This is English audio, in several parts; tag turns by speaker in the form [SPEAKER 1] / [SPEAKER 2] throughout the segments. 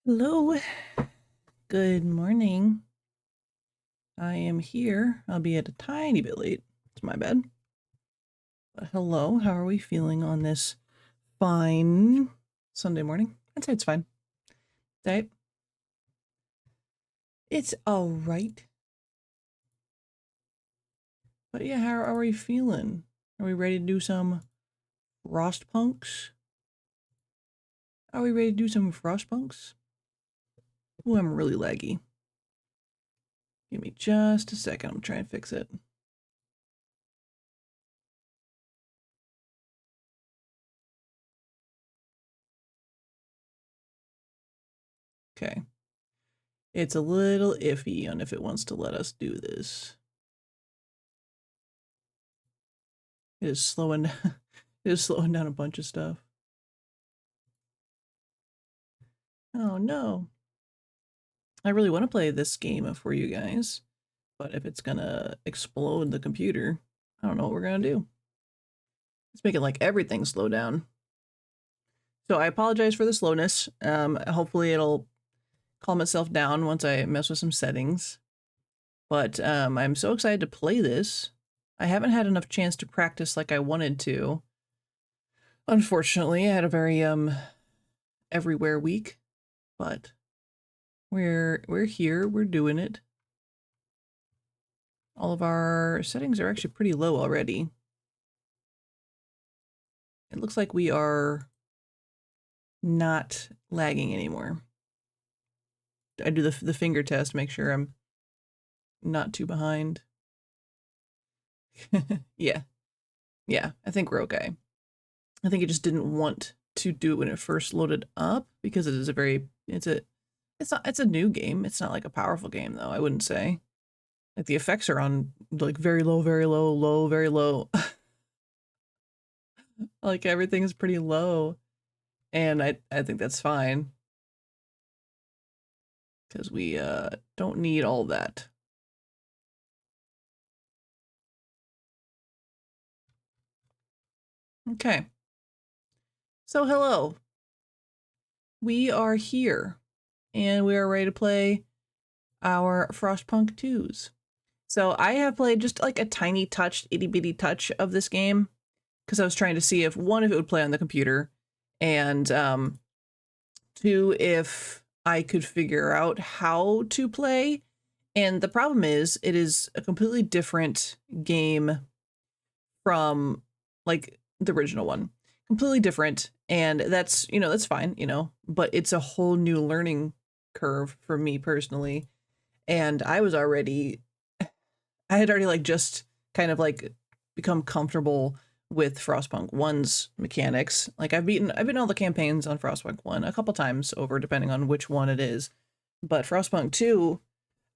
[SPEAKER 1] Hello, good morning. I am here. I'll be at a tiny bit late. It's my bad. But hello, how are we feeling on this fine Sunday morning? I'd say it's fine. Right? It's all right. But yeah, how are we feeling? Are we ready to do some Frostpunks? Are we ready to do some Frostpunks? Oh, I'm really laggy. Give me just a second. I'm trying to fix it. Okay. It's a little iffy on if it wants to let us do this. It is slowing it is slowing down a bunch of stuff. Oh no. I really want to play this game for you guys, but if it's gonna explode the computer, I don't know what we're gonna do. Let's make it like everything slow down. So I apologize for the slowness. Hopefully it'll calm itself down once I mess with some settings. But I'm so excited to play this. I haven't had enough chance to practice like I wanted to. Unfortunately, I had a very everywhere week, but we're here, we're doing it. All of our settings are actually pretty low already. It looks like we are not lagging anymore. I do the finger test, make sure I'm not too behind. Yeah. Yeah, I think we're okay. I think it just didn't want to do it when it first loaded up because it is a very it's a new game. It's not like a powerful game though, I wouldn't say. Like the effects are on like very low, very low, low, very low. Like everything's pretty low. And I think that's fine. Because we don't need all that. Okay. So hello. We are here and we are ready to play our Frostpunk 2s. So I have played just like a tiny touch, itty bitty touch of this game because I was trying to see if one, if it would play on the computer, and two, if I could figure out how to play. And the problem is, it is a completely different game from like the original one. Completely different. And that's, that's fine, but it's a whole new learning curve for me personally. And I had already like just kind of like become comfortable with Frostpunk 1's mechanics. Like I've beaten all the campaigns on Frostpunk 1 a couple times over, depending on which one it is. But Frostpunk 2,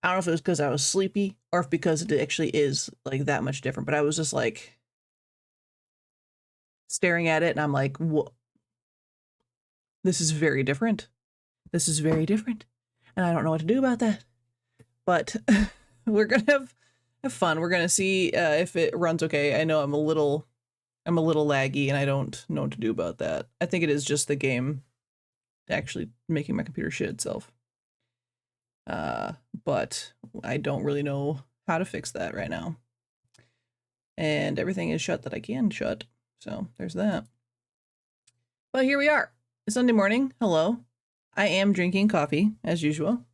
[SPEAKER 1] I don't know if it was because I was sleepy or if because it actually is like that much different, but I was just like staring at it and I'm like, whoa, this is very different. This is very different. And I don't know what to do about that. But we're gonna have fun. We're gonna see if it runs okay. I know I'm a little laggy and I don't know what to do about that. I think it is just the game actually making my computer shit itself. But I don't really know how to fix that right now. And everything is shut that I can shut. So there's that. But here we are. It's Sunday morning. Hello. I am drinking coffee, as usual.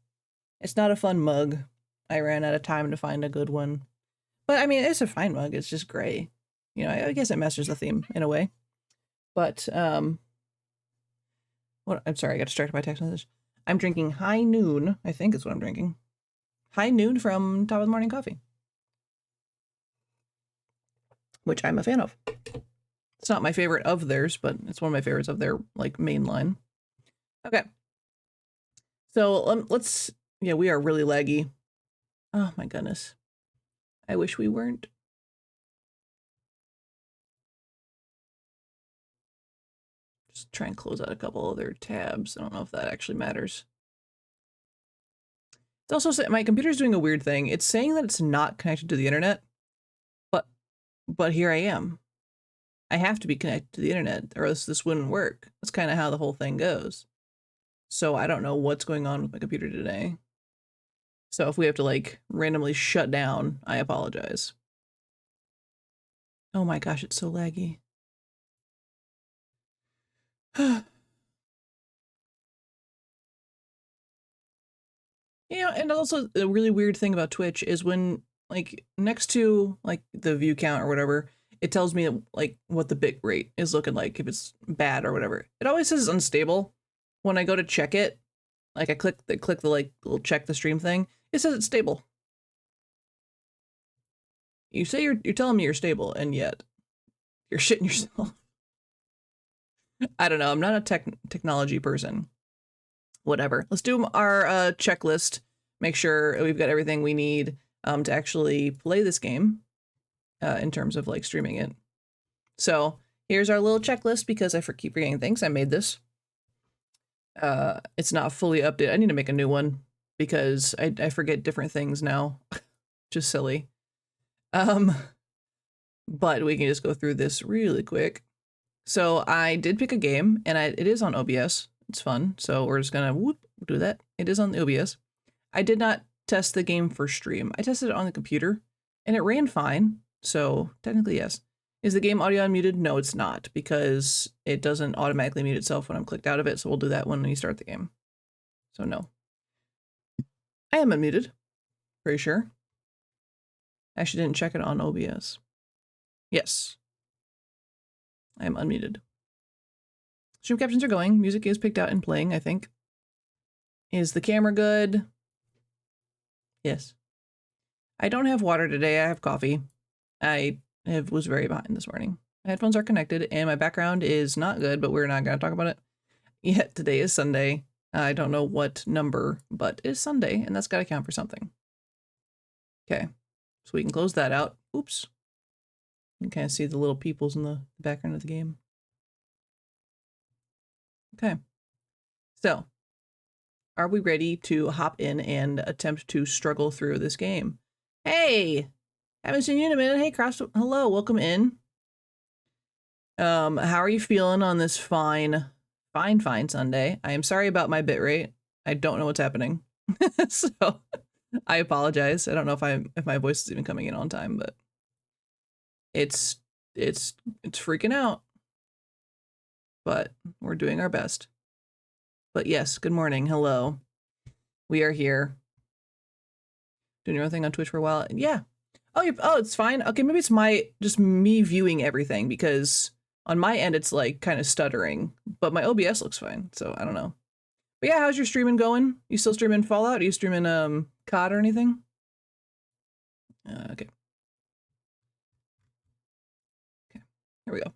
[SPEAKER 1] It's not a fun mug. I ran out of time to find a good one. But I mean, it's a fine mug. It's just gray. I guess it masters the theme in a way. But, what? I'm sorry, I got distracted by text message. I'm drinking High Noon, I think is what I'm drinking. High Noon from Top of the Morning Coffee, which I'm a fan of. It's not my favorite of theirs, but it's one of my favorites of their, like, main line. Okay. So, let's, yeah, we are really laggy. Oh my goodness. I wish we weren't. Just try and close out a couple other tabs. I don't know if that actually matters. It's also, my computer's doing a weird thing. It's saying that it's not connected to the internet, but here I am. I have to be connected to the internet or else this wouldn't work. That's kind of how the whole thing goes. So I don't know what's going on with my computer today. So if we have to like randomly shut down, I apologize. Oh my gosh, it's so laggy. Yeah, and also a really weird thing about Twitch is when like next to like the view count or whatever, it tells me like what the bit rate is looking like, if it's bad or whatever. It always says unstable. When I go to check it, like I click the like little check the stream thing, it says it's stable. You say you're telling me you're stable, and yet you're shitting yourself. I don't know. I'm not a technology person. Whatever. Let's do our checklist. Make sure we've got everything we need to actually play this game in terms of like streaming it. So here's our little checklist because I keep forgetting things. I made this. It's not fully updated. I need to make a new one because I forget different things now. Just silly. But we can just go through this really quick. So I did pick a game, and it is on OBS. It's fun, so we're just gonna do that. It is on the OBS. I did not test the game for stream. I tested it on the computer, and it ran fine, so technically yes. Is the game audio unmuted? No, it's not, because it doesn't automatically mute itself when I'm clicked out of it, so we'll do that when we start the game. So no. I am unmuted. Pretty sure. I actually didn't check it on OBS. Yes. I am unmuted. Stream captions are going. Music is picked out and playing, I think. Is the camera good? Yes. I don't have water today. I have coffee. I was very behind this morning. My headphones are connected and my background is not good, but we're not going to talk about it yet. Today is Sunday. I don't know what number, but it's Sunday, and that's got to count for something. Okay. So we can close that out. Oops. You can kind of see the little peoples in the background of the game. Okay. So, are we ready to hop in and attempt to struggle through this game? Hey! Haven't seen you in a minute. Hey, Cross. Hello, welcome in. How are you feeling on this fine Sunday? I am sorry about my bitrate. I don't know what's happening. So, I apologize. I don't know if my voice is even coming in on time, but it's freaking out. But we're doing our best. But yes, good morning. Hello. We are here. Doing your own thing on Twitch for a while. Yeah. Oh, it's fine. Okay, maybe it's just me viewing everything, because on my end it's like kind of stuttering, but my OBS looks fine, so I don't know. But yeah, how's your streaming going? You still streaming Fallout? Are you streaming COD or anything? Okay. Okay. Here we go.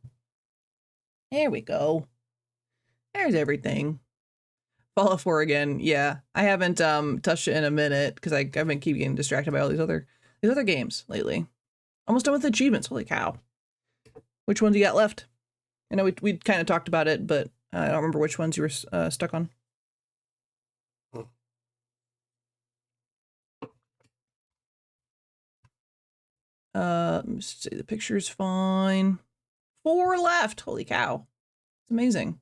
[SPEAKER 1] There we go. There's everything. Fallout 4 again. Yeah, I haven't touched it in a minute because I've been keep getting distracted by all these other games lately. Almost done with the achievements. Holy cow. Which ones you got left? I know we kind of talked about it, but I don't remember which ones you were stuck on. Let me see, the picture's fine. 4 left. Holy cow. It's amazing.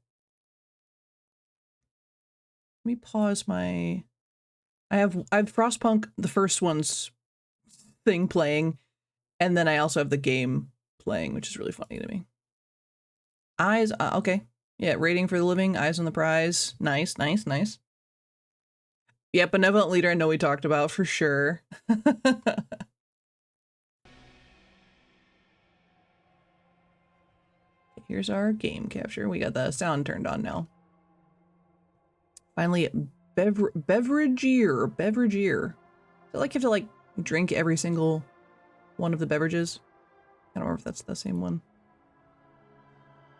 [SPEAKER 1] Let me pause my... I have Frostpunk, the first one's thing playing, and then I also have the game playing, which is really funny to me. Eyes, okay. Yeah, rating for the living, eyes on the prize. Nice, nice, nice. Yeah, benevolent leader I know we talked about for sure. Here's our game capture. We got the sound turned on now. Finally, beverageer. So like you have to like drink every single one of the beverages. I don't remember if that's the same one.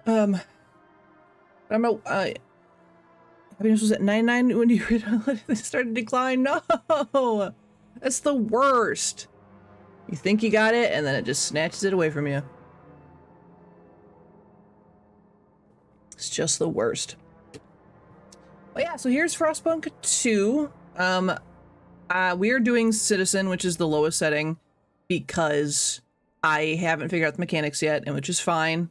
[SPEAKER 1] I'm happiness was at 99 when you started to decline. No, that's the worst. You think you got it, and then it just snatches it away from you. It's just the worst. But yeah, so here's Frostpunk 2. We are doing Citizen, which is the lowest setting, because I haven't figured out the mechanics yet, and which is fine.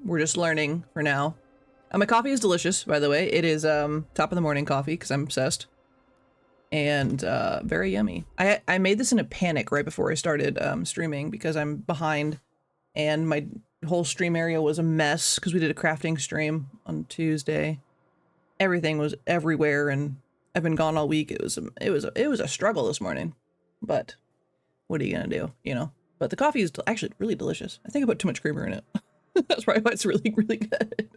[SPEAKER 1] We're just learning for now. My coffee is delicious, by the way. It is top of the morning coffee because I'm obsessed. And very yummy. I made this in a panic right before I started streaming because I'm behind and my whole stream area was a mess because we did a crafting stream on Tuesday. Everything was everywhere and I've been gone all week. It was a struggle this morning, but what are you gonna do, you know? But the coffee is actually really delicious. I think I put too much creamer in it. That's probably why it's really, really good.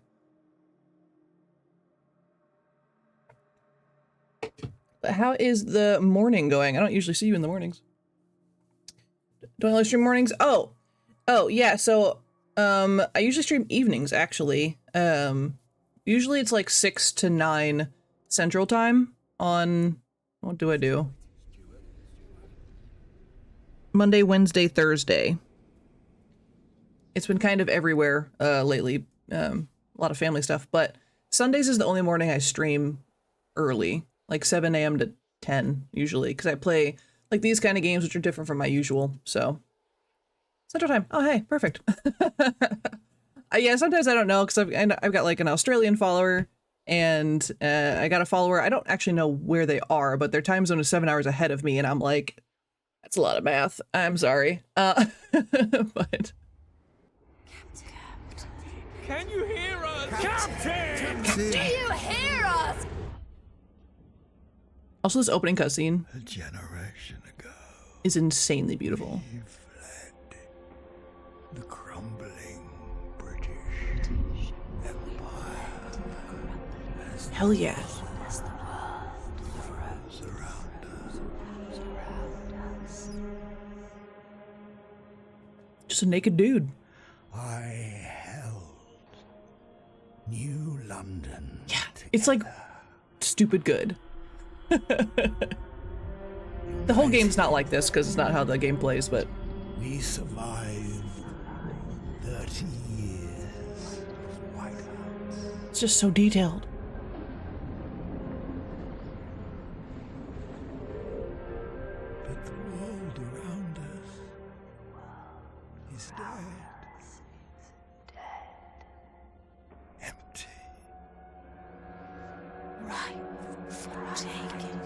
[SPEAKER 1] But how is the morning going? I don't usually see you in the mornings. Do I only stream mornings? Oh, yeah. So, I usually stream evenings actually. Usually it's like 6 to 9 Central Time on, what do I do? Monday, Wednesday, Thursday. It's been kind of everywhere lately. A lot of family stuff, but Sundays is the only morning I stream early, like 7 a.m. to 10 usually, because I play like these kind of games which are different from my usual. So Central Time. Oh, hey, perfect. Yeah, sometimes I don't know because I've got like an Australian follower and I got a follower. I don't actually know where they are, but their time zone is 7 hours ahead of me, and I'm like, that's a lot of math. I'm sorry. But
[SPEAKER 2] Can you hear us? Captain!
[SPEAKER 3] Do you hear us?
[SPEAKER 1] Also, this opening cutscene
[SPEAKER 4] A generation ago,
[SPEAKER 1] is insanely beautiful.
[SPEAKER 4] you fled the crumbling British Empire.
[SPEAKER 1] Hell yeah.
[SPEAKER 4] Surround us.
[SPEAKER 1] Just a naked dude.
[SPEAKER 4] I held New London.
[SPEAKER 1] Yeah, it's like stupid good. The whole game's not like this because it's not how the game plays, but
[SPEAKER 4] We survived 30 years of whiteouts.
[SPEAKER 1] it's just so detailed.
[SPEAKER 4] But the world around us is dead. Empty.
[SPEAKER 3] Right for taking.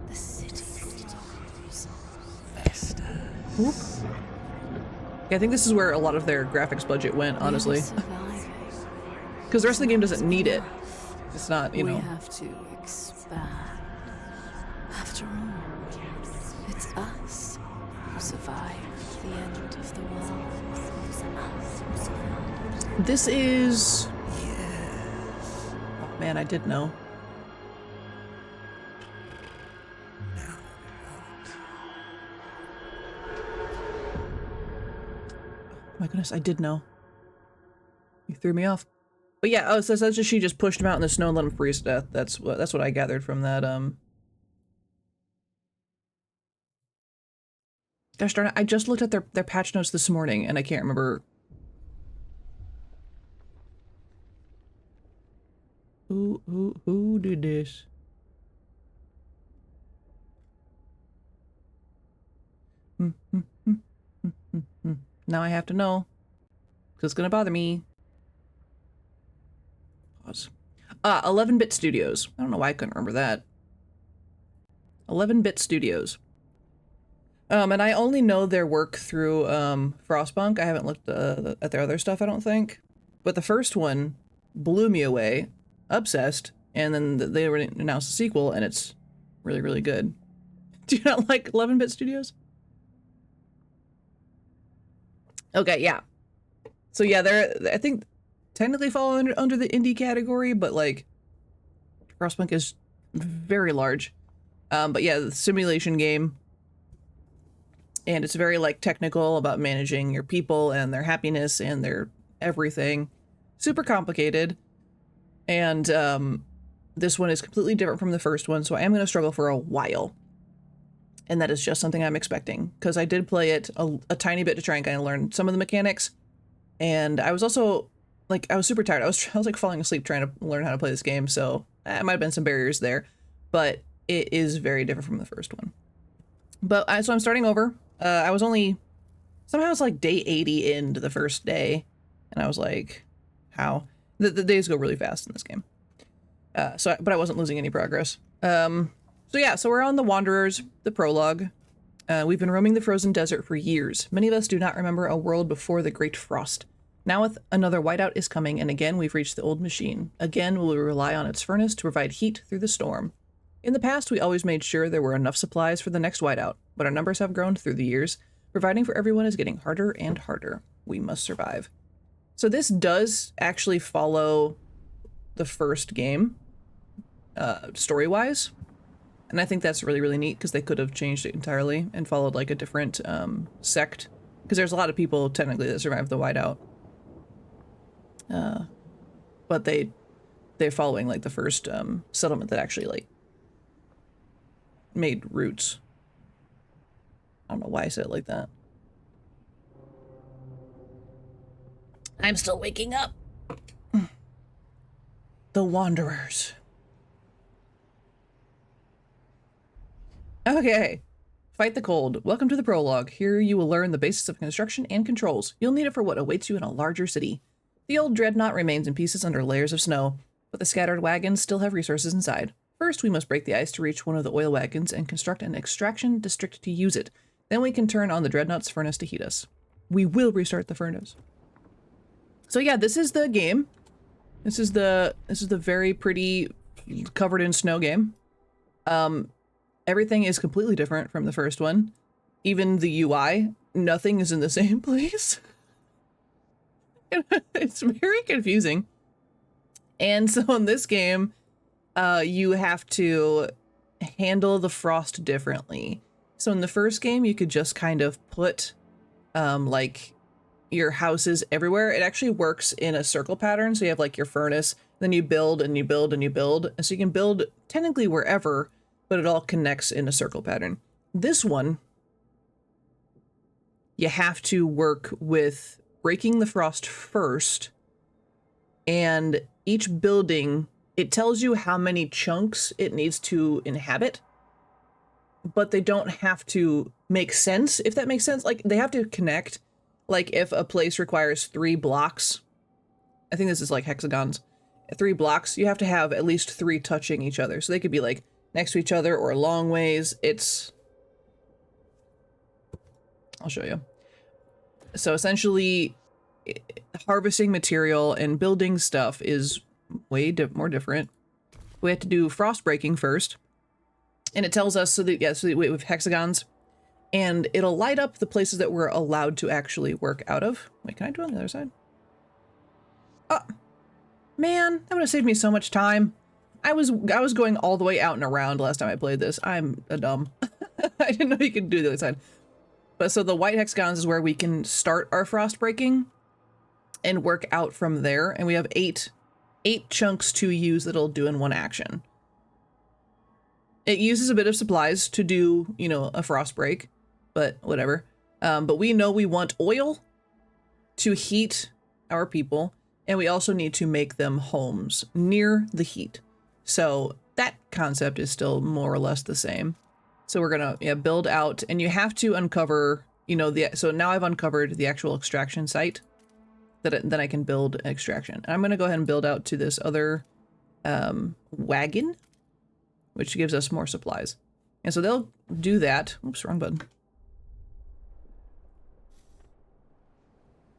[SPEAKER 3] The city glows.
[SPEAKER 4] Fester.
[SPEAKER 1] Whoop. Yeah, I think this is where a lot of their graphics budget went, honestly.
[SPEAKER 3] Surviving.
[SPEAKER 1] Because the rest of the game doesn't need it. It's not, you
[SPEAKER 3] We
[SPEAKER 1] know.
[SPEAKER 3] have to expand. After all, it's us who survived the end of the world.
[SPEAKER 1] This is... Oh man, I did know.
[SPEAKER 4] Now
[SPEAKER 1] My goodness, I did know. You threw me off. But yeah, oh, so that's just she just pushed him out in the snow and let him freeze to death. That's what I gathered from that. Gosh darn it! I just looked at their patch notes this morning and I can't remember. Who did this? Now I have to know, because it's gonna bother me. Pause. 11-Bit Studios. I don't know why I couldn't remember that. 11-Bit Studios. And I only know their work through Frostpunk. I haven't looked at their other stuff, I don't think. But the first one blew me away, obsessed, and then they announced a sequel, and it's really, really good. Do you not like 11-Bit Studios? Okay, yeah. So yeah, they're, I think, technically fall under the indie category, but like, Frostpunk is very large. But yeah, the simulation game. And it's very like technical about managing your people and their happiness and their everything. Super complicated. And this one is completely different from the first one, so I am going to struggle for a while. And that is just something I'm expecting, because I did play it a tiny bit to try and kind of learn some of the mechanics. And I was also like, I was super tired. I was like falling asleep trying to learn how to play this game, so it might have been some barriers there, but it is very different from the first one. But so I'm starting over. I was only Somehow it's like day 80 into the first day. And I was like, how? The days go really fast in this game. But I wasn't losing any progress. So yeah, so we're on the Wanderers, the prologue. We've been roaming the frozen desert for years. Many of us do not remember a world before the Great Frost. Now with another whiteout is coming, and again we've reached the old machine. Again will we rely on its furnace to provide heat through the storm. In the past, we always made sure there were enough supplies for the next whiteout, but our numbers have grown through the years. Providing for everyone is getting harder and harder. We must survive. So this does actually follow the first game, story-wise. And I think that's really, really neat because they could have changed it entirely and followed like a different sect. Because there's a lot of people technically that survived the whiteout. But they're following like the first settlement that actually like made roots. I don't know why I said it like that. I'm still waking up. The Wanderers. Okay. Fight the cold. Welcome to the prologue. Here you will learn the basics of construction and controls. You'll need it for what awaits you in a larger city. The old dreadnought remains in pieces under layers of snow, but the scattered wagons still have resources inside. First, we must break the ice to reach one of the oil wagons and construct an extraction district to use it. Then we can turn on the dreadnought's furnace to heat us. We will restart the furnace. So yeah, this is the game. This is the very pretty covered in snow game. Everything is completely different from the first one. Even the UI, nothing is in the same place. It's very confusing. And so in this game, you have to handle the frost differently. So in the first game, you could just kind of put like your houses everywhere. It actually works in a circle pattern. So you have like your furnace, then you build and you build and you build. And so you can build technically wherever, but it all connects in a circle pattern. This one, you have to work with breaking the frost first, and each building, it tells you how many chunks it needs to inhabit, but they don't have to make sense, if that makes sense. Like, they have to connect. Like, if a place requires 3 blocks, I think this is like hexagons, 3 blocks, you have to have at least 3 touching each other. So they could be like next to each other or long ways. I'll show you. So essentially, harvesting material and building stuff is way more different. We have to do frost breaking first. And it tells us, so we have hexagons, and it'll light up the places that we're allowed to actually work out of. Wait, can I do it on the other side? Oh, man, that would have saved me so much time. I was going all the way out and around last time I played this. I'm a dumb. I didn't know you could do the other side. But so the white hexagons is where we can start our frost breaking and work out from there. And we have 8 chunks to use that'll do in one action. It uses a bit of supplies to do, you know, a frost break, but whatever. But we know we want oil to heat our people, and we also need to make them homes near the heat. So that concept is still more or less the same. So we're gonna build out, and you have to uncover, you know, so now I've uncovered the actual extraction site then I can build an extraction. And I'm gonna go ahead and build out to this other wagon, which gives us more supplies. And so they'll do that. Oops, wrong button.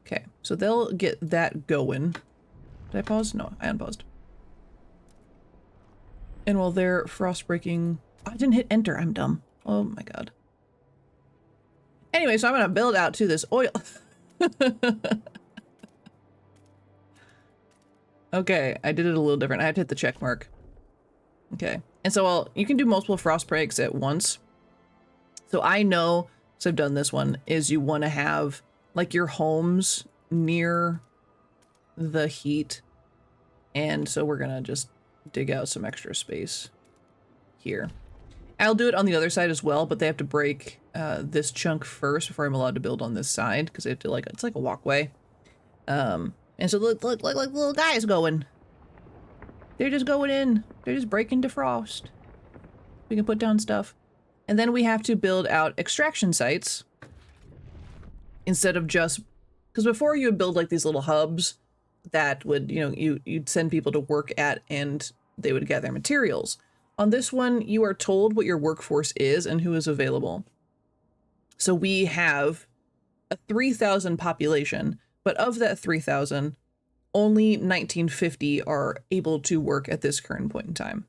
[SPEAKER 1] Okay, so they'll get that going. Did I pause? No, I unpaused. And while they're frost breaking, I didn't hit enter. I'm dumb. Oh my god. Anyway, so I'm gonna build out to this oil. Okay, I did it a little different. I had to hit the check mark. Okay, and so you can do multiple frost breaks at once. So I know, so I've done this one, is you want to have like your homes near the heat. And so we're gonna just dig out some extra space here. I'll do it on the other side as well, but they have to break this chunk first before I'm allowed to build on this side, because they have to like, it's like a walkway. And so look like little guys going. They're just going in. They're just breaking defrost. We can put down stuff. And then we have to build out extraction sites instead of just, because before you would build like these little hubs that would, you know, you'd send people to work at and they would gather materials. On this one, you are told what your workforce is and who is available. So we have a 3,000 population, but of that 3,000, only 1950 are able to work at this current point in time.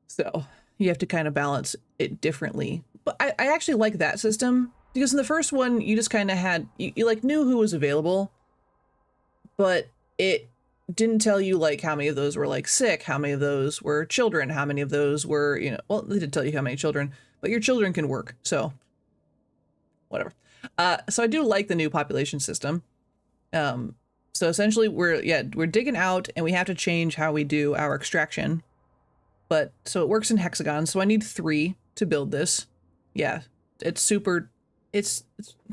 [SPEAKER 1] So you have to kind of balance it differently. But I actually like that system, because in the first one, you just kind of had, you like knew who was available, but it didn't tell you like how many of those were like sick, how many of those were children, how many of those were, you know, well, they did tell you how many children, but your children can work. So whatever. So I do like the new population system. So essentially we're digging out and we have to change how we do our extraction. But so it works in hexagons. So I need 3 to build this. Yeah, it's super, it's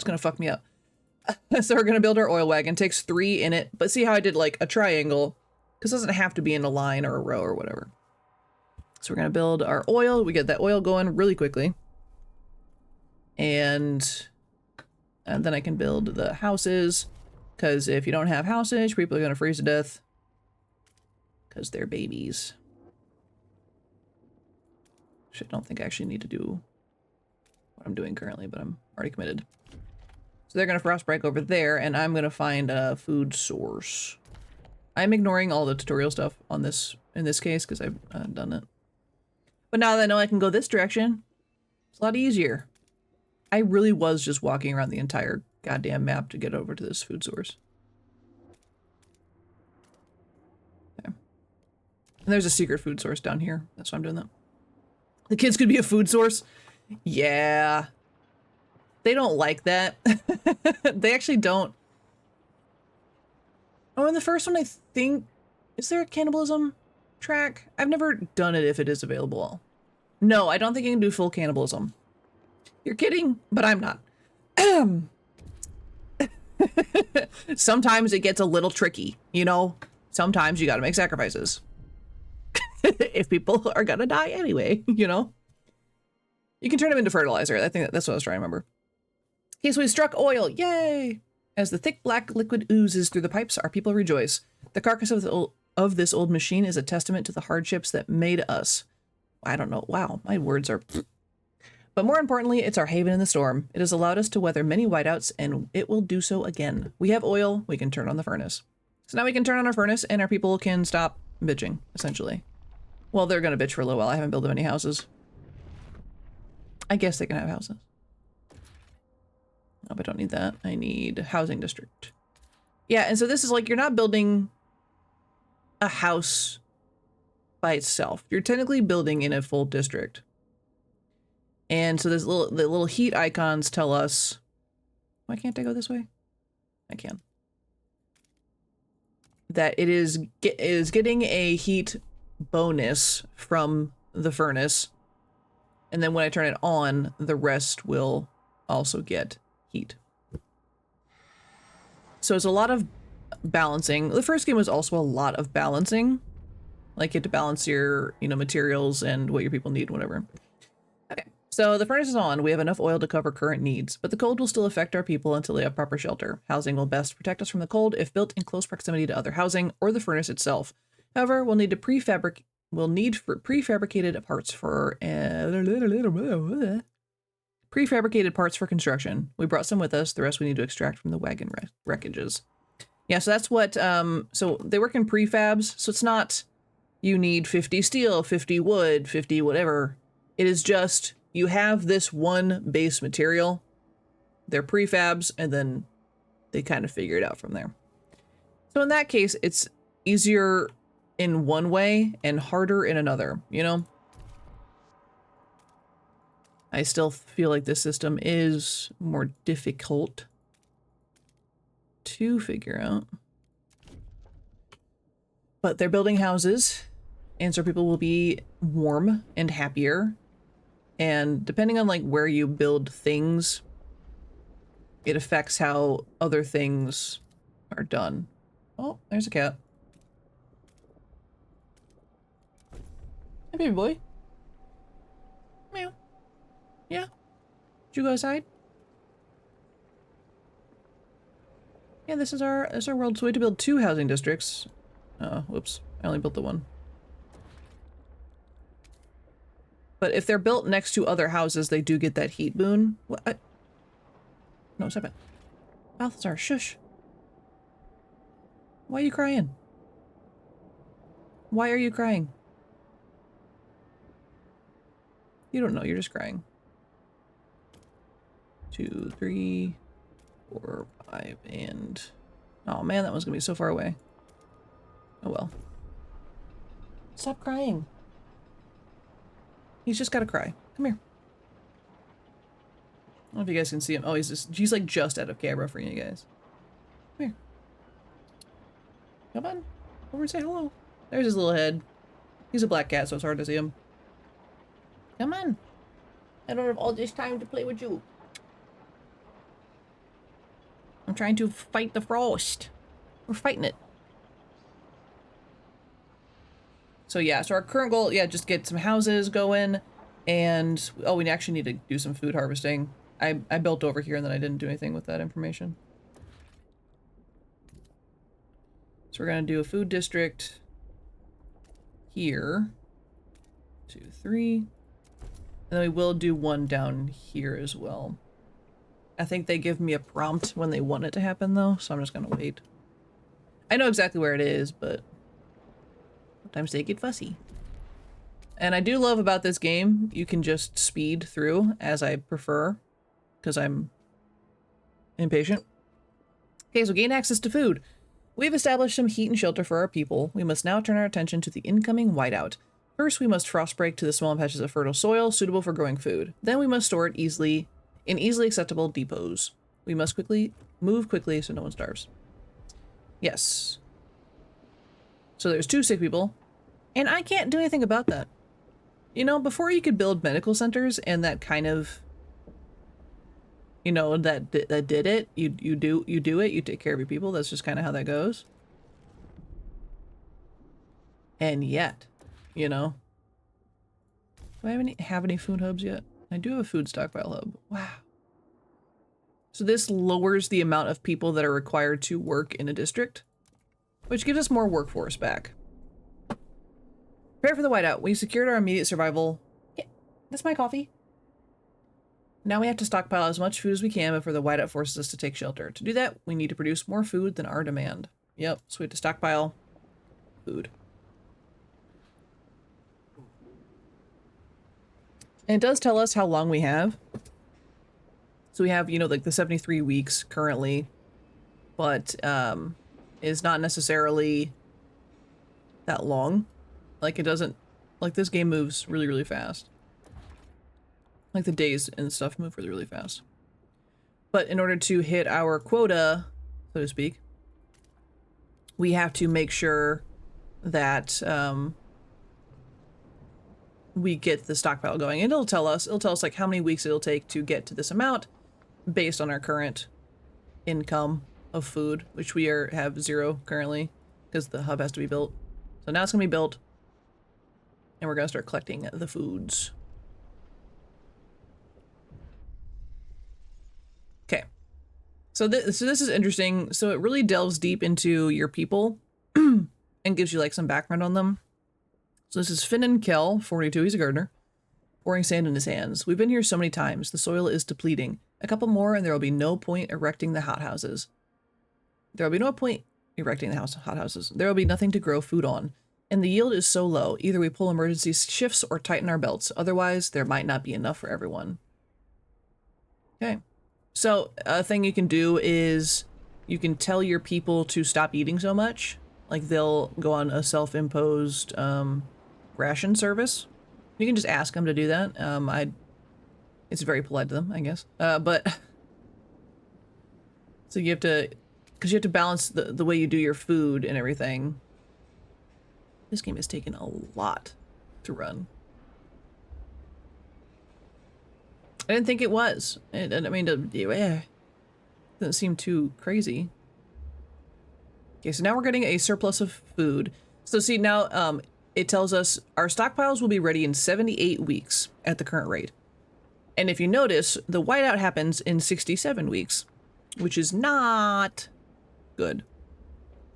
[SPEAKER 1] gonna fuck me up. So we're gonna build our oil wagon. It takes 3 in it, but see how I did like a triangle, because it doesn't have to be in a line or a row or whatever. So we're gonna build our oil. We get that oil going really quickly. And then I can build the houses, because if you don't have houses, people are gonna freeze to death because they're babies. Shit, I don't think I actually need to do what I'm doing currently, but I'm already committed. So they're gonna frostbreak over there, and I'm gonna find a food source. I'm ignoring all the tutorial stuff on this, in this case, because I've done it. But now that I know I can go this direction, it's a lot easier. I really was just walking around the entire goddamn map to get over to this food source. Okay. And there's a secret food source down here. That's why I'm doing that. The kids could be a food source. Yeah. They don't like that. They actually don't. Oh, in the first one, I think, is there a cannibalism track? I've never done it if it is available. No, I don't think you can do full cannibalism. You're kidding, but I'm not. Sometimes it gets a little tricky, you know? Sometimes you gotta make sacrifices. If people are gonna die anyway, you know? You can turn them into fertilizer. I think that's what I was trying to remember. Okay, so we struck oil. Yay! As the thick black liquid oozes through the pipes, our people rejoice. The carcass of this old machine is a testament to the hardships that made us. I don't know. Wow, my words are... But more importantly, it's our haven in the storm. It has allowed us to weather many whiteouts, and it will do so again. We have oil, we can turn on the furnace. So now we can turn on our furnace, and our people can stop bitching, essentially. Well, they're gonna bitch for a little while. I haven't built them any houses. I guess they can have houses. Nope, I don't need that. I need a housing district. Yeah, and so this is like, you're not building a house by itself. You're technically building in a full district. And so the little heat icons tell us, why can't I go this way? I can. That it is getting a heat bonus from the furnace. And then when I turn it on, the rest will also get heat. So it's a lot of balancing. The first game was also a lot of balancing. Like you have to balance your, you know, materials and what your people need, whatever. Okay. So the furnace is on. We have enough oil to cover current needs, but the cold will still affect our people until they have proper shelter. Housing will best protect us from the cold if built in close proximity to other housing or the furnace itself. However, we'll need prefabricated parts for prefabricated parts for construction. We brought some with us. The rest we need to extract from the wagon wreckages. Yeah, so that's what. So they work in prefabs. So it's not you need 50 steel, 50 wood, 50 whatever. It is just, you have this one base material, they're prefabs, and then they kind of figure it out from there. So in that case, it's easier in one way and harder in another, you know? I still feel like this system is more difficult to figure out. But they're building houses, and so people will be warm and happier. And depending on like where you build things, it affects how other things are done. Oh, there's a cat. Hey, baby boy. Meow. Yeah? Did you go outside? Yeah, this is our world. So we had to build 2 housing districts. Whoops. I only built the one. But if they're built next to other houses, they do get that heat boon. What? No, stop it. Balthazar, shush. Why are you crying? Why are you crying? You don't know, you're just crying. 2, 3, 4, 5, and... Oh man, that one's gonna be so far away. Oh well. Stop crying. He's just gotta cry. Come here. I don't know if you guys can see him. Oh, he's like just out of camera for you guys. Come here. Come on. Over and say hello. There's his little head. He's a black cat, so it's hard to see him. Come on. I don't have all this time to play with you. I'm trying to fight the frost. We're fighting it. So yeah, so our current goal, yeah, just get some houses going, and oh, we actually need to do some food harvesting. I built over here and then I didn't do anything with that information. So we're gonna do a food district here. 2, 3. And then we will do one down here as well. I think they give me a prompt when they want it to happen though, so I'm just gonna wait. I know exactly where it is, but sometimes they get fussy. And I do love about this game, you can just speed through as I prefer, because I'm impatient. Okay, so gain access to food. We've established some heat and shelter for our people. We must now turn our attention to the incoming whiteout. First, we must frostbreak to the small patches of fertile soil suitable for growing food. Then we must store it easily in easily accessible depots. We must move quickly so no one starves. Yes. So there's 2 sick people, and I can't do anything about that. You know, before you could build medical centers and that kind of, you know, that did it. You do it. You take care of your people. That's just kind of how that goes. And yet, you know, do I have any food hubs yet? I do have a food stockpile hub. Wow. So this lowers the amount of people that are required to work in a district, which gives us more workforce back. Prepare for the whiteout. We secured our immediate survival. Yeah, that's my coffee. Now we have to stockpile as much food as we can before the whiteout forces us to take shelter. To do that, we need to produce more food than our demand. Yep, so we have to stockpile food. And it does tell us how long we have. So we have, you know, like the 73 weeks currently, but is not necessarily that long. Like it doesn't, like this game moves really, really fast. Like the days and stuff move really, really fast. But in order to hit our quota, so to speak, we have to make sure that we get the stockpile going. And it'll tell us like how many weeks it'll take to get to this amount based on our current income of food, which we have 0 currently because the hub has to be built. So now it's gonna be built and we're gonna start collecting the foods. Okay, so this is interesting. So it really delves deep into your people and gives you like some background on them. So this is Finn and Kel, 42, he's a gardener, pouring sand in his hands. We've been here so many times, the soil is depleting. A couple more and there will be no point erecting the hothouses. There will be no point erecting the hothouses. There will be nothing to grow food on. And the yield is so low, either we pull emergency shifts or tighten our belts. Otherwise, there might not be enough for everyone. Okay. So a thing you can do is you can tell your people to stop eating so much. Like they'll go on a self-imposed ration service. You can just ask them to do that. It's very polite to them, I guess. But so you have to, because you have to balance the way you do your food and everything. This game has taken a lot to run. I didn't think it was. I mean, it doesn't seem too crazy. Okay, so now we're getting a surplus of food. So see now, it tells us our stockpiles will be ready in 78 weeks at the current rate. And if you notice, the whiteout happens in 67 weeks, which is not good.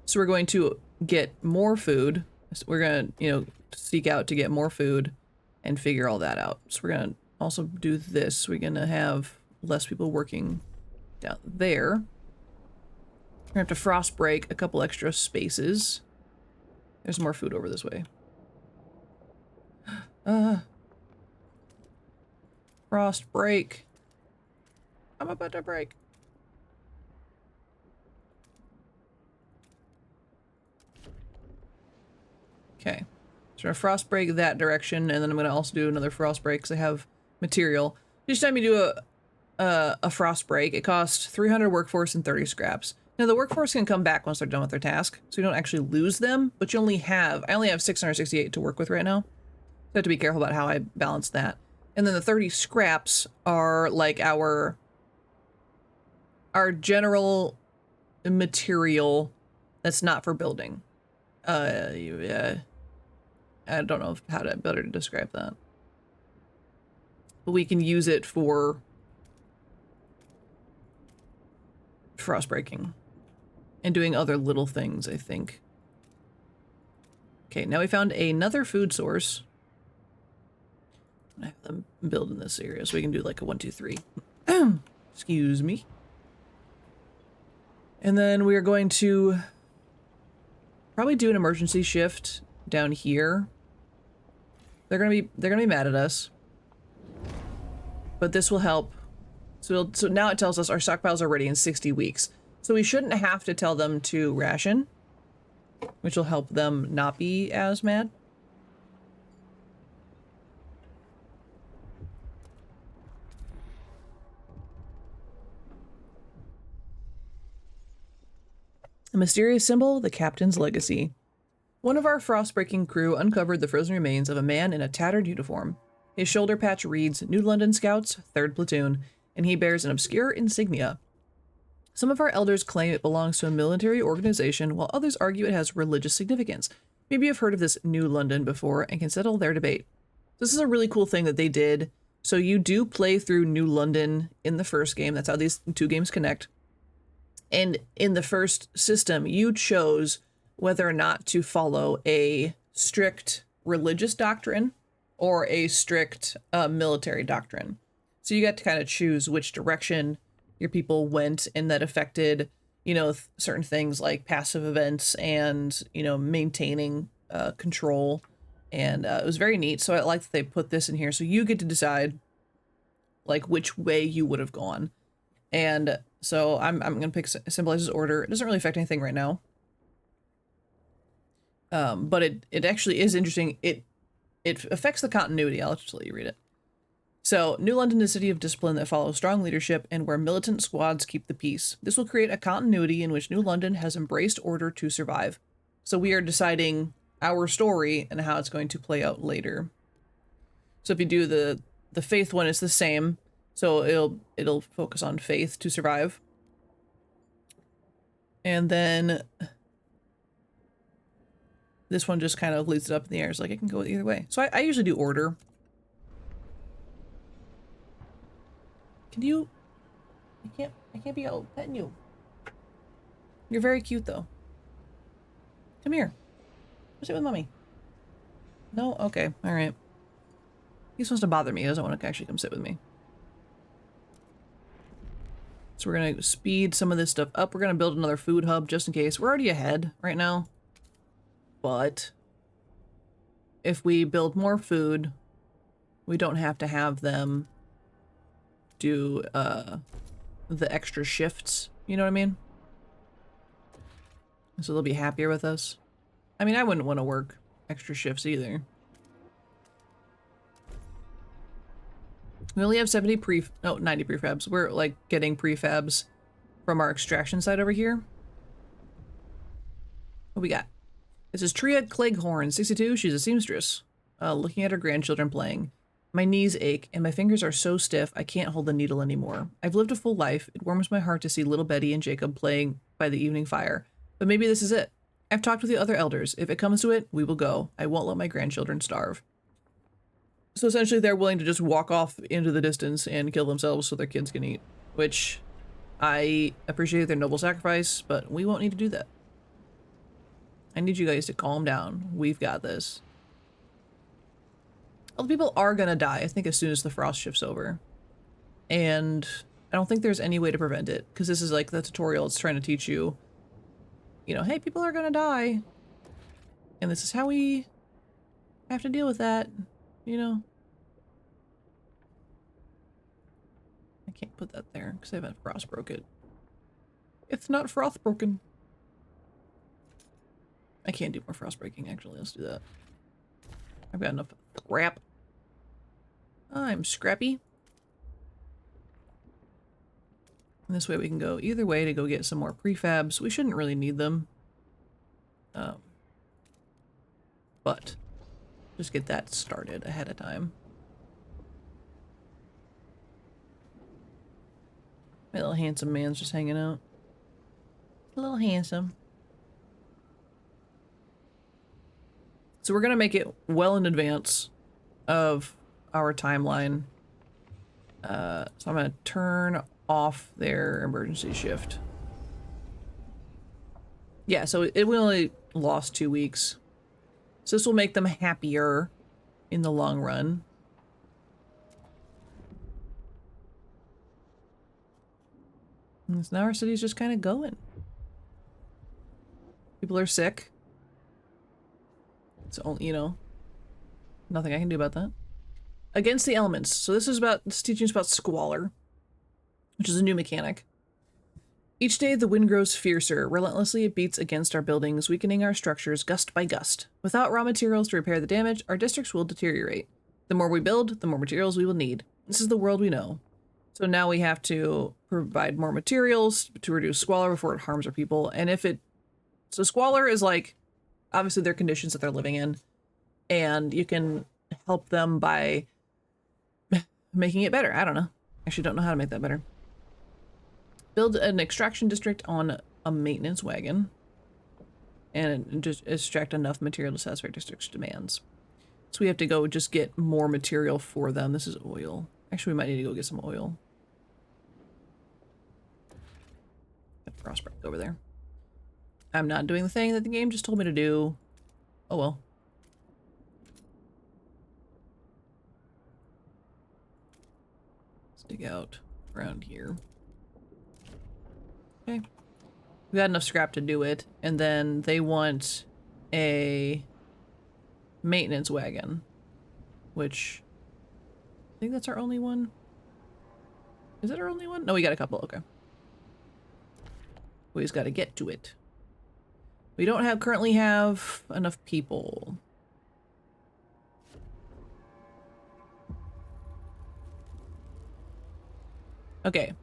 [SPEAKER 1] So we're going to get more food. We're going to, you know, seek out to get more food and figure all that out. So we're going to also do this. We're going to have less people working down there. We're going to have to frost break a couple extra spaces. There's more food over this way. Frost break. I'm about to break. Okay. So I'm gonna frost break that direction, and then I'm gonna also do another frost break because I have material. Each time you do a frost break, it costs 300 workforce and 30 scraps. Now the workforce can come back once they're done with their task, so you don't actually lose them, but you only have, I only have 668 to work with right now. So I have to be careful about how I balance that. And then the 30 scraps are like our general material that's not for building. I don't know how to better to describe that. But we can use it for frost breaking and doing other little things, I think. Okay, now we found another food source. I have them build in this area so we can do like a 1, 2, 3. Excuse me. And then we are going to probably do an emergency shift down here. They're gonna be mad at us, but this will help. So now it tells us our stockpiles are ready in 60 weeks. So we shouldn't have to tell them to ration, which will help them not be as mad. A mysterious symbol, the captain's legacy. One of our frost-breaking crew uncovered the frozen remains of a man in a tattered uniform. His shoulder patch reads, New London Scouts, 3rd Platoon, and he bears an obscure insignia. Some of our elders claim it belongs to a military organization, while others argue it has religious significance. Maybe you've heard of this New London before and can settle their debate. This is a really cool thing that they did. So you do play through New London in the first game. That's how these two games connect. And in the first system, you chose whether or not to follow a strict religious doctrine or a strict military doctrine. So you got to kind of choose which direction your people went, and that affected, you know, certain things like passive events and, you know, maintaining control. And it was very neat. So I like that they put this in here. So you get to decide like which way you would have gone. And so I'm going to pick Symbolizes Order. It doesn't really affect anything right now. But it actually is interesting. It affects the continuity. I'll just let you read it. So, New London is a city of discipline that follows strong leadership and where militant squads keep the peace. This will create a continuity in which New London has embraced order to survive. So we are deciding our story and how it's going to play out later. So if you do the faith one, it's the same. So it'll focus on faith to survive. And then this one just kind of leads it up in the air. It's like it can go either way. So I usually do order. Can you? I can't be out petting you. You're very cute though. Come here. Come sit with mommy. No? Okay. Alright. He's supposed to bother me. He doesn't want to actually come sit with me. So we're going to speed some of this stuff up. We're going to build another food hub just in case. We're already ahead right now. But if we build more food, we don't have to have them do the extra shifts. You know what I mean? So they'll be happier with us. I mean, I wouldn't want to work extra shifts either. We only have 90 prefabs. We're like getting prefabs from our extraction site over here. What we got? This is Tria Cleghorn, 62. She's a seamstress. Looking at her grandchildren playing. My knees ache and my fingers are so stiff I can't hold the needle anymore. I've lived a full life. It warms my heart to see little Betty and Jacob playing by the evening fire. But maybe this is it. I've talked with the other elders. If it comes to it, we will go. I won't let my grandchildren starve. So essentially they're willing to just walk off into the distance and kill themselves so their kids can eat. Which, I appreciate their noble sacrifice, but we won't need to do that. I need you guys to calm down. We've got this. Other people are gonna die, I think, as soon as the frost shifts over. And I don't think there's any way to prevent it, because this is like the tutorial. It's trying to teach you, you know, hey, people are gonna die. And this is how we have to deal with that, you know? I can't put that there, because I haven't frost broke it. It's not frost broken. I can't do more frost breaking, actually. Let's do that. I've got enough scrap. I'm scrappy. And this way we can go either way to go get some more prefabs. We shouldn't really need them. But just get that started ahead of time. My little handsome man's just hanging out. A little handsome. So we're gonna make it well in advance of our timeline. So I'm gonna turn off their emergency shift. Yeah, so we only lost 2 weeks. So this will make them happier in the long run. And so now our city's just kind of going. People are sick. So, you know, nothing I can do about that. Against the elements. So this teaching us about squalor, which is a new mechanic. Each day the wind grows fiercer. Relentlessly it beats against our buildings, weakening our structures gust by gust. Without raw materials to repair the damage, our districts will deteriorate. The more we build, the more materials we will need. This is the world we know. So now we have to provide more materials to reduce squalor before it harms our people. And so squalor is like, obviously their conditions that they're living in, and you can help them by making it better. I don't know. Actually don't know how to make that better. Build an extraction district on a maintenance wagon and just extract enough material to satisfy district's demands. So we have to go just get more material for them. This is oil. Actually, we might need to go get some oil. Frostpunk over there. I'm not doing the thing that the game just told me to do. Oh well. Let's dig out around here. Okay. We got enough scrap to do it, and then they want a maintenance wagon, which I think that's our only one. Is it our only one? No, we got a couple. Okay. We just got to get to it. We don't currently have enough people. Okay.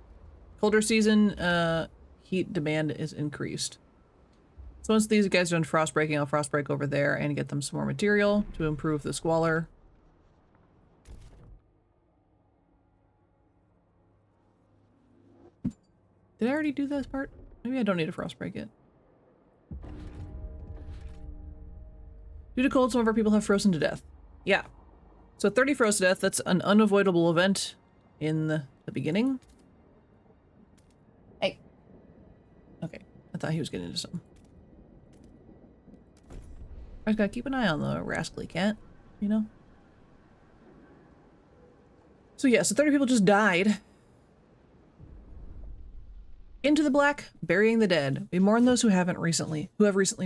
[SPEAKER 1] Colder season, heat demand is increased. So once these guys are done frost breaking, I'll frost break over there and get them some more material to improve the squalor. Did I already do this part? Maybe I don't need to frost break it. Due to cold, some of our people have frozen to death. Yeah. So 30 froze to death, that's an unavoidable event in the beginning. Hey. Okay. I thought he was getting into something. I just gotta keep an eye on the rascally cat, you know? So yeah, so 30 people just died. Into the black, burying the dead. We mourn those who have recently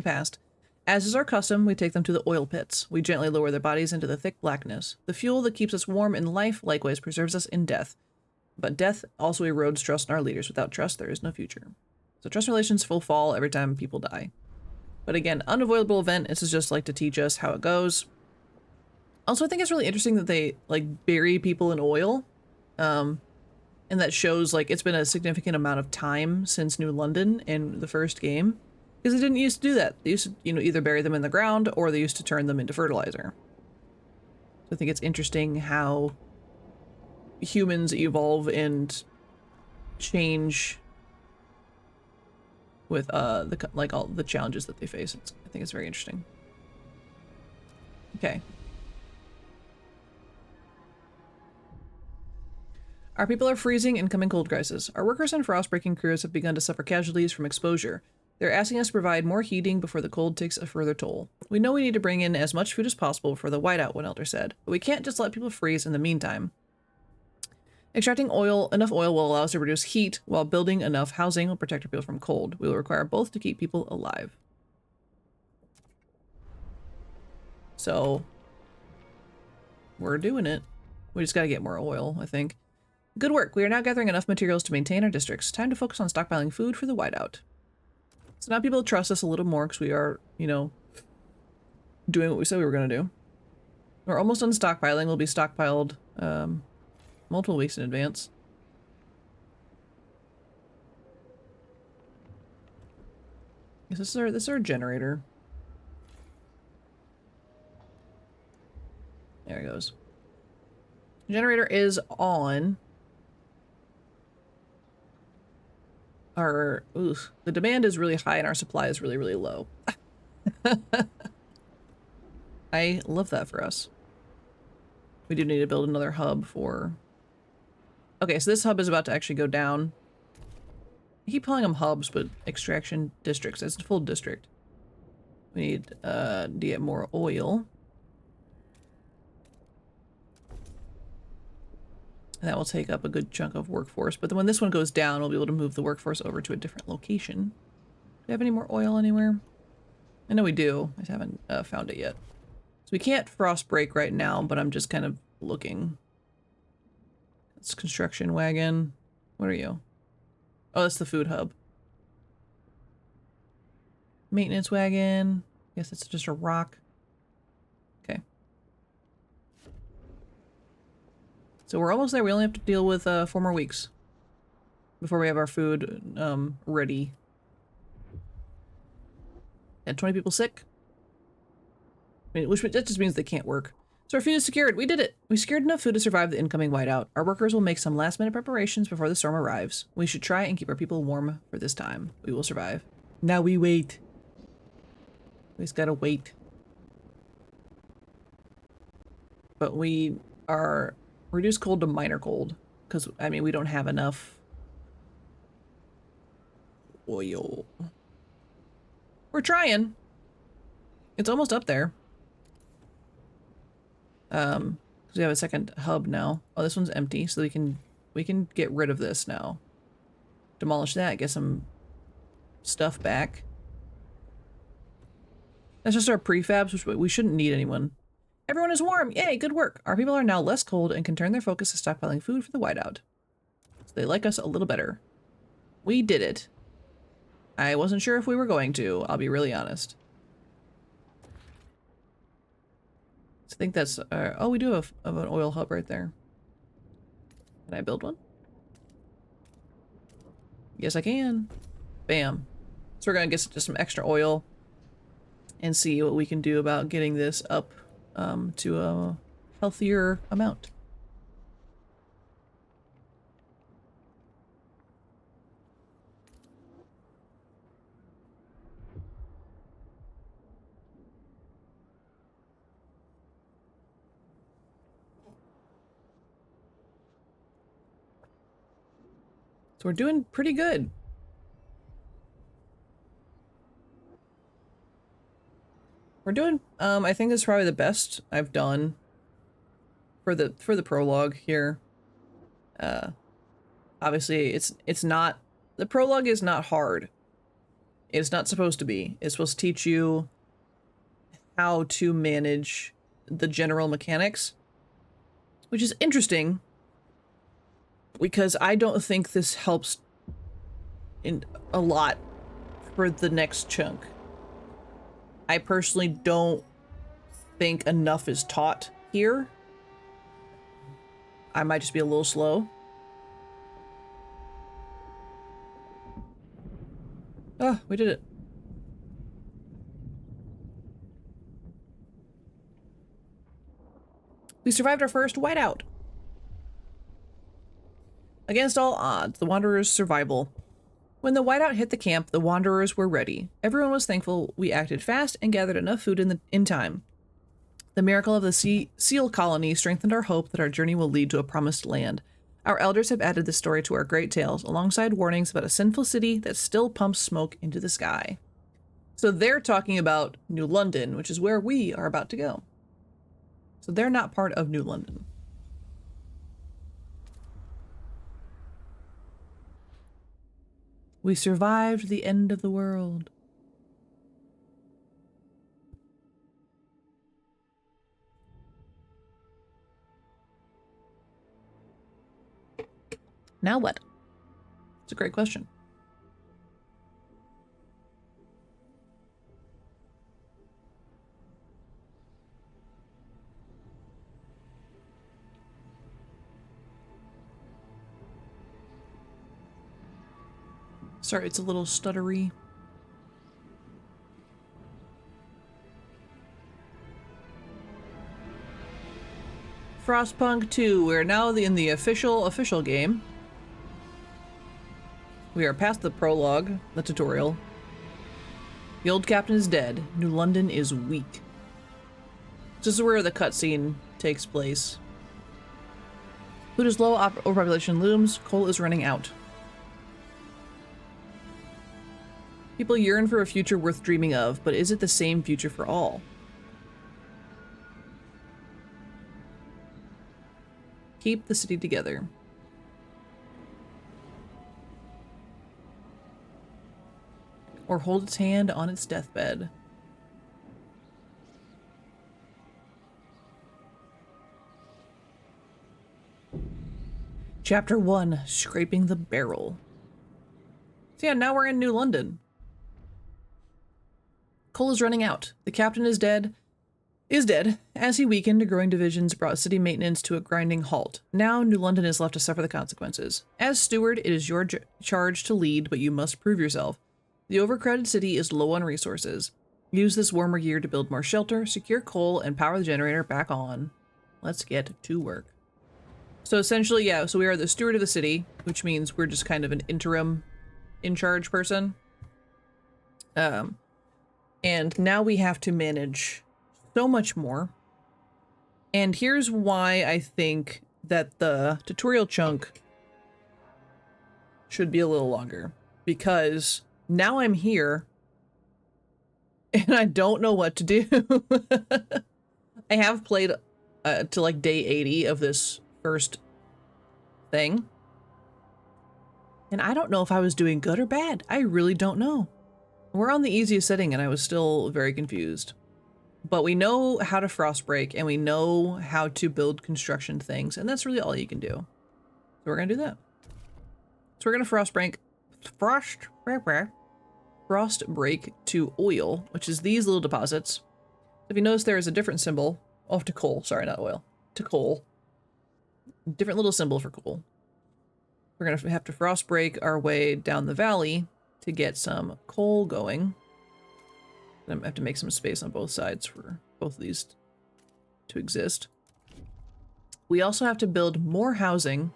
[SPEAKER 1] passed. As is our custom, we take them to the oil pits. We gently lower their bodies into the thick blackness. The fuel that keeps us warm in life likewise preserves us in death. But death also erodes trust in our leaders. Without trust, there is no future. So trust relations full fall every time people die. But again, unavoidable event. This is just like to teach us how it goes. Also, I think it's really interesting that they like bury people in oil. And that shows like it's been a significant amount of time since New London in the first game. Because they didn't used to do that. They used to, you know, either bury them in the ground or they used to turn them into fertilizer. So I think it's interesting how humans evolve and change with all the challenges that they face. I think it's very interesting. Okay. Our people are freezing and coming cold crisis. Our workers and frost-breaking crews have begun to suffer casualties from exposure. They're asking us to provide more heating before the cold takes a further toll. We know we need to bring in as much food as possible for the whiteout, one elder said, but we can't just let people freeze in the meantime. Extracting enough oil will allow us to reduce heat, while building enough housing will protect our people from cold. We will require both to keep people alive. So, we're doing it. We just gotta get more oil, I think. Good work. We are now gathering enough materials to maintain our districts. Time to focus on stockpiling food for the whiteout. So now people trust us a little more because we are, you know, doing what we said we were going to do. We're almost done stockpiling. We'll be stockpiled multiple weeks in advance. This is our generator. There it goes. Generator is on. The demand is really high and our supply is really, really low. I love that for us. We do need to build another hub for... Okay, so this hub is about to actually go down. I keep calling them hubs, but extraction districts. It's a full district. We need to get more oil. And that will take up a good chunk of workforce. But then when this one goes down, we'll be able to move the workforce over to a different location. Do we have any more oil anywhere? I know we do. I just haven't found it yet. So we can't frost break right now, but I'm just kind of looking. It's construction wagon. What are you? Oh, that's the food hub. Maintenance wagon. Guess it's just a rock. Okay. So we're almost there. We only have to deal with 4 more weeks before we have our food ready. And 20 people sick. I mean, that just means they can't work. So our food is secured. We did it. We secured enough food to survive the incoming whiteout. Our workers will make some last-minute preparations before the storm arrives. We should try and keep our people warm for this time. We will survive. Now we wait. We just gotta wait. But we are reduced cold to minor cold. Because, I mean, we don't have enough oil. We're trying. It's almost up there. Because we have a second hub now. Oh, this one's empty, so we can get rid of this now. Demolish that, get some stuff back. That's just our prefabs, which we shouldn't need anyone. Everyone is warm! Yay, good work! Our people are now less cold and can turn their focus to stockpiling food for the whiteout. So they like us a little better. We did it. I wasn't sure if we were going to, I'll be really honest. I think that's, oh, we do have an oil hub right there. Can I build one? Yes, I can. Bam. So we're gonna get just some extra oil and see what we can do about getting this up to a healthier amount. So we're doing pretty good. We're doing, I think this is probably the best I've done for the prologue here. Obviously it's not, the prologue is not hard. It's not supposed to be. It's supposed to teach you how to manage the general mechanics, which is interesting because I don't think this helps in a lot for the next chunk. I personally don't think enough is taught here. I might just be a little slow. Oh, we did it. We survived our first whiteout. Against all odds, the Wanderers' survival. When the whiteout hit the camp, the Wanderers were ready. Everyone was thankful we acted fast and gathered enough food in time. The miracle of the seal colony strengthened our hope that our journey will lead to a promised land. Our elders have added this story to our great tales, alongside warnings about a sinful city that still pumps smoke into the sky. So they're talking about New London, which is where we are about to go. So they're not part of New London. We survived the end of the world. Now what? It's a great question. Sorry, it's a little stuttery. Frostpunk 2. We're now in the official game. We are past the prologue, the tutorial. The old captain is dead. New London is weak. This is where the cutscene takes place. Food is low, overpopulation looms, coal is running out. People yearn for a future worth dreaming of, but is it the same future for all? Keep the city together. Or hold its hand on its deathbed. Chapter 1, Scraping the Barrel. So yeah, now we're in New London. Coal is running out. The captain is dead. As he weakened, growing divisions brought city maintenance to a grinding halt. Now New London is left to suffer the consequences. As steward, it is your charge to lead, but you must prove yourself. The overcrowded city is low on resources. Use this warmer year to build more shelter, secure coal, and power the generator back on. Let's get to work. So essentially, yeah, so we are the steward of the city, which means we're just kind of an interim in-charge person. And now we have to manage so much more. And here's why I think that the tutorial chunk should be a little longer. Because now I'm here and I don't know what to do. I have played to like day 80 of this first thing. And I don't know if I was doing good or bad. I really don't know. We're on the easiest setting and I was still very confused. But we know how to frostbreak and we know how to build construction things, and that's really all you can do. So we're gonna do that. So we're gonna frostbreak to oil, which is these little deposits. If you notice, there is a different symbol. Oh, to coal. Sorry, not oil. To coal. Different little symbol for coal. We're gonna have to frostbreak our way down the valley to get some coal going. I have to make some space on both sides for both of these to exist. We also have to build more housing,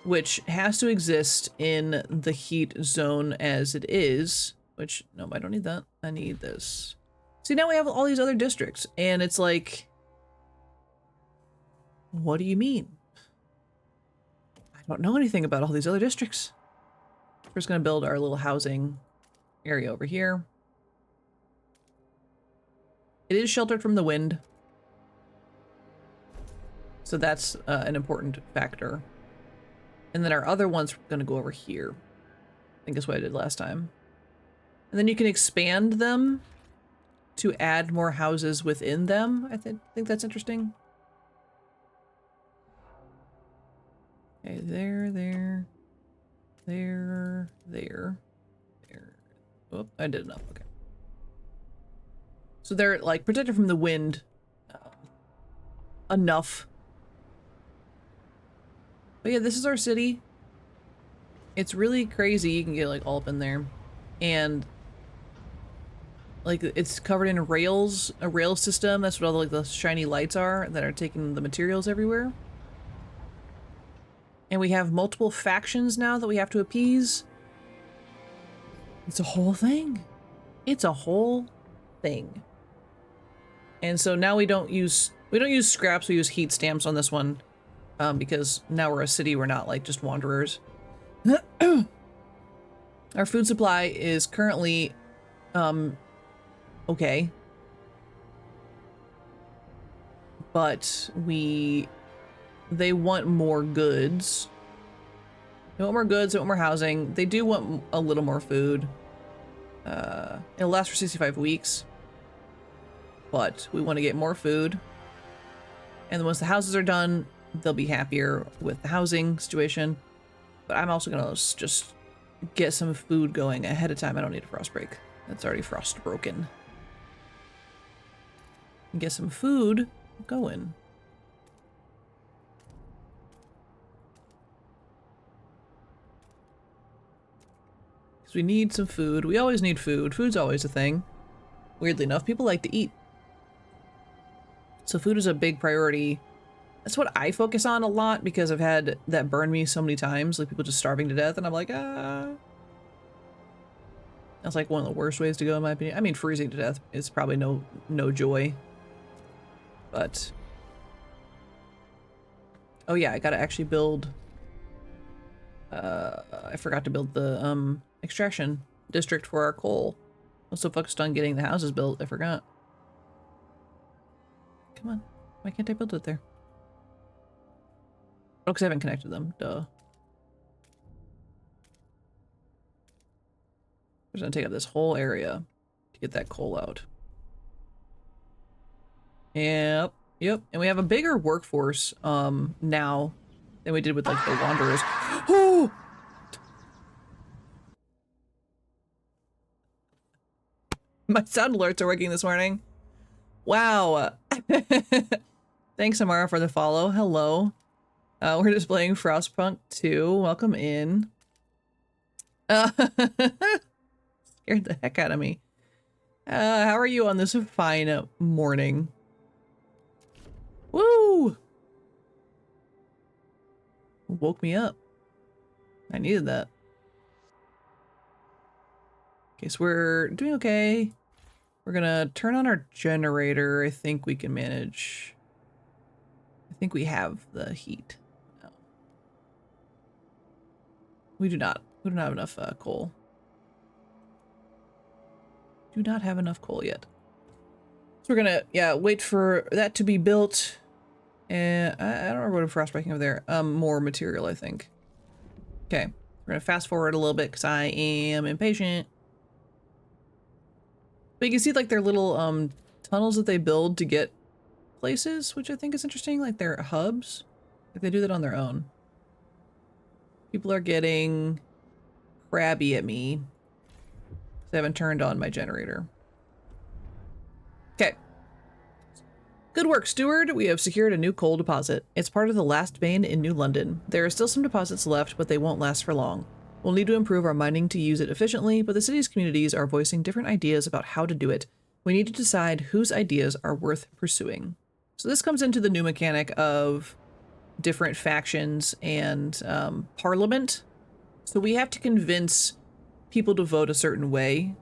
[SPEAKER 1] which has to exist in the heat zone as it is, which, no, I don't need that. I need this. See, now we have all these other districts, and it's like, what do you mean? I don't know anything about all these other districts. We're just gonna build our little housing area over here. It is sheltered from the wind, so that's an important factor. And then our other one's gonna go over here. I think that's what I did last time. And then you can expand them to add more houses within them. I think that's interesting. Okay, there. Oh, I did enough, okay. So they're like protected from the wind enough. But yeah, this is our city. It's really crazy. You can get like all up in there. And like it's covered in rails, a rail system. That's what all like the shiny lights are that are taking the materials everywhere. And we have multiple factions now that we have to appease. It's a whole thing. It's a whole thing. And so now we don't use scraps, we use heat stamps on this one. because now we're a city, we're not like just wanderers. Our food supply is currently okay. But they want more goods. They want more goods, they want more housing. They do want a little more food. It'll last for 65 weeks. But we want to get more food. And then once the houses are done, they'll be happier with the housing situation. But I'm also gonna just get some food going ahead of time. I don't need a frost break. That's already frost broken. And get some food going. Because we need some food. We always need food. Food's always a thing. Weirdly enough, people like to eat. So food is a big priority. That's what I focus on a lot because I've had that burn me so many times, like people just starving to death, and I'm like, ah. That's like one of the worst ways to go in my opinion. I mean, freezing to death is probably no joy. But oh yeah, I gotta actually build I forgot to build the extraction district for our coal. I was so focused on getting the houses built, I forgot. Come on. Why can't I build it there? Oh, because I haven't connected them. Duh. I'm just gonna take up this whole area to get that coal out. Yep. Yep. And we have a bigger workforce now than we did with like the Wanderers. Oh! My sound alerts are working this morning. Wow. Thanks, Amara, for the follow. Hello. We're just playing Frostpunk 2. Welcome in. Scared the heck out of me. How are you on this fine morning? Woo! Woke me up. I needed that. Okay, so we're doing okay. We're gonna turn on our generator. I think we can manage. I think we have the heat. No. We do not. We don't have enough coal. Do not have enough coal yet. So we're gonna, yeah, wait for that to be built. And I don't remember what I'm frostbreaking over there. More material, I think. Okay, we're gonna fast forward a little bit because I am impatient. But you can see like their little tunnels that they build to get places, which I think is interesting, like their hubs. If they do that on their own. People are getting crabby at me. I haven't turned on my generator. Okay. Good work, steward. We have secured a new coal deposit. It's part of the last vein in New London. There are still some deposits left, but they won't last for long. We'll need to improve our mining to use it efficiently, but the city's communities are voicing different ideas about how to do it. We need to decide whose ideas are worth pursuing. So this comes into the new mechanic of different factions and parliament. So we have to convince people to vote a certain way,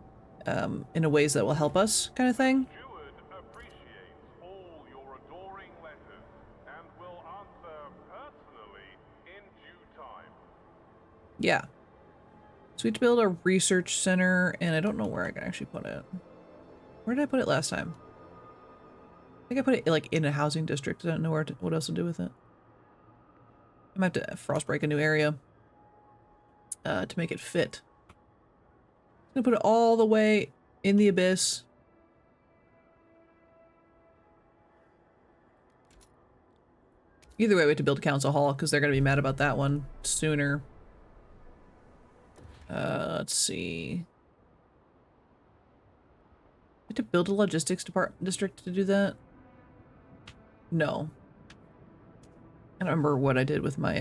[SPEAKER 1] in a ways that will help us, kind of thing.
[SPEAKER 2] Steward appreciates all your adoring letters and will answer personally in due time.
[SPEAKER 1] Yeah. So we have to build a research center, and I don't know where I can actually put it. Where did I put it last time? I think I put it like in a housing district. I don't know what else to do with it. I might have to frost break a new area to make it fit. I'm gonna put it all the way in the abyss. Either way, we have to build Council Hall because they're gonna be mad about that one sooner. Let's see. I have to build a logistics district to do that? No. I don't remember what I did with my,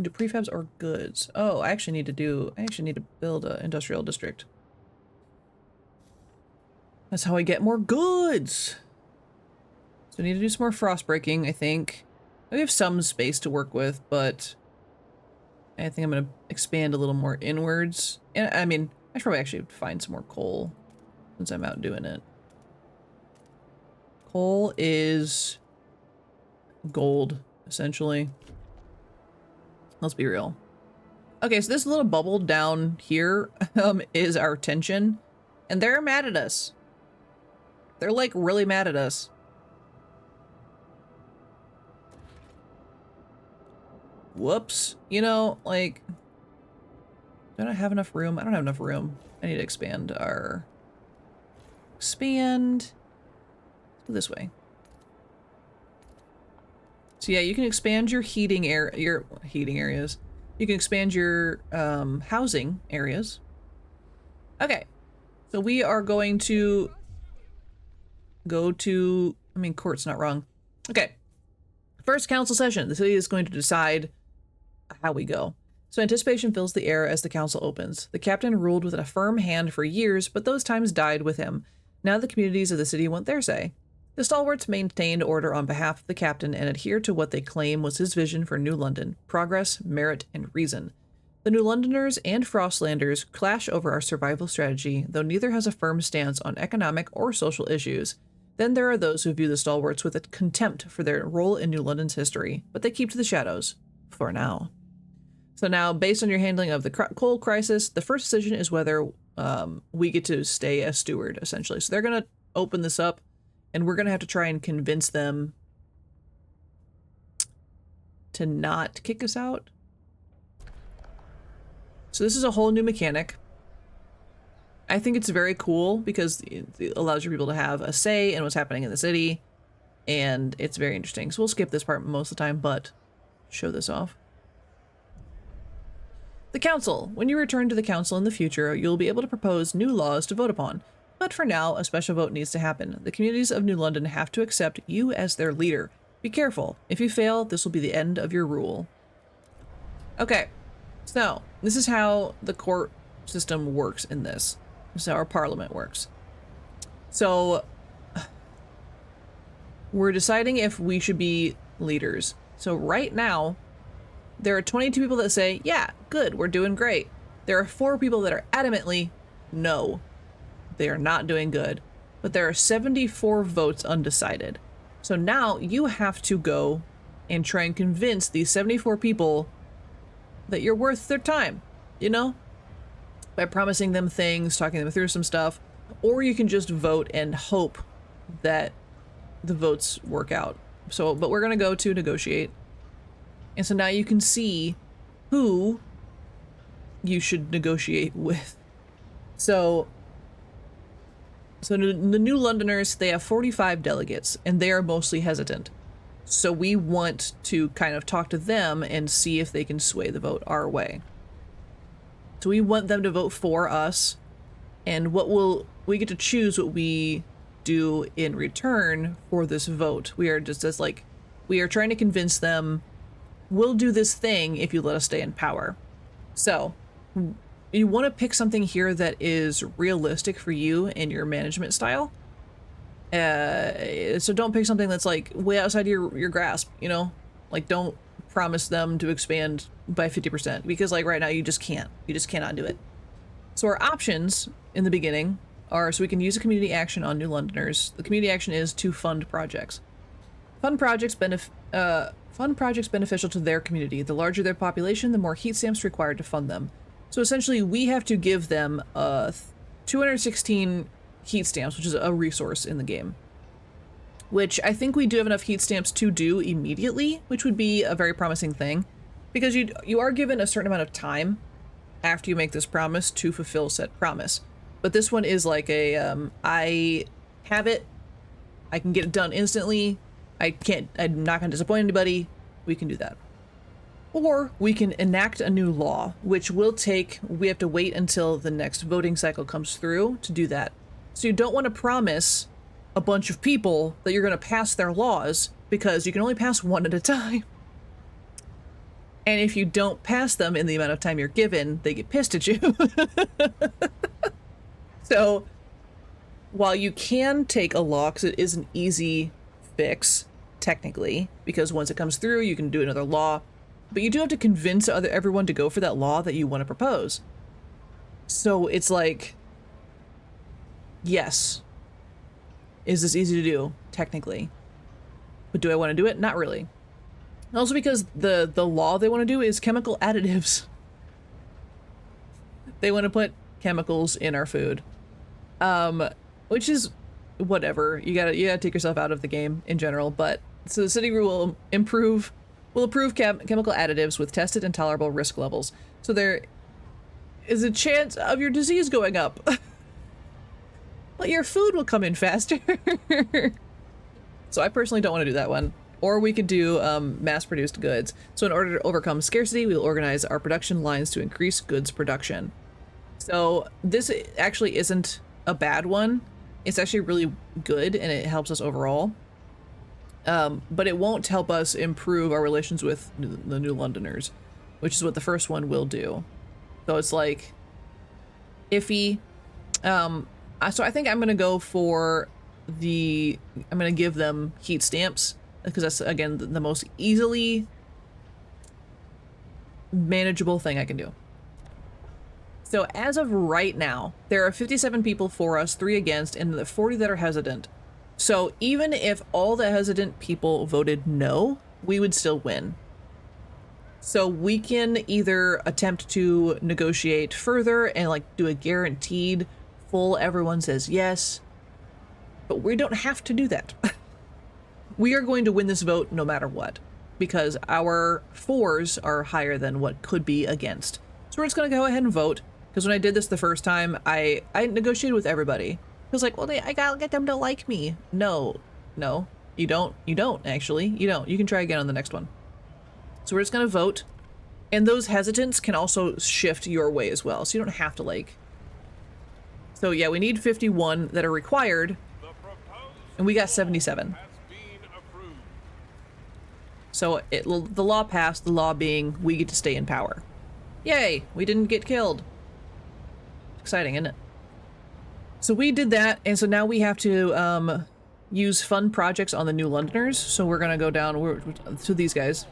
[SPEAKER 1] do prefabs or goods? Oh, I actually need to build an industrial district. That's how I get more goods! So I need to do some more frost breaking, I think. We have some space to work with, but I think I'm gonna expand a little more inwards. And I mean, I should probably actually find some more coal since I'm out doing it. Coal is gold, essentially. Let's be real. Okay, so this little bubble down here is our tension, and they're mad at us. They're like really mad at us. Whoops. You know, like, don't I have enough room? I don't have enough room. I need to expand our... Expand. Let's go this way. So yeah, you can expand your heating areas. You can expand your housing areas. Okay. So we are going to go to, I mean, court's not wrong. Okay. First council session. The city is going to decide how we go. So anticipation fills the air as the council opens. The captain ruled with a firm hand for years, but those times died with him. Now the communities of the city want their say. The stalwarts maintained order on behalf of the captain and adhered to what they claim was his vision for New London: progress, merit, and reason. The New Londoners and Frostlanders clash over our survival strategy, though neither has a firm stance on economic or social issues. Then there are those who view the stalwarts with a contempt for their role in New London's history, but they keep to the shadows. For now. So now, based on your handling of the coal crisis, the first decision is whether we get to stay as steward, essentially. So they're going to open this up, and we're going to have to try and convince them to not kick us out. So this is a whole new mechanic. I think it's very cool because it allows your people to have a say in what's happening in the city, and it's very interesting. So we'll skip this part most of the time, but show this off. The council. When you return to the council in the future, you'll be able to propose new laws to vote upon. But for now, a special vote needs to happen. The communities of New London have to accept you as their leader. Be careful. If you fail, this will be the end of your rule. Okay, so this is how the court system works in this. This is how our parliament works. So we're deciding if we should be leaders. So right now, there are 22 people that say, yeah, good, we're doing great. There are 4 people that are adamantly, no, they are not doing good. But there are 74 votes undecided. So now you have to go and try and convince these 74 people that you're worth their time, you know? By promising them things, talking them through some stuff, or you can just vote and hope that the votes work out. So, but we're gonna go to negotiate. And so now you can see who you should negotiate with. So the New Londoners, they have 45 delegates, and they are mostly hesitant. So we want to kind of talk to them and see if they can sway the vote our way. So we want them to vote for us, and we get to choose what we do in return for this vote. We are just as like, we are trying to convince them we'll do this thing if you let us stay in power. So you want to pick something here that is realistic for you and your management style. So don't pick something that's like way outside your grasp, you know? Like don't promise them to expand by 50% because like right now you just can't. You just cannot do it. So our options in the beginning are, so we can use a community action on New Londoners. The community action is to fund projects. Fund projects beneficial to their community. The larger their population, the more heat stamps required to fund them. So essentially we have to give them 216 heat stamps, which is a resource in the game. Which I think we do have enough heat stamps to do immediately, which would be a very promising thing. Because you are given a certain amount of time after you make this promise to fulfill said promise. But this one is like a, I have it, I can get it done instantly, I'm not gonna disappoint anybody, we can do that. Or we can enact a new law, which will take, we have to wait until the next voting cycle comes through to do that. So you don't want to promise a bunch of people that you're gonna pass their laws, because you can only pass one at a time. And if you don't pass them in the amount of time you're given, they get pissed at you. So while you can take a law, because it is an easy fix, technically, because once it comes through, you can do another law, but you do have to convince everyone to go for that law that you want to propose. So it's like, yes, is this easy to do? Technically. But do I want to do it? Not really. Also because the law they want to do is chemical additives. They want to put chemicals in our food. Which is whatever. You gotta take yourself out of the game in general, but so the city will approve chemical additives with tested and tolerable risk levels. So there is a chance of your disease going up. But your food will come in faster. So I personally don't want to do that one. Or we could do mass-produced goods. So in order to overcome scarcity, we'll organize our production lines to increase goods production. So this actually isn't a bad one. It's actually really good and it helps us overall. But it won't help us improve our relations with the New Londoners, which is what the first one will do. So it's like iffy. So I think I'm gonna go for I'm gonna give them heat stamps because that's again the most easily manageable thing I can do. So as of right now, there are 57 people for us, 3 against, and the 40 that are hesitant. So even if all the hesitant people voted no, we would still win. So we can either attempt to negotiate further and like do a guaranteed full everyone says yes, but we don't have to do that. We are going to win this vote no matter what, because our 4s are higher than what could be against. So we're just gonna go ahead and vote. Because when I did this the first time, I negotiated with everybody. I was like, well, I gotta get them to like me. No, you don't actually. You don't. You can try again on the next one. So we're just gonna vote. And those hesitants can also shift your way as well. So you don't have to like. So yeah, we need 51 that are required. And we got 77. So the law passed, the law being we get to stay in power. Yay, we didn't get killed. Exciting, isn't it? So we did that, and so now we have to use fun projects on the New Londoners. So we're gonna go down to these guys.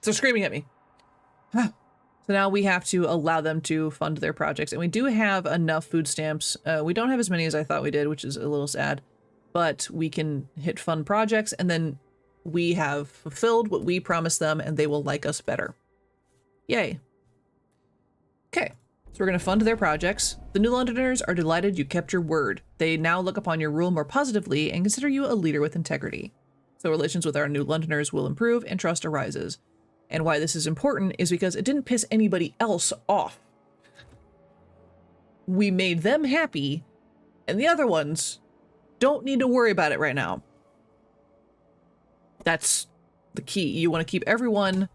[SPEAKER 1] They're screaming at me. So now we have to allow them to fund their projects, and we do have enough food stamps. We don't have as many as I thought we did, which is a little sad, but we can hit fund projects, and then we have fulfilled what we promised them, and they will like us better. Yay. Okay, so we're going to fund their projects. The New Londoners are delighted you kept your word. They now look upon your rule more positively and consider you a leader with integrity. So relations with our New Londoners will improve and trust arises. And why this is important is because it didn't piss anybody else off. We made them happy, and the other ones don't need to worry about it right now. That's the key. You want to keep everyone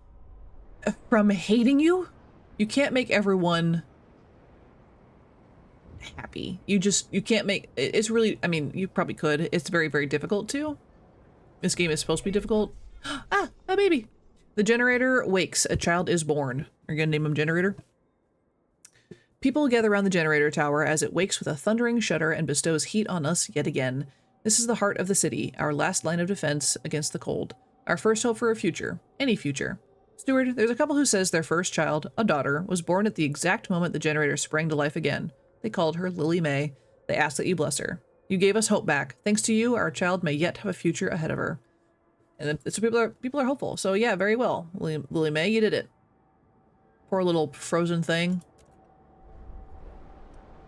[SPEAKER 1] from hating you. You can't make everyone happy. You can't make, it's really, I mean, you probably could. It's very, very difficult to. This game is supposed to be difficult. Ah, a baby. The generator wakes. A child is born. Are you gonna name him Generator? People gather around the generator tower as it wakes with a thundering shudder and bestows heat on us yet again. This is the heart of the city, our last line of defense against the cold. Our first hope for a future. Any future. Steward, there's a couple who says their first child, a daughter, was born at the exact moment the generator sprang to life again. They called her Lily May. They asked that you bless her. You gave us hope back. Thanks to you, our child may yet have a future ahead of her. And so people are hopeful. So yeah, very well. Lily May, you did it. Poor little frozen thing.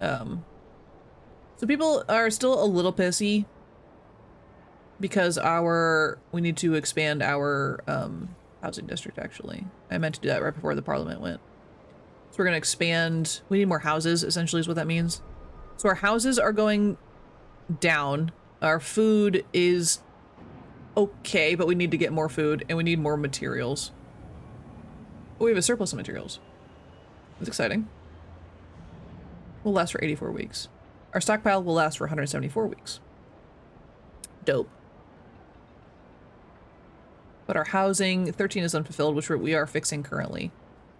[SPEAKER 1] So people are still a little pissy because we need to expand our housing district, actually. I meant to do that right before the parliament went. So we're gonna expand. We need more houses, essentially is what that means. So our houses are going down. Our food is okay, but we need to get more food and we need more materials. Oh, we have a surplus of materials. That's exciting. Will last for 84 weeks. Our stockpile will last for 174 weeks. Dope. But our housing, 13 is unfulfilled, which we are fixing currently.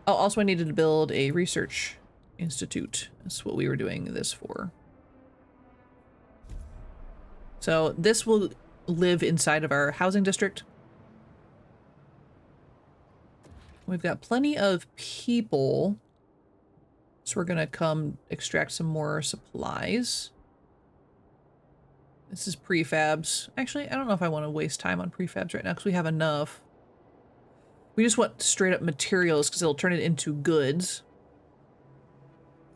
[SPEAKER 1] Oh, also I needed to build a research institute. That's what we were doing this for. So this will live inside of our housing district. We've got plenty of people. So we're gonna come extract some more supplies. This is prefabs. Actually, I don't know if I want to waste time on prefabs right now because we have enough. We just want straight up materials because it'll turn it into goods.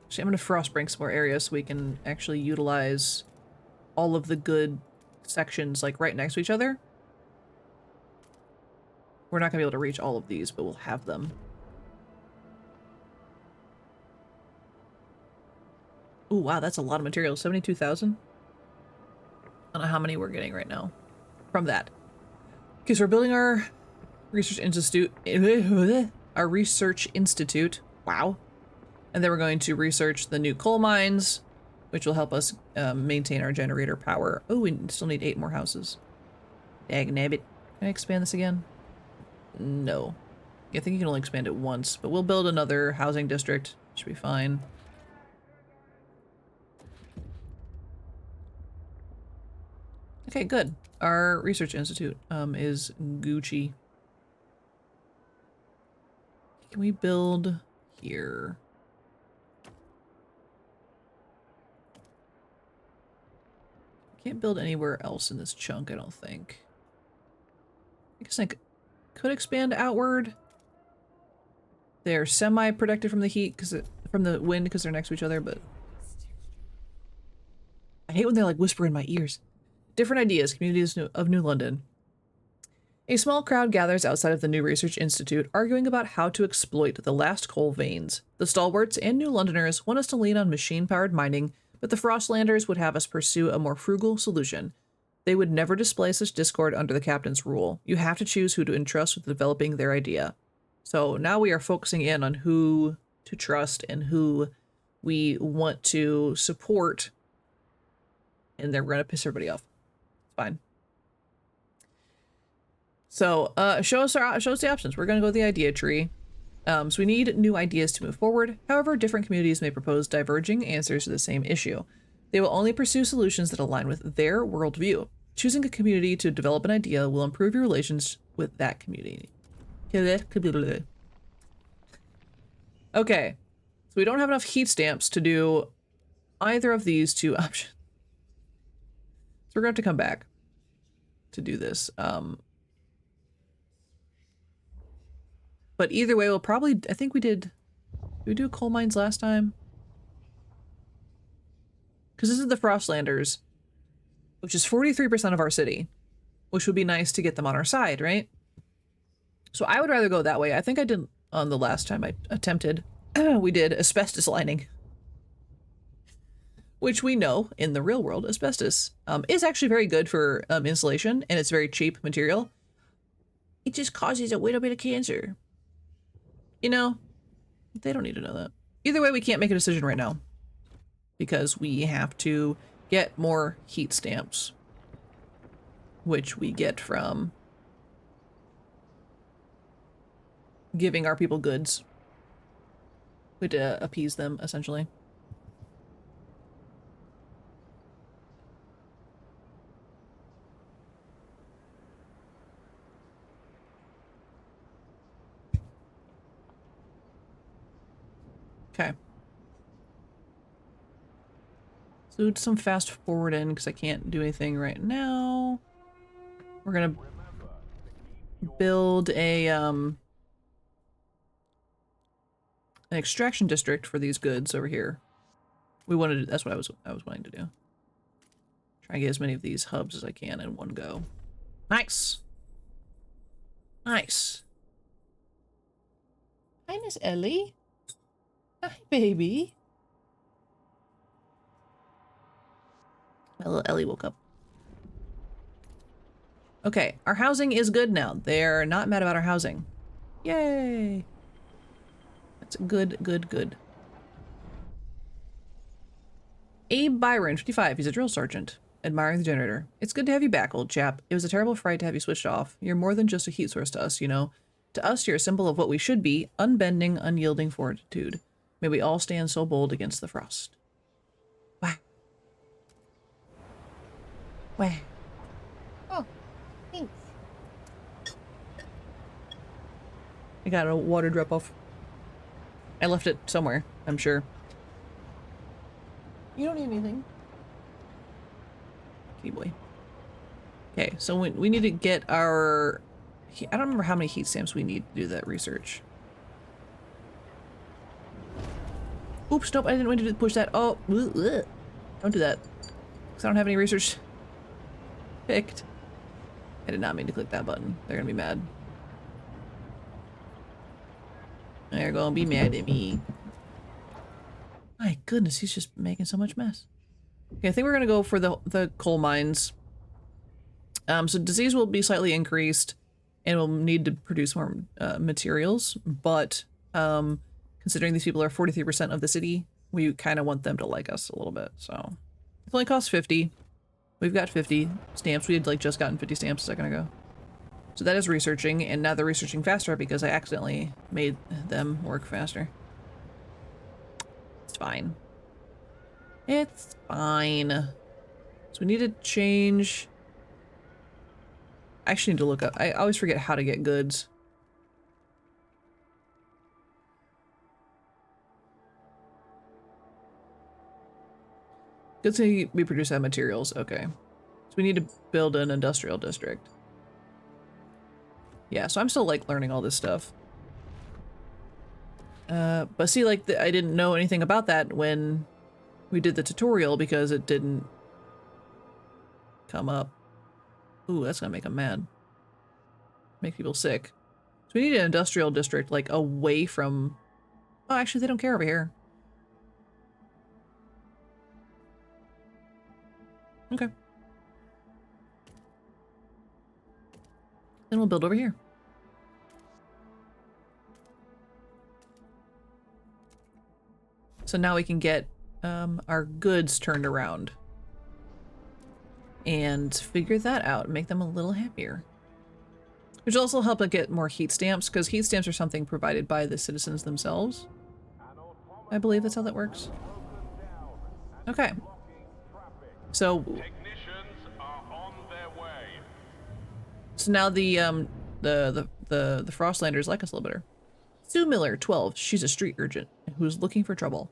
[SPEAKER 1] Actually, I'm going to frostpunk some more areas so we can actually utilize all of the good sections like right next to each other. We're not going to be able to reach all of these, but we'll have them. Oh, wow, that's a lot of material. 72,000? I don't know how many we're getting right now from that. Okay, so we're building our research institute. Our research institute. Wow. And then we're going to research the new coal mines, which will help us maintain our generator power. Oh, we still need 8 more houses. Dagnabbit. Can I expand this again? No. I think you can only expand it once, but we'll build another housing district. Should be fine. Okay, good. Our research institute is Gucci. Can we build here? Can't build anywhere else in this chunk, I don't think. I guess I could expand outward. They're semi-protected from the heat, from the wind, because they're next to each other, but I hate when they like whisper in my ears. Different ideas, communities of New London. A small crowd gathers outside of the New Research Institute, arguing about how to exploit the last coal veins. The stalwarts and New Londoners want us to lean on machine-powered mining, but the Frostlanders would have us pursue a more frugal solution. They would never display such discord under the captain's rule. You have to choose who to entrust with developing their idea. So now we are focusing in on who to trust and who we want to support, and they're going to piss everybody off. It's fine. So, show us the options. We're going to go with the idea tree. So we need new ideas to move forward. However, different communities may propose diverging answers to the same issue. They will only pursue solutions that align with their worldview. Choosing a community to develop an idea will improve your relations with that community. Okay, so we don't have enough heat stamps to do either of these two options. So we're going to have to come back to do this. But either way, we'll probably, I think did we do coal mines last time? Because this is the Frostlanders, which is 43% of our city, which would be nice to get them on our side, right? So I would rather go that way. I think I did on the last time I attempted. We did asbestos lining, which we know in the real world, asbestos is actually very good for insulation, and it's very cheap material. It just causes a little bit of cancer. You know, they don't need to know that. Either way, we can't make a decision right now because we have to get more heat stamps, which we get from giving our people goods. We had to appease them, essentially. Okay. So do some fast forwarding because I can't do anything right now. We're gonna build a an extraction district for these goods over here. We wanted to, that's what I was wanting to do. Try and get as many of these hubs as I can in one go. Nice. Nice. Hi, Miss Ellie. Hi, baby. My little Ellie woke up. Okay, our housing is good now. They're not mad about our housing. Yay. That's good, good, good. Abe Byron, 55. He's a drill sergeant. Admiring the generator. It's good to have you back, old chap. It was a terrible fright to have you switched off. You're more than just a heat source to us, you know. To us, you're a symbol of what we should be, unbending, unyielding fortitude. May we all stand so bold against the frost. Wow. Wow.
[SPEAKER 5] Oh, thanks.
[SPEAKER 1] I got a water drop off. I left it somewhere, I'm sure. You don't need anything. Kitty boy. Okay, so we need to get our... I don't remember how many heat stamps we need to do that research. Oops, nope, I didn't want to push that. Oh, ugh. Don't do that. Because I don't have any research picked. I did not mean to click that button. They're gonna be mad. They're gonna be mad at me. My goodness, he's just making so much mess. Okay, I think we're gonna go for the coal mines. So disease will be slightly increased, and we'll need to produce more materials. But considering these people are 43% of the city, we kind of want them to like us a little bit. So it only costs 50. We've got 50 stamps. We had like just gotten 50 stamps a second ago. So that is researching, and now they're researching faster because I accidentally made them work faster. It's fine. It's fine. So we need to change... I actually need to look up. I always forget how to get goods. Goods need to be produced out of materials. Okay. So we need to build an industrial district. Yeah, so I'm still like learning all this stuff. But see, like, I didn't know anything about that when we did the tutorial because it didn't come up. Ooh, that's gonna make them mad. Make people sick. So we need an industrial district, like, away from... Oh, actually, they don't care over here. Okay. Then we'll build over here. So now we can get our goods turned around. And figure that out and make them a little happier. Which will also help us get more heat stamps, because heat stamps are something provided by the citizens themselves. I believe that's how that works. Okay. So...
[SPEAKER 2] Technicians are on their way.
[SPEAKER 1] So now the Frostlanders like us a little better. Sue Miller, 12. She's a street urchin who's looking for trouble.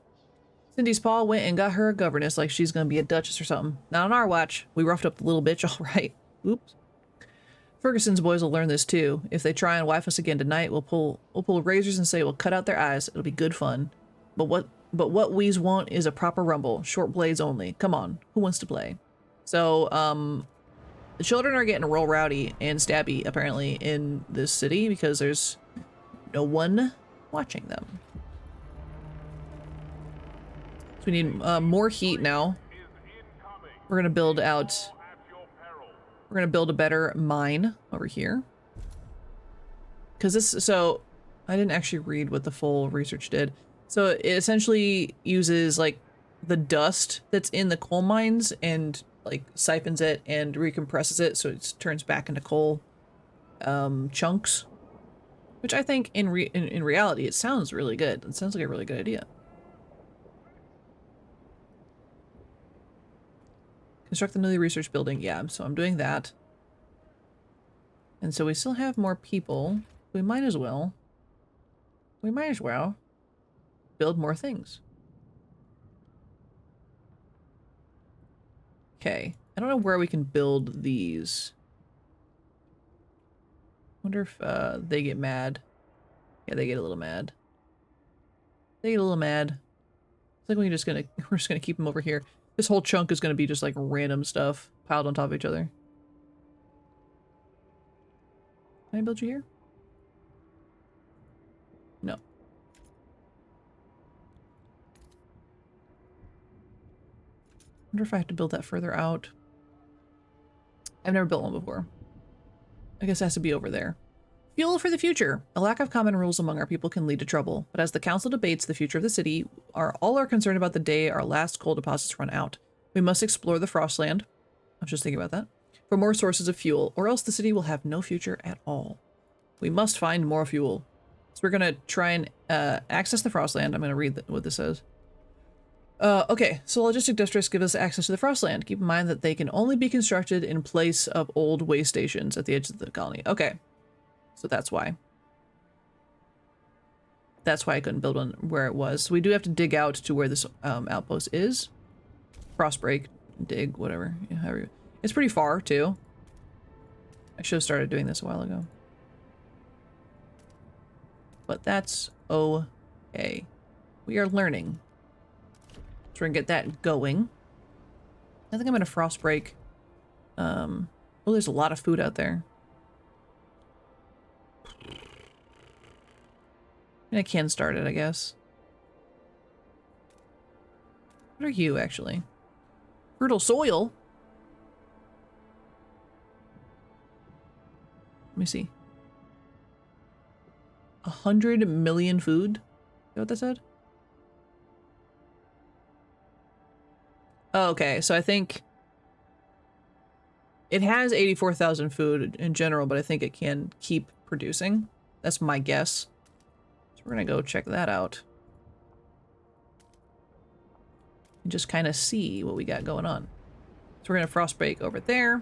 [SPEAKER 1] Cindy's pa went and got her a governess like she's gonna be a duchess or something. Not on our watch. We roughed up the little bitch, all right. Oops. Ferguson's boys will learn this too. If they try and wife us again tonight, we'll pull razors and say we'll cut out their eyes. It'll be good fun. But what we's want is a proper rumble. Short blades only. Come on. Who wants to play? So, the children are getting real rowdy and stabby, apparently, in this city because there's no one watching them. So we need more heat now. We're gonna build out... We're gonna build a better mine over here. Because this... So, I didn't actually read what the full research did. So it essentially uses, like, the dust that's in the coal mines and, like, siphons it and recompresses it so it turns back into coal chunks. Which I think in reality, it sounds really good. It sounds like a really good idea. Construct the newly research building. Yeah, so I'm doing that. And so we still have more people. We might as well. We might as well build more things. Okay. I don't know where we can build these. Wonder if they get mad. Yeah, they get a little mad. They get a little mad. It's like we're just gonna keep them over here. This whole chunk is gonna be just like random stuff piled on top of each other. Can I build you here? No. Wonder if I have to build that further out. I've never built one before. I guess it has to be over there. Fuel for the future. A lack of common rules among our people can lead to trouble, but as the council debates the future of the city, all are concerned about the day our last coal deposits run out. We must explore the Frostland. I was just thinking about that. For more sources of fuel, or else the city will have no future at all. We must find more fuel. So we're gonna try and access the Frostland. I'm gonna read what this says. Okay, so logistic districts give us access to the Frostland. Keep in mind that they can only be constructed in place of old way stations at the edge of the colony. Okay. So that's why. That's why I couldn't build one where it was. So we do have to dig out to where this outpost is. Frostbreak, dig, whatever. Yeah, however. It's pretty far, too. I should have started doing this a while ago. But that's okay. We are learning. So we're gonna get that going. I think I'm gonna frost break. Oh, there's a lot of food out there. I can start it, I guess. What are you, actually? Fertile soil? Let me see. 100 million food? Is that what that said? Oh, okay, so I think it has 84,000 food in general, but I think it can keep producing. That's my guess. So we're gonna go check that out. And just kind of see what we got going on. So we're gonna frost break over there.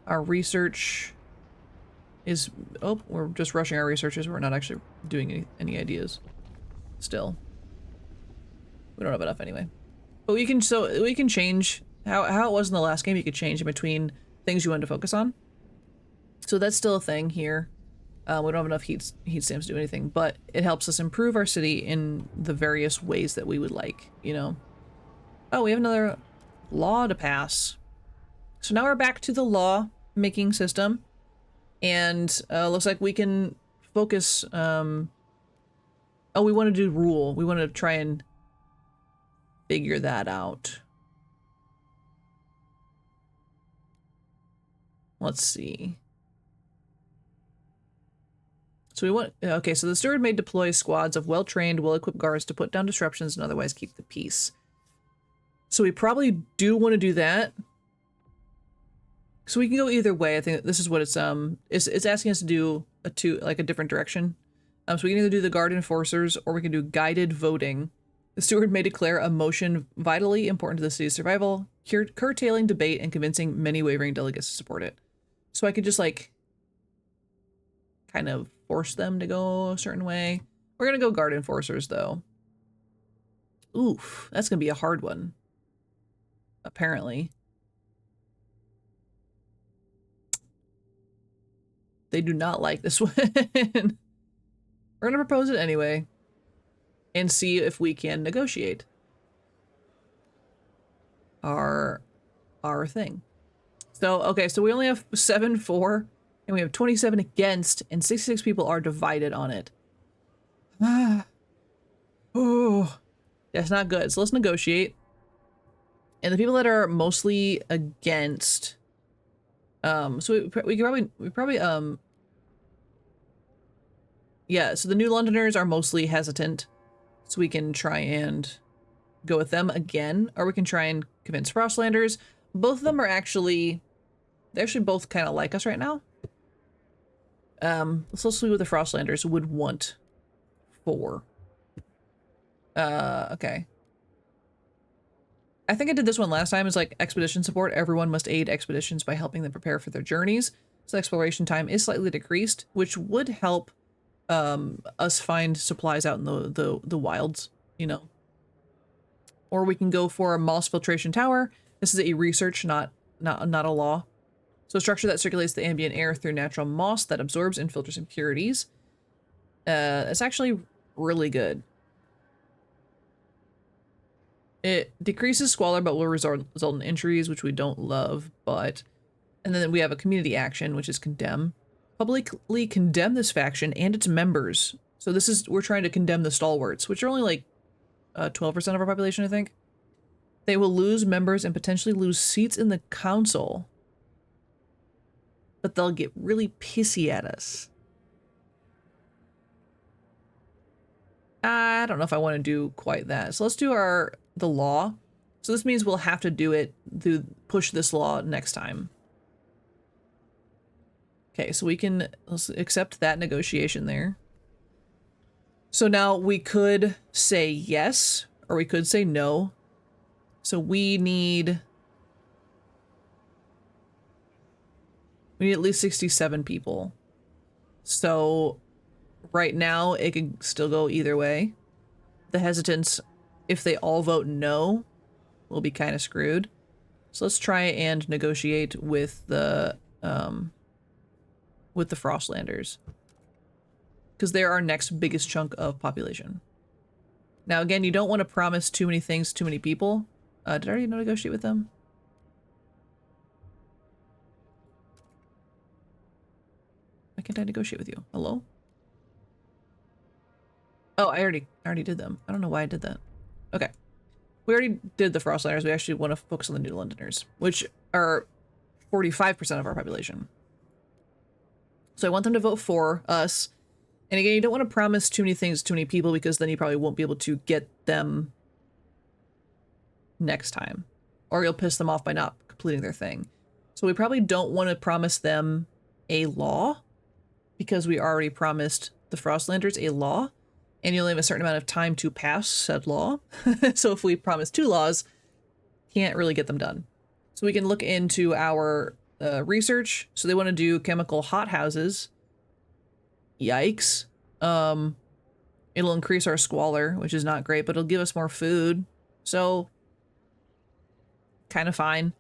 [SPEAKER 1] Our research is... Oh, we're just rushing our researches. We're not actually doing any ideas. Still. We don't have enough anyway. But we can, so we can change how it was in the last game. You could change in between things you wanted to focus on. So that's still a thing here. We don't have enough heat stamps to do anything, but it helps us improve our city in the various ways that we would like, you know. Oh, we have another law to pass. So now we're back to the law making system, and looks like we can focus. Oh, we want to do rule. We want to try and figure that out. Let's see. So we want, okay, so the steward may deploy squads of well-trained, well-equipped guards to put down disruptions and otherwise keep the peace. So we probably do want to do that. So we can go either way. I think this is what it's asking us to do a different direction. So we can either do the guard enforcers or we can do guided voting. The steward may declare a motion vitally important to the city's survival, curtailing debate and convincing many wavering delegates to support it. So I could just like kind of force them to go a certain way. We're gonna go guard enforcers though. Oof, that's gonna be a hard one. Apparently. They do not like this one. We're gonna propose it anyway and see if we can negotiate our thing. So, okay, so we only have 7 for, and we have 27 against, and 66 people are divided on it. Oh, that's not good. So let's negotiate. And the people that are mostly against, so we probably, yeah, so the New Londoners are mostly hesitant, so we can try and go with them again, or we can try and convince Frostlanders. Both of them are actually, they actually both kind of like us right now. Let's see what the Frostlanders would want for. Okay. I think I did this one last time. It's like expedition support. Everyone must aid expeditions by helping them prepare for their journeys. So exploration time is slightly decreased, which would help us find supplies out in the wilds, you know. Or we can go for a moss filtration tower. This is a research, not a law. So a structure that circulates the ambient air through natural moss that absorbs and filters impurities. It's actually really good. It decreases squalor, but will result in injuries, which we don't love, but... And then we have a community action, which is condemn. Publicly condemn this faction and its members. So this is, we're trying to condemn the stalwarts, which are only like 12% of our population, I think. They will lose members and potentially lose seats in the council. But they'll get really pissy at us. I don't know if I want to do quite that. So let's do the law. So this means we'll have to do it push this law next time. Okay, so let's accept that negotiation there. So now we could say yes, or we could say no. So we need at least 67 people. So right now it could still go either way. The hesitants, if they all vote no, will be kind of screwed. So let's try and negotiate with the Frostlanders, because they're our next biggest chunk of population. Now, again, you don't want to promise too many things to too many people. Did I already negotiate with them? Why can't I negotiate with you? Hello? Oh, I already did them. I don't know why I did that. Okay. We already did the Frostlanders. We actually want to focus on the New Londoners, which are 45% of our population. So I want them to vote for us. And again, you don't want to promise too many things to too many people, because then you probably won't be able to get them next time. Or you'll piss them off by not completing their thing. So we probably don't want to promise them a law, because we already promised the Frostlanders a law, and you only have a certain amount of time to pass said law. So if we promise 2 laws, can't really get them done. So we can look into our research. So they want to do chemical hothouses. Yikes. It'll increase our squalor, which is not great, but it'll give us more food. So kind of fine.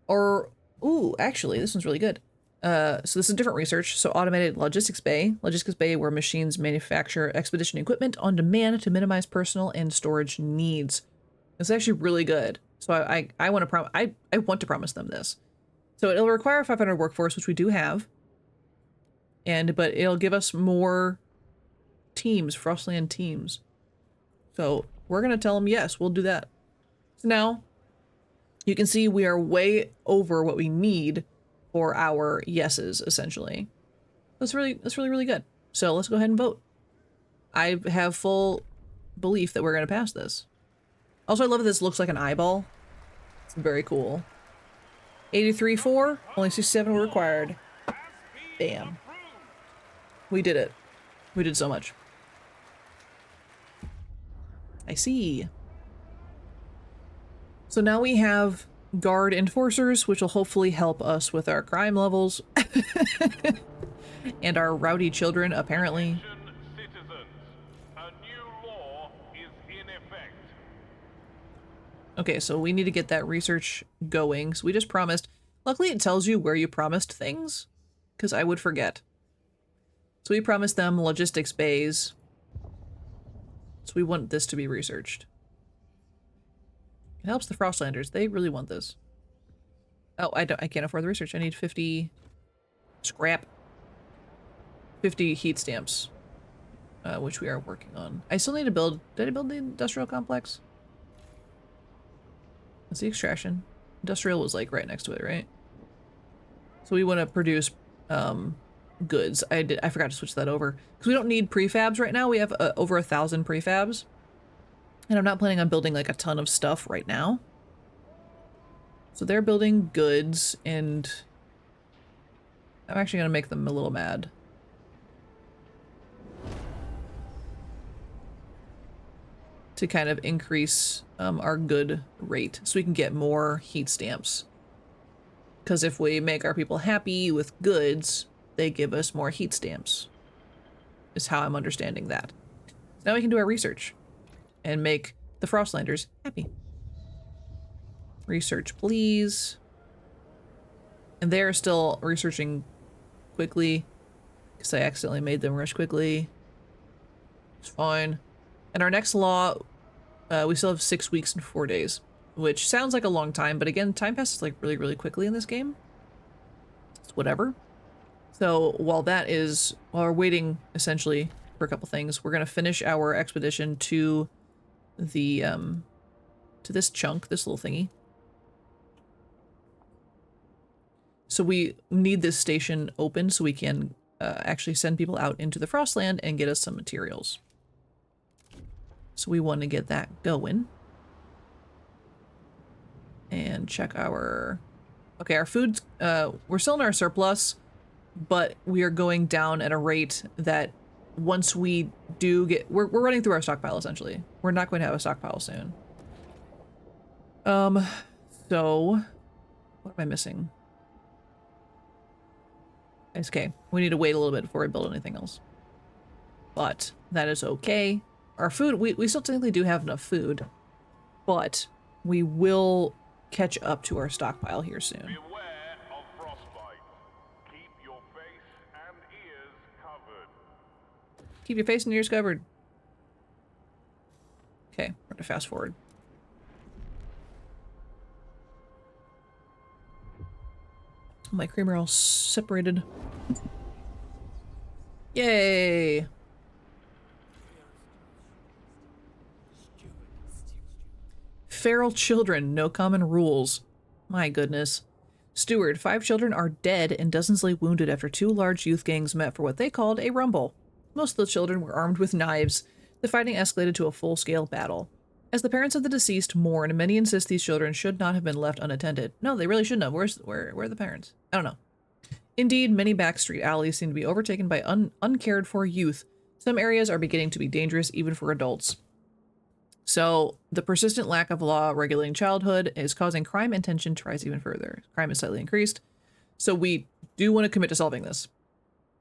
[SPEAKER 1] Or, ooh, actually, this one's really good. So this is different research. So automated logistics bay. Logistics bay where machines manufacture expedition equipment on demand to minimize personal and storage needs. It's actually really good. So I want to promise them this. So it'll require a 500 workforce, which we do have. But it'll give us more teams, Frostland teams. So we're going to tell them, yes, we'll do that. So now you can see we are way over what we need for our yeses, essentially. That's really, really good. So let's go ahead and vote. I have full belief that we're going to pass this. Also, I love that this looks like an eyeball. It's very cool. 83-4, only 67 were required. Bam. We did it. We did so much. I see. So now we have guard enforcers, which will hopefully help us with our crime levels. And our rowdy children, apparently.
[SPEAKER 2] Citizens, a new law is in effect.
[SPEAKER 1] Okay, so we need to get that research going. So we just promised. Luckily, it tells you where you promised things, because I would forget. So we promised them logistics bays. So we want this to be researched. It helps the Frostlanders. They really want this. Oh, I can't afford the research. I need 50 scrap. 50 heat stamps, which we are working on. I still need to build. Did I build the industrial complex? That's the extraction. Industrial was like right next to it, right? So we want to produce goods. I forgot to switch that over because we don't need prefabs right now. We have over 1,000 prefabs, and I'm not planning on building like a ton of stuff right now. So they're building goods, and I'm actually gonna make them a little mad. To kind of increase our good rate so we can get more heat stamps. Because if we make our people happy with goods, they give us more heat stamps. Is how I'm understanding that. So now we can do our research and make the Frostlanders happy. Research, please. And they're still researching quickly because I accidentally made them rush quickly. It's fine. And our next law, we still have 6 weeks and 4 days, which sounds like a long time, but again, time passes like really, really quickly in this game. It's whatever. So while we're waiting essentially for a couple things, we're gonna finish our expedition to the to this chunk, this little thingy. So we need this station open so we can actually send people out into the Frostland and get us some materials. So we want to get that going. And check our... Okay, our food's... we're still in our surplus, but we are going down at a rate that once we do get... We're running through our stockpile, essentially. We're not going to have a stockpile soon. So... What am I missing? It's okay. We need to wait a little bit before we build anything else. But that is okay. Our food, we still technically do have enough food, but we will catch up to our stockpile here soon.
[SPEAKER 2] Beware of frostbite. Keep your face and ears covered.
[SPEAKER 1] Keep your face and ears covered. Okay, we're gonna fast forward. My cream are all separated. Yay! Feral children, no common rules. My goodness. Steward, 5 children are dead and dozens lay wounded after 2 large youth gangs met for what they called a rumble. Most of the children were armed with knives. The fighting escalated to a full-scale battle. As the parents of the deceased mourn, many insist these children should not have been left unattended. No, they really shouldn't have. Where are the parents? I don't know. Indeed, many backstreet alleys seem to be overtaken by uncared for youth. Some areas are beginning to be dangerous even for adults. So, the persistent lack of law regulating childhood is causing crime and tension to rise even further. Crime is slightly increased. So we do want to commit to solving this.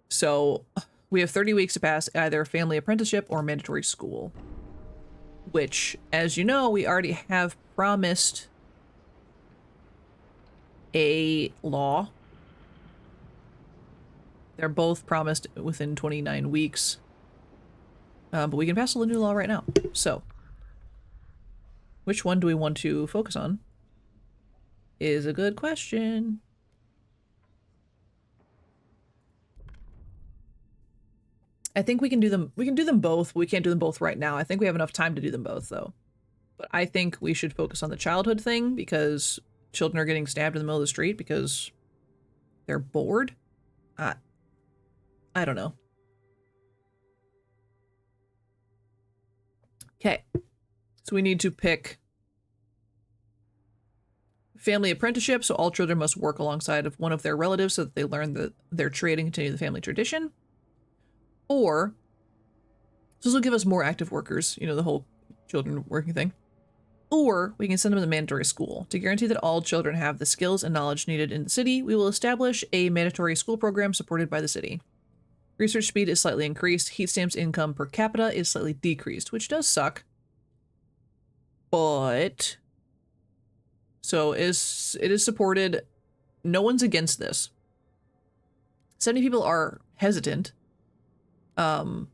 [SPEAKER 1] So, we have 30 weeks to pass either family apprenticeship or mandatory school. Which, as you know, we already have promised a law. They're both promised within 29 weeks. But we can pass a new law right now. So, which one do we want to focus on? Is a good question. I think we can do them. We can do them both. We can't do them both right now. I think we have enough time to do them both, though. But I think we should focus on the childhood thing because children are getting stabbed in the middle of the street because they're bored. I don't know. Okay. So we need to pick family apprenticeship. So all children must work alongside of one of their relatives so that they learn their trade and continue the family tradition. Or, so this will give us more active workers, you know, the whole children working thing. Or we can send them to mandatory school. To guarantee that all children have the skills and knowledge needed in the city, we will establish a mandatory school program supported by the city. Research speed is slightly increased. Heat Stamp's income per capita is slightly decreased, which does suck. But, so it is supported. No one's against this. 70 people are hesitant. But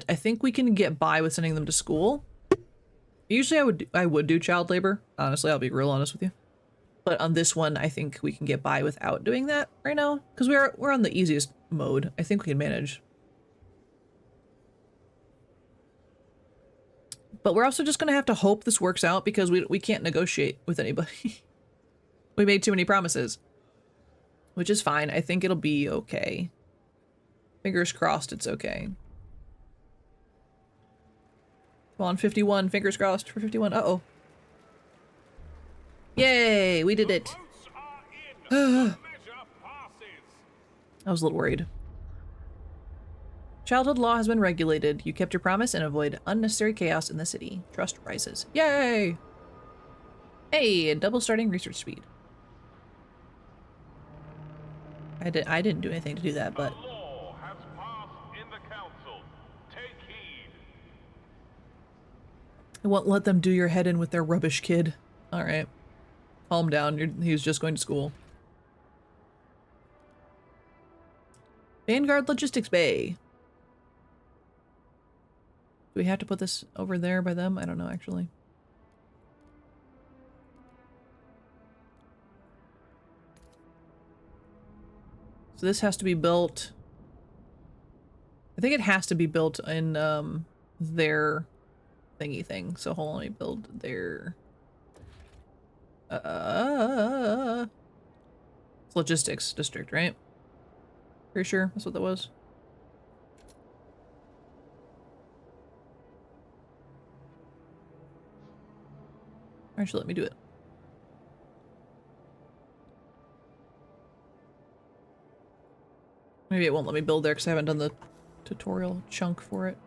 [SPEAKER 1] I think we can get by with sending them to school. Usually I would do child labor. Honestly, I'll be real honest with you. But on this one, I think we can get by without doing that right now. Because we're on the easiest mode. I think we can manage. But we're also just going to have to hope this works out because we can't negotiate with anybody. We made too many promises. Which is fine. I think it'll be okay. Fingers crossed it's okay. Come on, 51. Fingers crossed for 51. Uh-oh. Yay! We did it. I was a little worried. Childhood law has been regulated. You kept your promise and avoid unnecessary chaos in the city. Trust rises. Yay! Hey, double starting research speed. I didn't do anything to do that, but...
[SPEAKER 2] A law has passed in the council. Take heed.
[SPEAKER 1] I won't let them do your head in with their rubbish, kid. Alright. Calm down. He's just going to school. Vanguard Logistics Bay. Do we have to put this over there by them? I don't know, actually. So this has to be built... I think it has to be built in, their thingy thing. So hold on, let me build their... It's logistics district, right? Pretty sure that's what that was. Actually, let me do it. Maybe it won't let me build there because I haven't done the tutorial chunk for it.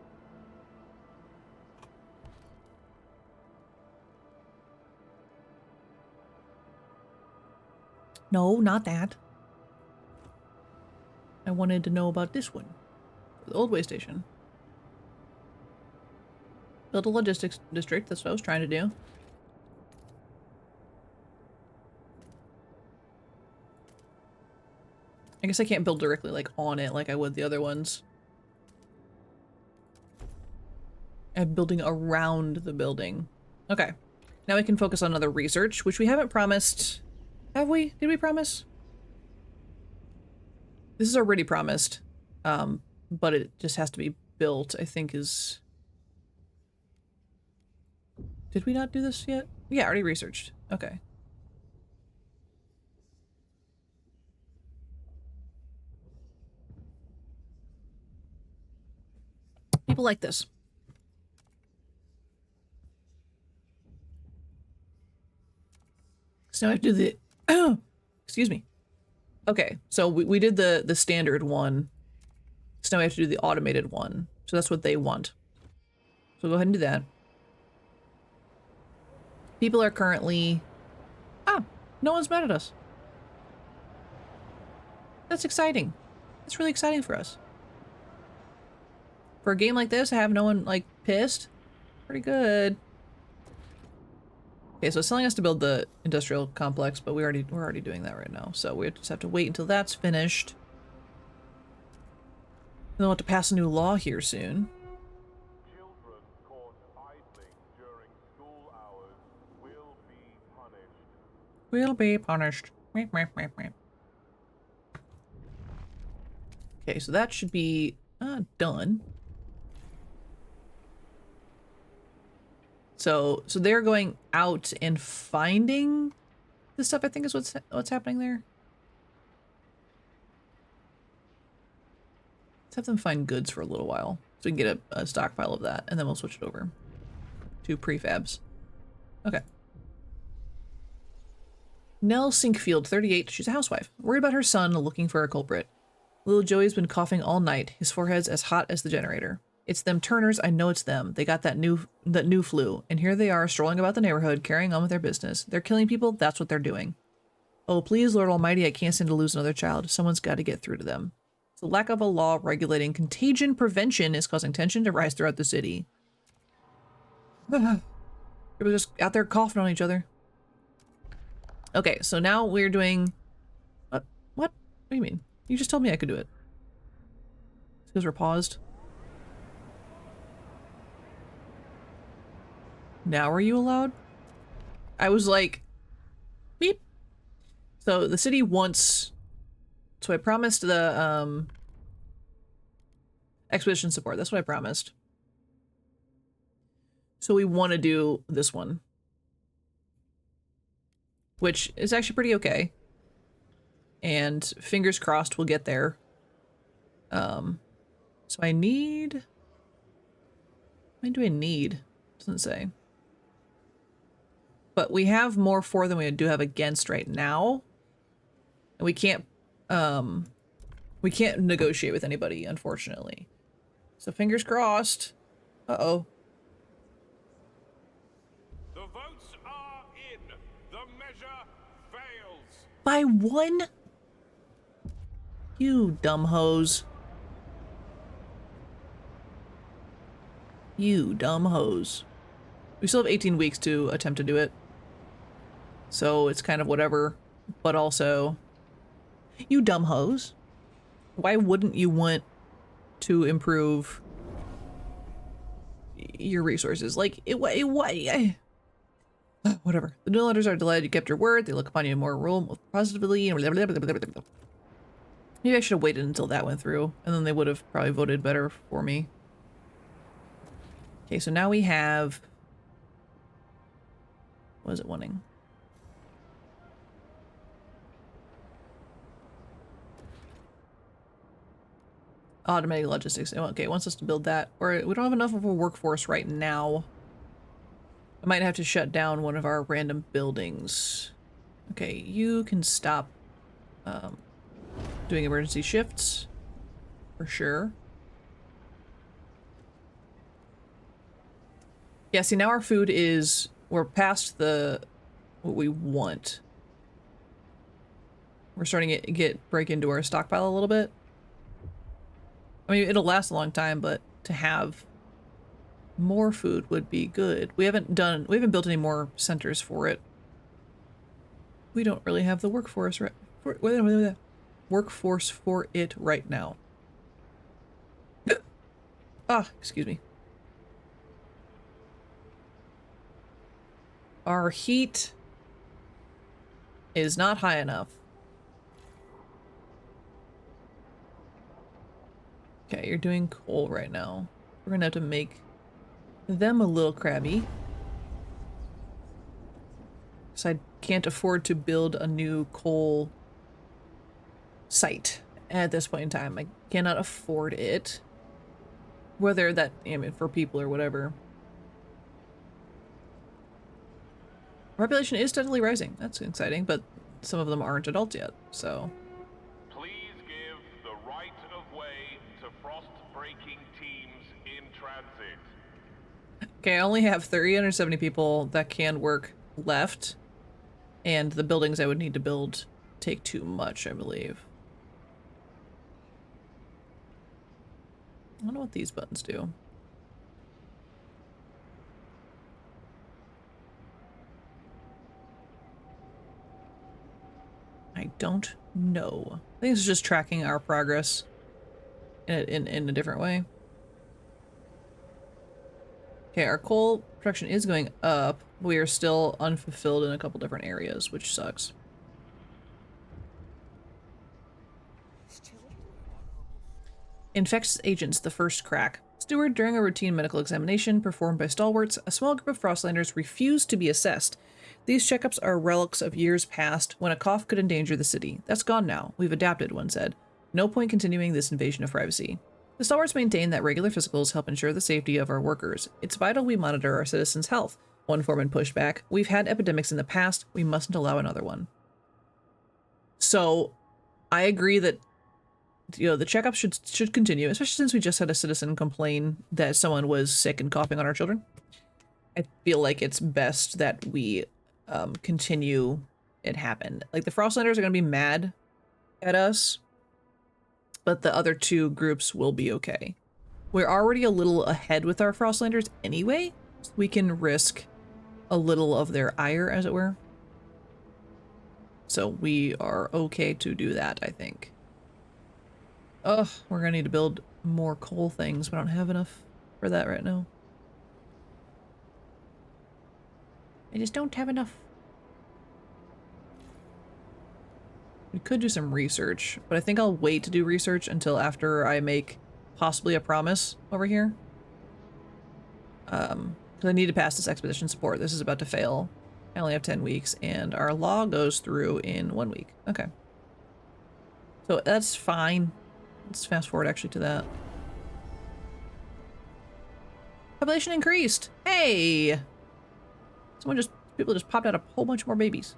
[SPEAKER 1] No, not that. I wanted to know about this one. The old way station. Build a logistics district, that's what I was trying to do. I guess I can't build directly like on it like I would the other ones. I'm building around the building. Okay. Now we can focus on other research, which we haven't promised. Have we? Did we promise? This is already promised. But it just has to be built, I think is... Did we not do this yet? Yeah, already researched. Okay. People like this. So I have to do the... Excuse me. Okay, so we did the standard one. So now we have to do the automated one. So that's what they want. So go ahead and do that. People are currently... Ah, no one's mad at us. That's exciting. That's really exciting for us. For a game like this, I have no one, like, pissed. Pretty good. Okay, so it's telling us to build the industrial complex, but we're already doing that right now. So we just have to wait until that's finished. We'll have to pass a new law here soon.
[SPEAKER 2] Children caught idling during school hours will be punished.
[SPEAKER 1] Will be punished. Meep, meep, meep, meep. Okay, so that should be done. So they're going out and finding this stuff, I think is what's happening there. Let's have them find goods for a little while so we can get a stockpile of that, and then we'll switch it over to prefabs. Okay. Nell Sinkfield, 38. She's a housewife, worried about her son looking for a culprit. Little Joey's been coughing all night. His forehead's as hot as the generator. It's them Turners. I know it's them. They got that new flu, and here they are strolling about the neighborhood, carrying on with their business. They're killing people. That's what they're doing. Oh, please, Lord Almighty, I can't stand to lose another child. Someone's got to get through to them. The lack of a law regulating contagion prevention is causing tension to rise throughout the city. People just out there coughing on each other. Okay, so now we're doing... What? What do you mean? You just told me I could do it. Because we're paused. Now are you allowed? I was like... Beep. So the city wants... So I promised the, expedition support. That's what I promised. So we want to do this one. Which is actually pretty okay. And fingers crossed we'll get there. So I need... How many do I need? Doesn't say. But we have more for than we do have against right now. And we can't negotiate with anybody, unfortunately. So fingers crossed. Uh-oh.
[SPEAKER 2] The votes are in. The measure fails.
[SPEAKER 1] By one? You dumb hose. You dumb hose. We still have 18 weeks to attempt to do it. So it's kind of whatever, but also... You dumb hose. Why wouldn't you want to improve your resources? Like, whatever. The new letters are delighted you kept your word. They look upon you more role positively. And maybe I should have waited until that went through, and then they would have probably voted better for me. Okay, so now we have... What is it wanting? Automatic logistics. Okay, it wants us to build that. Or we don't have enough of a workforce right now. I might have to shut down one of our random buildings. Okay, you can stop doing emergency shifts. For sure. Yeah, see, now our food is... We're past what we want. We're starting to break into our stockpile a little bit. I mean, it'll last a long time, but to have more food would be good. We haven't built any more centers for it. We don't really have the workforce right for workforce for it right now. Ah, excuse me. Our heat is not high enough. Okay, you're doing coal right now. We're gonna have to make them a little crabby. Because I can't afford to build a new coal site at this point in time. I cannot afford it. Whether that, I mean, for people or whatever. Population is steadily rising. That's exciting, but some of them aren't adults yet, so.
[SPEAKER 2] Please give the right of way to frost-breaking teams in transit.
[SPEAKER 1] Okay, I only have 370 people that can work left, and the buildings I would need to build take too much, I believe. I don't know what these buttons do. I don't know. I think it's just tracking our progress in a different way. Okay, our coal production is going up. We are still unfulfilled in a couple different areas, which sucks. Infectious agents, the first crack. Steward, during a routine medical examination performed by stalwarts, a small group of Frostlanders refused to be assessed. These checkups are relics of years past, when a cough could endanger the city. That's gone now. We've adapted, one said. No point continuing this invasion of privacy. The stalwarts maintain that regular physicals help ensure the safety of our workers. It's vital we monitor our citizens' health. One foreman pushed back. We've had epidemics in the past. We mustn't allow another one. So, I agree that, you know, the checkup should continue, especially since we just had a citizen complain that someone was sick and coughing on our children. I feel like it's best that we continue it happen. Like, the Frostlanders are going to be mad at us, but the other two groups will be okay. We're already a little ahead with our Frostlanders anyway, so we can risk a little of their ire, as it were. So we are okay to do that, I think. Ugh, we're gonna need to build more coal things. We don't have enough for that right now. I just don't have enough. We could do some research, but I think I'll wait to do research until after I make possibly a promise over here. Because I need to pass this expedition support. This is about to fail. I only have 10 weeks, and our law goes through in 1 week. Okay. So that's fine. Let's fast forward actually to that. Population increased! Hey! People just popped out a whole bunch more babies.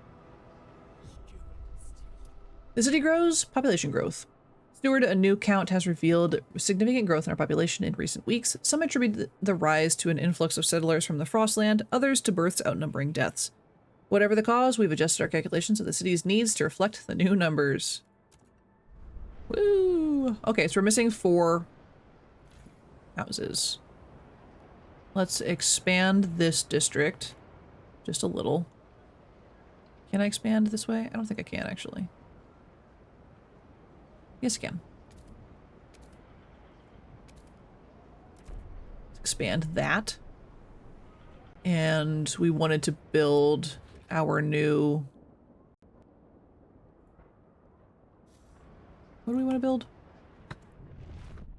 [SPEAKER 1] The city grows, population growth. Steward, a new count has revealed significant growth in our population in recent weeks. Some attribute the rise to an influx of settlers from the Frostland, others to births outnumbering deaths. Whatever the cause, we've adjusted our calculations of the city's needs to reflect the new numbers. Woo! Okay, so we're missing 4 houses. Let's expand this district just a little. Can I expand this way? I don't think I can, actually. Yes, I can. Let's expand that. And we wanted to build our new... What do we want to build?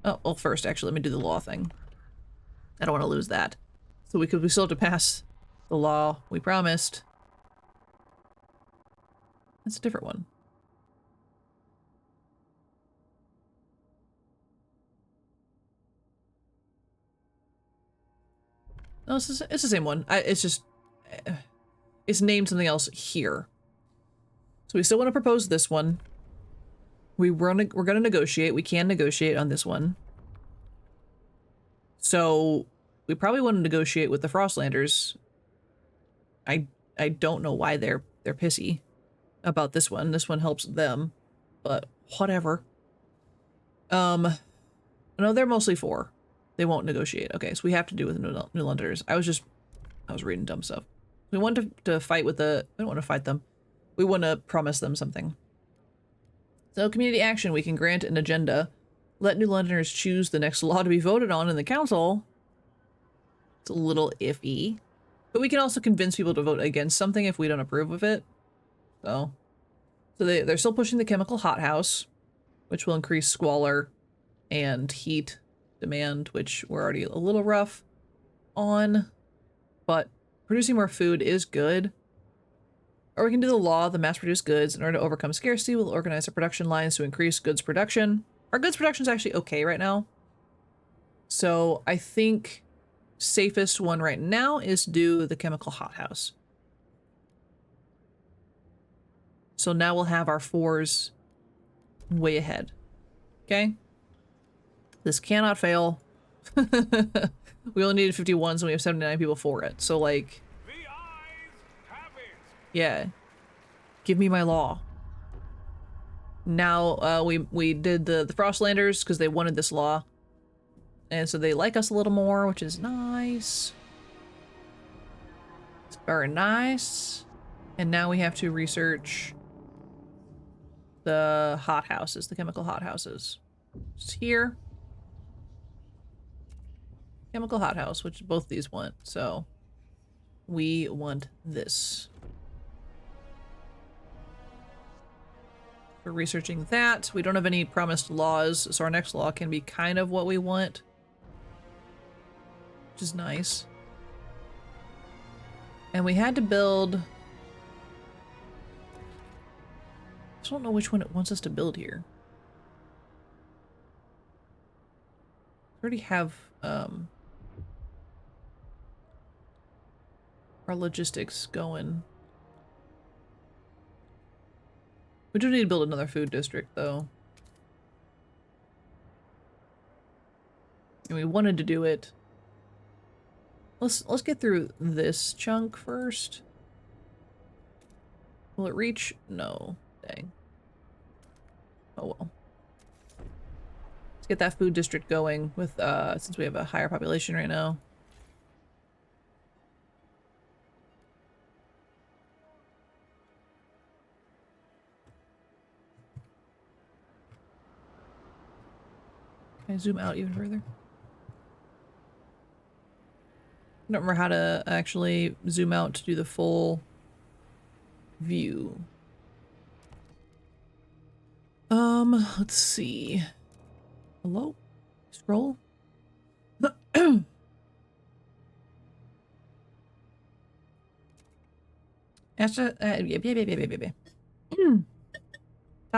[SPEAKER 1] Oh, well, first, actually, let me do the law thing. I don't want to lose that. So we still have to pass the law we promised. That's a different one. No, it's the same one. It's just... It's named something else here. So we still want to propose this one. We're gonna negotiate. We can negotiate on this one. So we probably want to negotiate with the Frostlanders. I don't know why they're pissy about this one. This one helps them, but whatever. No, they're mostly 4. They won't negotiate. Okay, so we have to do with the New Londoners. I was reading dumb stuff. We want to fight with the... We don't want to fight them. We want to promise them something. So community action, we can grant an agenda. Let New Londoners choose the next law to be voted on in the council. It's a little iffy. But we can also convince people to vote against something if we don't approve of it. So they're still pushing the chemical hothouse, which will increase squalor and heat demand, which we're already a little rough on. But producing more food is good. Or we can do the law of the mass-produced goods. In order to overcome scarcity, we'll organize our production lines to increase goods production. Our goods production is actually okay right now. So I think safest one right now is do the chemical hothouse. So now we'll have our 4s way ahead. Okay? This cannot fail. We only needed 51s and we have 79 people for it. So like,
[SPEAKER 2] The eyes have it.
[SPEAKER 1] yeah. Give me my law. Now we did the Frostlanders because they wanted this law. And so they like us a little more, which is nice. It's very nice. And now we have to research the hothouses, the chemical hothouses. It's here. Chemical hothouse, which both these want. So we want this. We're researching that. We don't have any promised laws, so our next law can be kind of what we want. Which is nice. And we had to build... I just don't know which one it wants us to build here. We already have our logistics going. We do need to build another food district, though. And we wanted to do it. Let's get through this chunk first. Will it reach? No. Dang. Oh well. Let's get that food district going with since we have a higher population right now. Can I zoom out even further? I don't remember how to actually zoom out to do the full view. Let's see. Hello? Scroll? Top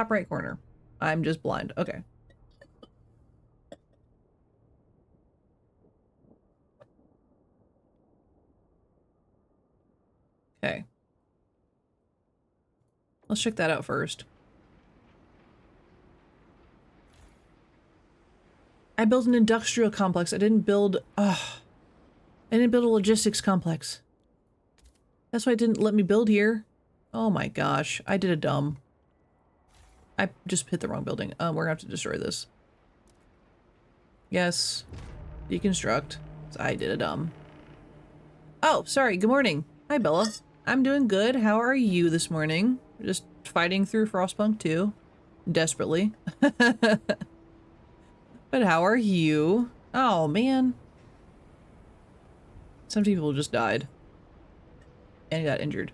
[SPEAKER 1] right corner. I'm just blind. Okay. Okay. Let's check that out first. I built an industrial complex. I didn't build a logistics complex. That's why it didn't let me build here. Oh my gosh. I did a dumb. I just hit the wrong building. We're gonna have to destroy this. Yes. Deconstruct. I did a dumb. Oh, sorry. Good morning. Hi, Bella. I'm doing good. How are you this morning? Just fighting through Frostpunk 2. Desperately. But how are you? Oh, man. Some people just died. And got injured.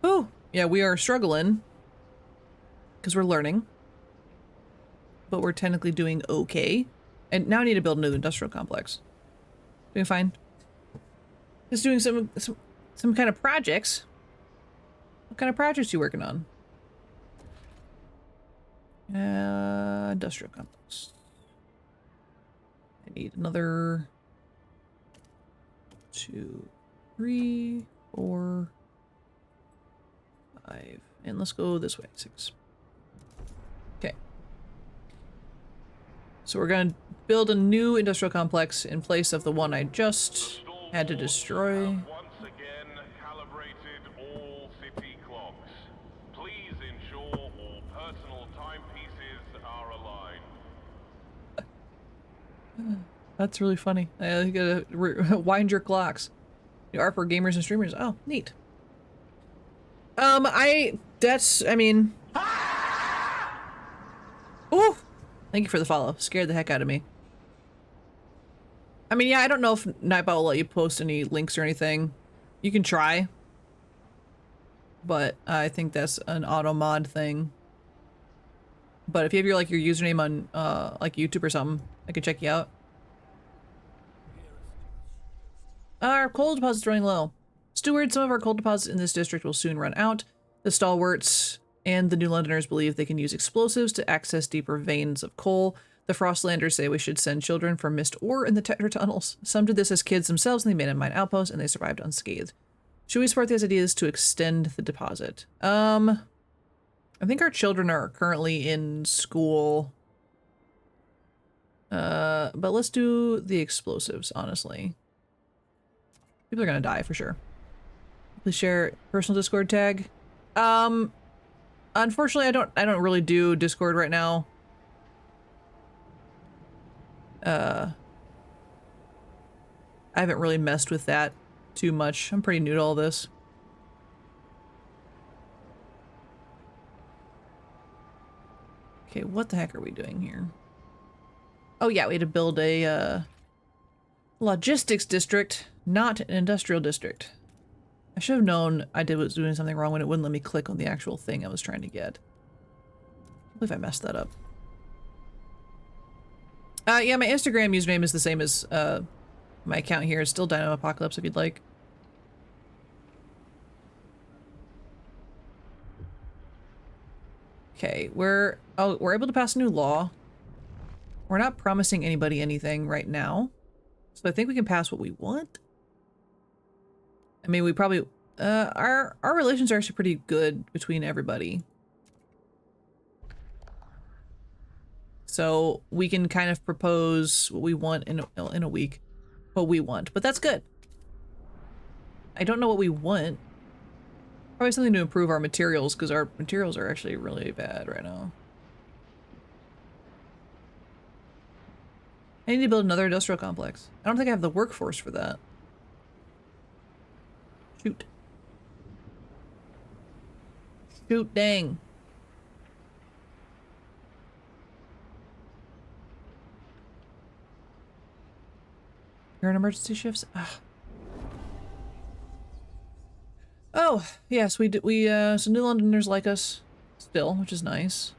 [SPEAKER 1] Oh, yeah, we are struggling. Because we're learning. But we're technically doing okay. And now I need to build a new industrial complex. Doing fine. Just doing some kind of projects. What kind of projects are you working on? Industrial complex. I need another 2, 3, 4, 5, and let's go this way. 6. Okay. So we're gonna build a new industrial complex in place of the one I just had to destroy.
[SPEAKER 2] Once again calibrated all city clocks. Please ensure all personal timepieces are aligned.
[SPEAKER 1] That's really funny. You gotta wind your clocks. You are for gamers and streamers. Oh, neat. I mean... Ooh! Thank you for the follow. Scared the heck out of me. I mean, yeah, I don't know if Nightbot will let you post any links or anything. You can try. But I think that's an auto mod thing. But if you have your username on like YouTube or something, I can check you out. Our coal deposit's running low. Steward, some of our coal deposits in this district will soon run out. The stalwarts and the New Londoners believe they can use explosives to access deeper veins of coal. The Frostlanders say we should send children for mist ore in the Tetra tunnels. Some did this as kids themselves in the abandoned mine outpost, and they survived unscathed. Should we support these ideas to extend the deposit? I think our children are currently in school. But let's do the explosives, honestly. People are gonna die for sure. Please share personal Discord tag. Unfortunately, I don't really do Discord right now. I haven't really messed with that too much. I'm pretty new to all this. Okay, what the heck are we doing here? Oh yeah, we had to build a logistics district, not an industrial district. I should have known I was doing something wrong when it wouldn't let me click on the actual thing I was trying to get. I believe I messed that up. Yeah, my Instagram username is the same as my account here. It's still Dino Apocalypse if you'd like. Okay, we're able to pass a new law. We're not promising anybody anything right now. So I think we can pass what we want. I mean, we probably our relations are actually pretty good between everybody. So we can kind of propose what we want in a week. What we want, but that's good. I don't know what we want. Probably something to improve our materials, because our materials are actually really bad right now. I need to build another industrial complex. I don't think I have the workforce for that. Shoot. Shoot, dang. You're in emergency shifts? Ugh. Oh, yes, so New Londoners like us still, which is nice.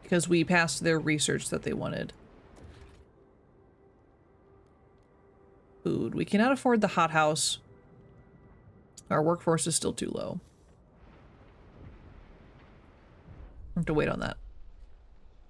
[SPEAKER 1] Because we passed their research that they wanted. Food. We cannot afford the hothouse. Our workforce is still too low. I have to wait on that.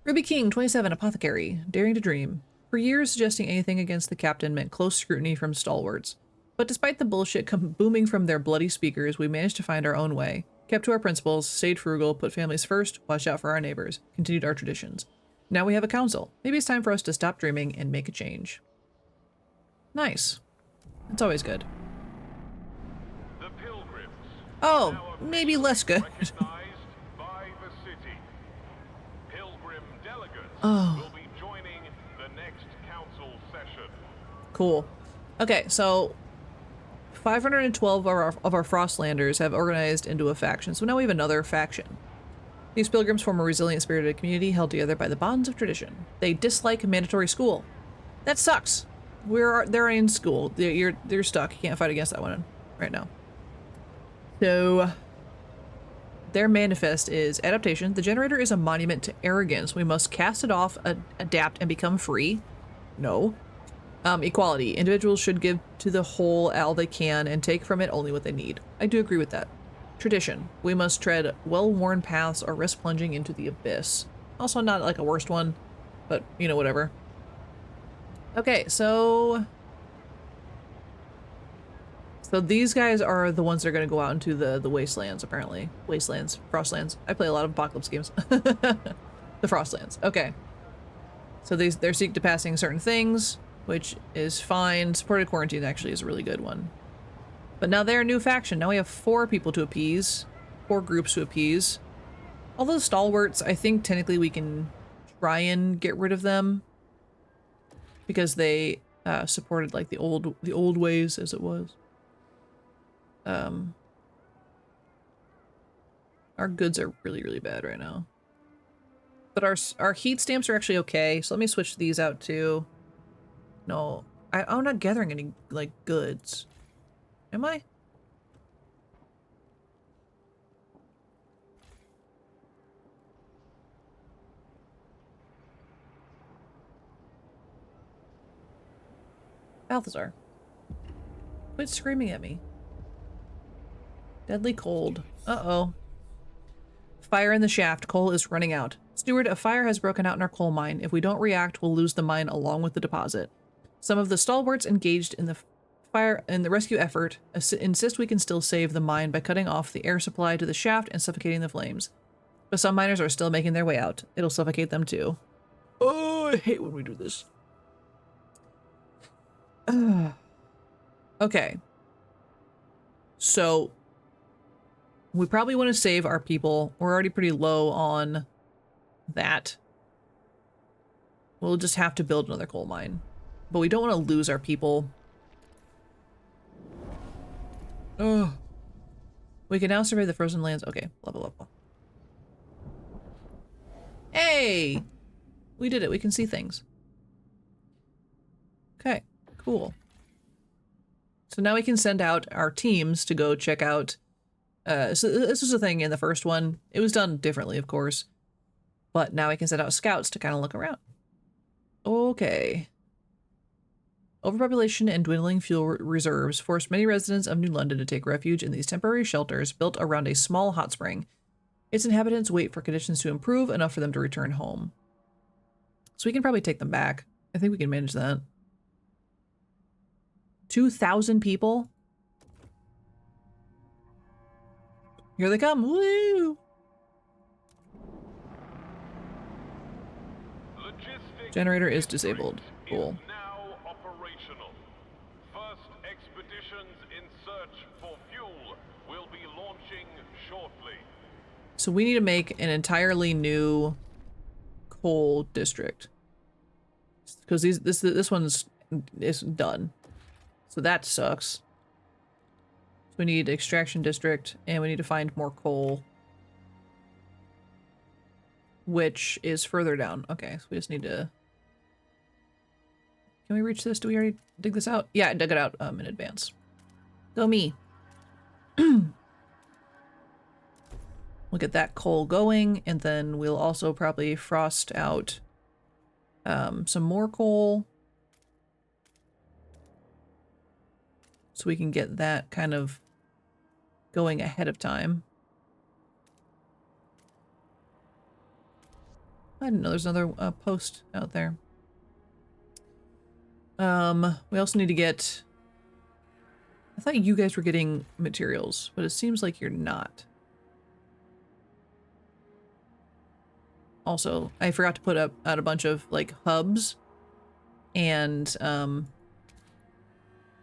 [SPEAKER 1] Ruby King, 27, apothecary, daring to dream. For years, suggesting anything against the captain meant close scrutiny from stalwarts. But despite the bullshit booming from their bloody speakers, we managed to find our own way. Kept to our principles, stayed frugal, put families first, watched out for our neighbors, continued our traditions. Now we have a council. Maybe it's time for us to stop dreaming and make a change. Nice. It's always good.
[SPEAKER 2] The pilgrims.
[SPEAKER 1] Oh, maybe less good.
[SPEAKER 2] Recognized by the city. Pilgrim delegates will be joining the next council session.
[SPEAKER 1] Cool. Okay, so 512 of our Frostlanders have organized into a faction, so now we have another faction. These pilgrims form a resilient, spirited community held together by the bonds of tradition. They dislike mandatory school. That sucks. They're in school. They're stuck. You can't fight against that one right now. So their manifest is adaptation. The generator is a monument to arrogance. We must cast it off, adapt, and become free. No. Equality. Individuals should give to the whole all they can and take from it only what they need. I do agree with that. Tradition. We must tread well-worn paths or risk plunging into the abyss. Also not like a worst one, but you know, whatever. Okay, so these guys are the ones that are going to go out into the wastelands, apparently. Wastelands, Frostlands. I play a lot of Apocalypse games. The Frostlands. Okay. So they're seek to passing certain things, which is fine. Supported quarantine actually is a really good one. But now they're a new faction. Now we have 4 people to appease. 4 groups to appease. Although stalwarts, I think technically we can try and get rid of them. Because they supported like the old ways as it was. Our goods are really, really bad right now. But our heat stamps are actually okay, so let me switch these out too. No, I'm not gathering any, like, goods. Am I? Balthazar. Quit screaming at me. Deadly cold. Uh-oh. Fire in the shaft. Coal is running out. Steward, a fire has broken out in our coal mine. If we don't react, we'll lose the mine along with the deposit. Some of the stalwarts engaged in the rescue effort insist we can still save the mine by cutting off the air supply to the shaft and suffocating the flames. But some miners are still making their way out. It'll suffocate them too. Oh, I hate when we do this. Okay. So we probably want to save our people. We're already pretty low on that. We'll just have to build another coal mine. But we don't want to lose our people. Ugh. We can now survey the frozen lands. Okay, blah, blah, blah, blah. Hey! We did it. We can see things. Okay, cool. So now we can send out our teams to go check out. So this was a thing in the first one. It was done differently, of course. But now we can send out scouts to kind of look around. Okay. Overpopulation and dwindling fuel reserves forced many residents of New London to take refuge in these temporary shelters built around a small hot spring. Its inhabitants wait for conditions to improve enough for them to return home. So we can probably take them back. I think we can manage that. 2,000 people? Here they come. Woo! Generator is disabled. Cool.
[SPEAKER 2] Now operational. First expeditions in search for fuel will be launching shortly.
[SPEAKER 1] So we need to make an entirely new coal district. Because this one's is done. So that sucks. So we need extraction district and we need to find more coal. Which is further down. Okay, so we just need to... Can we reach this? Do we already dig this out? Yeah, I dug it out in advance. Go me. We'll get that coal going, and then we'll also probably frost out some more coal. So we can get that kind of going ahead of time. I didn't know there's another post out there. We also need to get... I thought you guys were getting materials, but it seems like you're not. Also, I forgot to put out a bunch of, like, hubs and,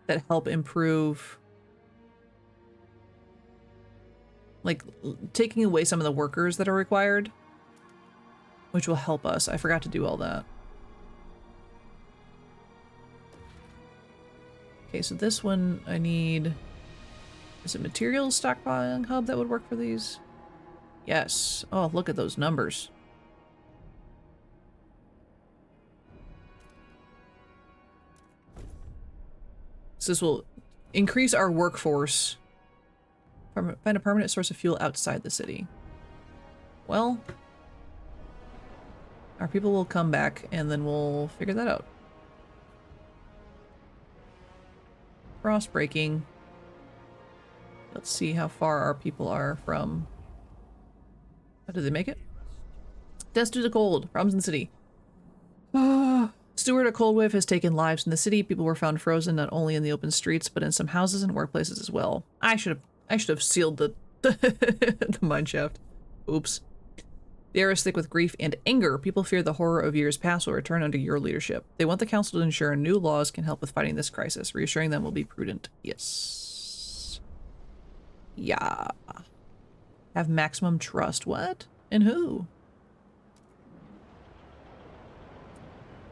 [SPEAKER 1] that help improve, like, taking away some of the workers that are required, which will help us. I forgot to do all that. Okay, so this one I need... Is it materials stockpiling hub that would work for these? Yes. Oh, look at those numbers. So this will increase our workforce. Find a permanent source of fuel outside the city. Well, our people will come back and then we'll figure that out. Frost breaking. Let's see how far our people are from... How did they make it? Deaths due to cold. Problems in the city. Steward, a cold wave has taken lives in the city. People were found frozen not only in the open streets, but in some houses and workplaces as well. I should have sealed the the mine shaft. Oops. The air is thick with grief and anger. People fear the horror of years past will return under your leadership. They want the council to ensure new laws can help with fighting this crisis. Reassuring them will be prudent. Yes. Yeah. Have maximum trust. What? In who?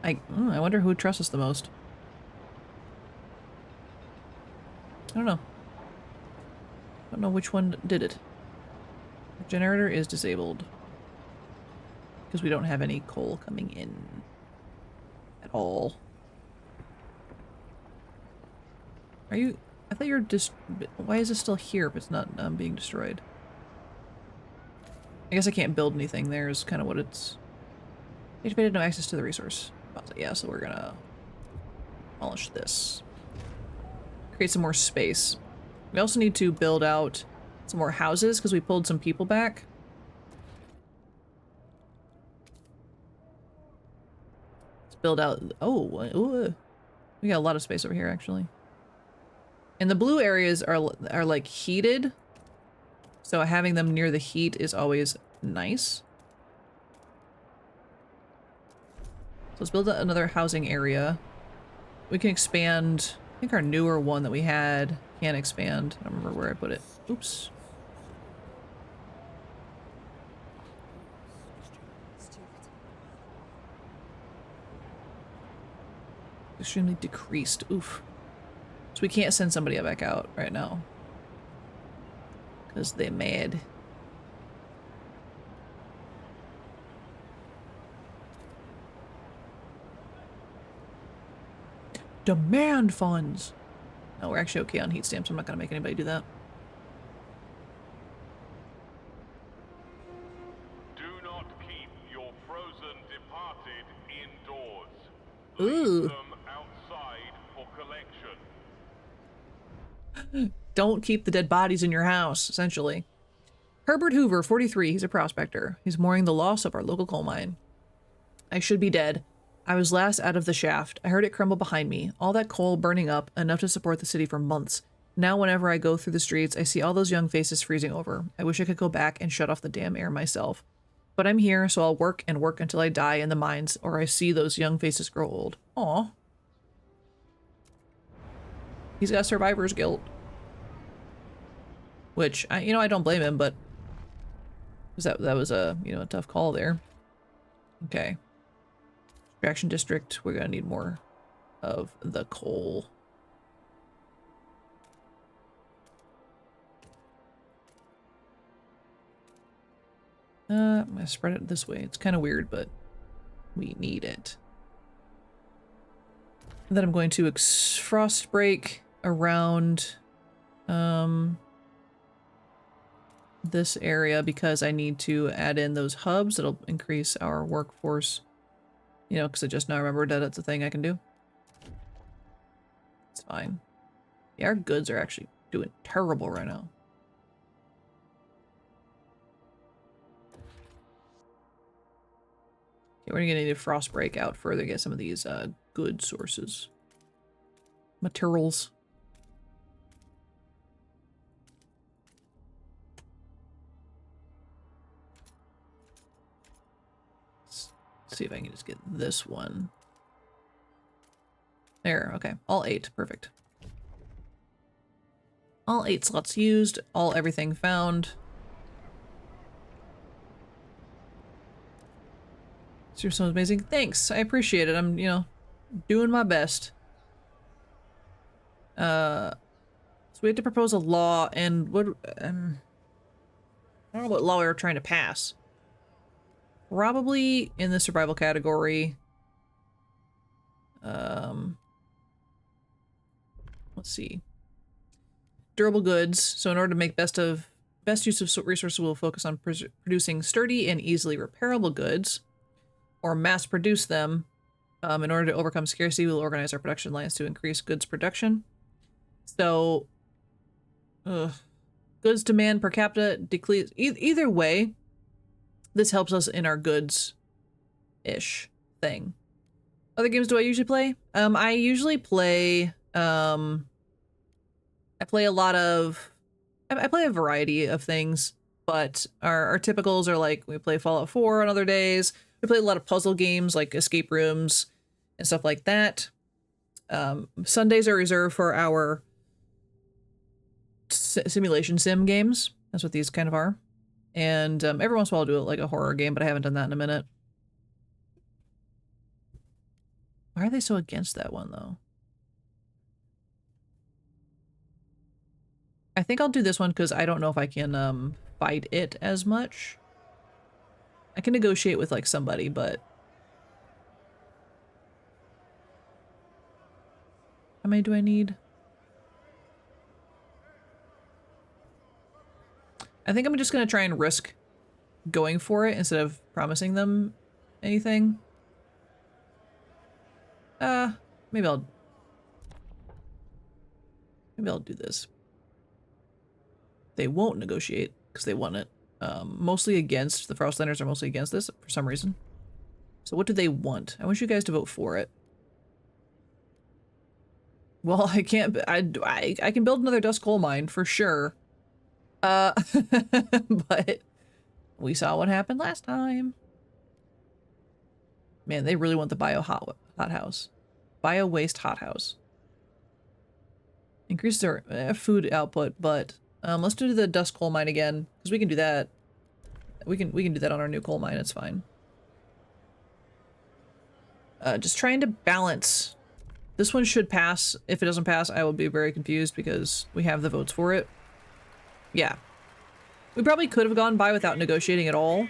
[SPEAKER 1] I wonder who trusts us the most. I don't know. Don't know which one did it. The generator is disabled. Because we don't have any coal coming in. At all. Are you... I thought you were why is it still here if it's not being destroyed? I guess I can't build anything there is kind of what it's... Activated, no access to the resource. Yeah, so we're gonna demolish this. Create some more space. We also need to build out some more houses because we pulled some people back. Let's build out... Oh, ooh, we got a lot of space over here actually. And the blue areas are like heated. So having them near the heat is always nice. So let's build another housing area. We can expand, I think our newer one that we had can expand. I don't remember where I put it. Oops. Extremely decreased. Oof. So we can't send somebody back out right now. Because they're mad. Demand funds! No, we're actually okay on heat stamps. I'm not gonna make anybody do that.
[SPEAKER 2] Do not keep your frozen departed indoors.
[SPEAKER 1] Ooh.
[SPEAKER 2] Leave them outside for collection.
[SPEAKER 1] Don't keep the dead bodies in your house, essentially. Herbert Hoover, 43. He's a prospector. He's mourning the loss of our local coal mine. I should be dead. I was last out of the shaft. I heard it crumble behind me. All that coal burning up, enough to support the city for months. Now whenever I go through the streets, I see all those young faces freezing over. I wish I could go back and shut off the damn air myself. But I'm here, so I'll work and work until I die in the mines, or I see those young faces grow old. Aw. He's got survivor's guilt. Which, I don't blame him, but... that was a, a tough call there. Okay. Extraction district, we're gonna need more of the coal. I'm gonna spread it this way. It's kind of weird, but we need it. And then I'm going to frost break around this area because I need to add in those hubs that'll increase our workforce. Because I just now remembered that it's a thing I can do. It's fine. Yeah, our goods are actually doing terrible right now. Okay, we're gonna need a frost break out further to get some of these good sources. Materials. Let's see if I can just get this one. There, okay. All 8, perfect. All 8 slots used, all everything found. You're so amazing. Thanks, I appreciate it. I'm, doing my best. So we had to propose a law, and what, I don't know what law we were trying to pass. Probably in the survival category. Let's see. Durable goods. So in order to make best use of resources, we'll focus on producing sturdy and easily repairable goods, or mass produce them. In order to overcome scarcity, we'll organize our production lines to increase goods production. So, goods demand per capita decrease. Either way, this helps us in our goods-ish thing. Other games do I usually play? I usually play, I play a lot of, I play a variety of things, but our typicals are like, we play Fallout 4 on other days. We play a lot of puzzle games like escape rooms and stuff like that. Sundays are reserved for our simulation sim games. That's what these kind of are. And every once in a while I'll do like a horror game, but I haven't done that in a minute. Why are they so against that one, though? I think I'll do this one because I don't know if I can fight it as much. I can negotiate with like somebody, but how many do I need? I think I'm just gonna try and risk going for it instead of promising them anything. Maybe I'll do this. They won't negotiate because they want it. Mostly against, the Frostlanders are mostly against this for some reason. So what do they want? I want you guys to vote for it. Well, I can't, I can build another dust coal mine for sure. But we saw what happened last time. Man, they really want the hothouse. Bio waste hothouse. Increases our food output, but let's do the dust coal mine again because we can do that. We can do that on our new coal mine. It's fine. Just trying to balance. This one should pass. If it doesn't pass, I will be very confused because we have the votes for it. Yeah. We probably could have gone by without negotiating at all.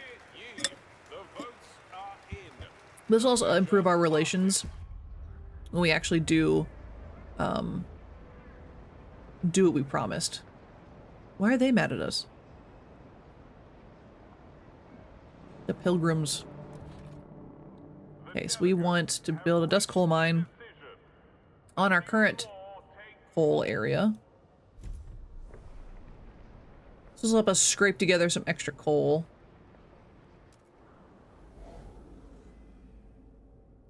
[SPEAKER 1] This will also improve our relations when we actually do what we promised. Why are they mad at us? The pilgrims. Okay, so we want to build a dust coal mine on our current coal area. This will help us scrape together some extra coal.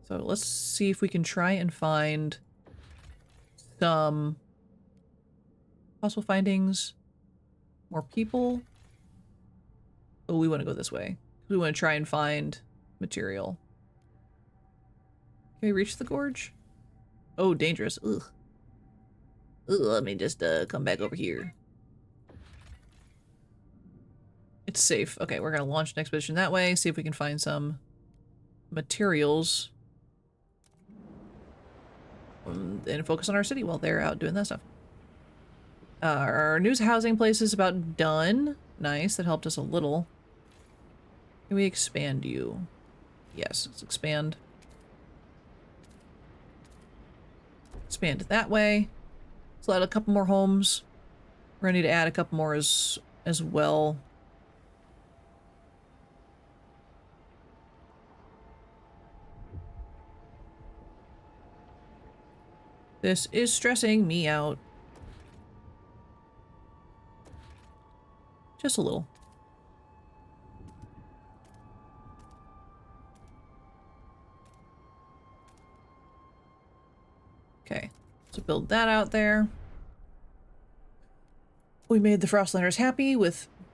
[SPEAKER 1] So let's see if we can try and find some possible findings. More people. Oh, we want to go this way. We want to try and find material. Can we reach the gorge? Oh, dangerous. Ugh. Ugh, let me just come back over here. It's safe. Okay, we're gonna launch an expedition that way, see if we can find some materials. And focus on our city while they're out doing that stuff. Our news housing place is about done. Nice, that helped us a little. Can we expand you? Yes, let's expand. Expand it that way. Let's add a couple more homes. We're gonna need to add a couple more as well. This is stressing me out. Just a little. Okay, so build that out there. We made the Frostlanders happy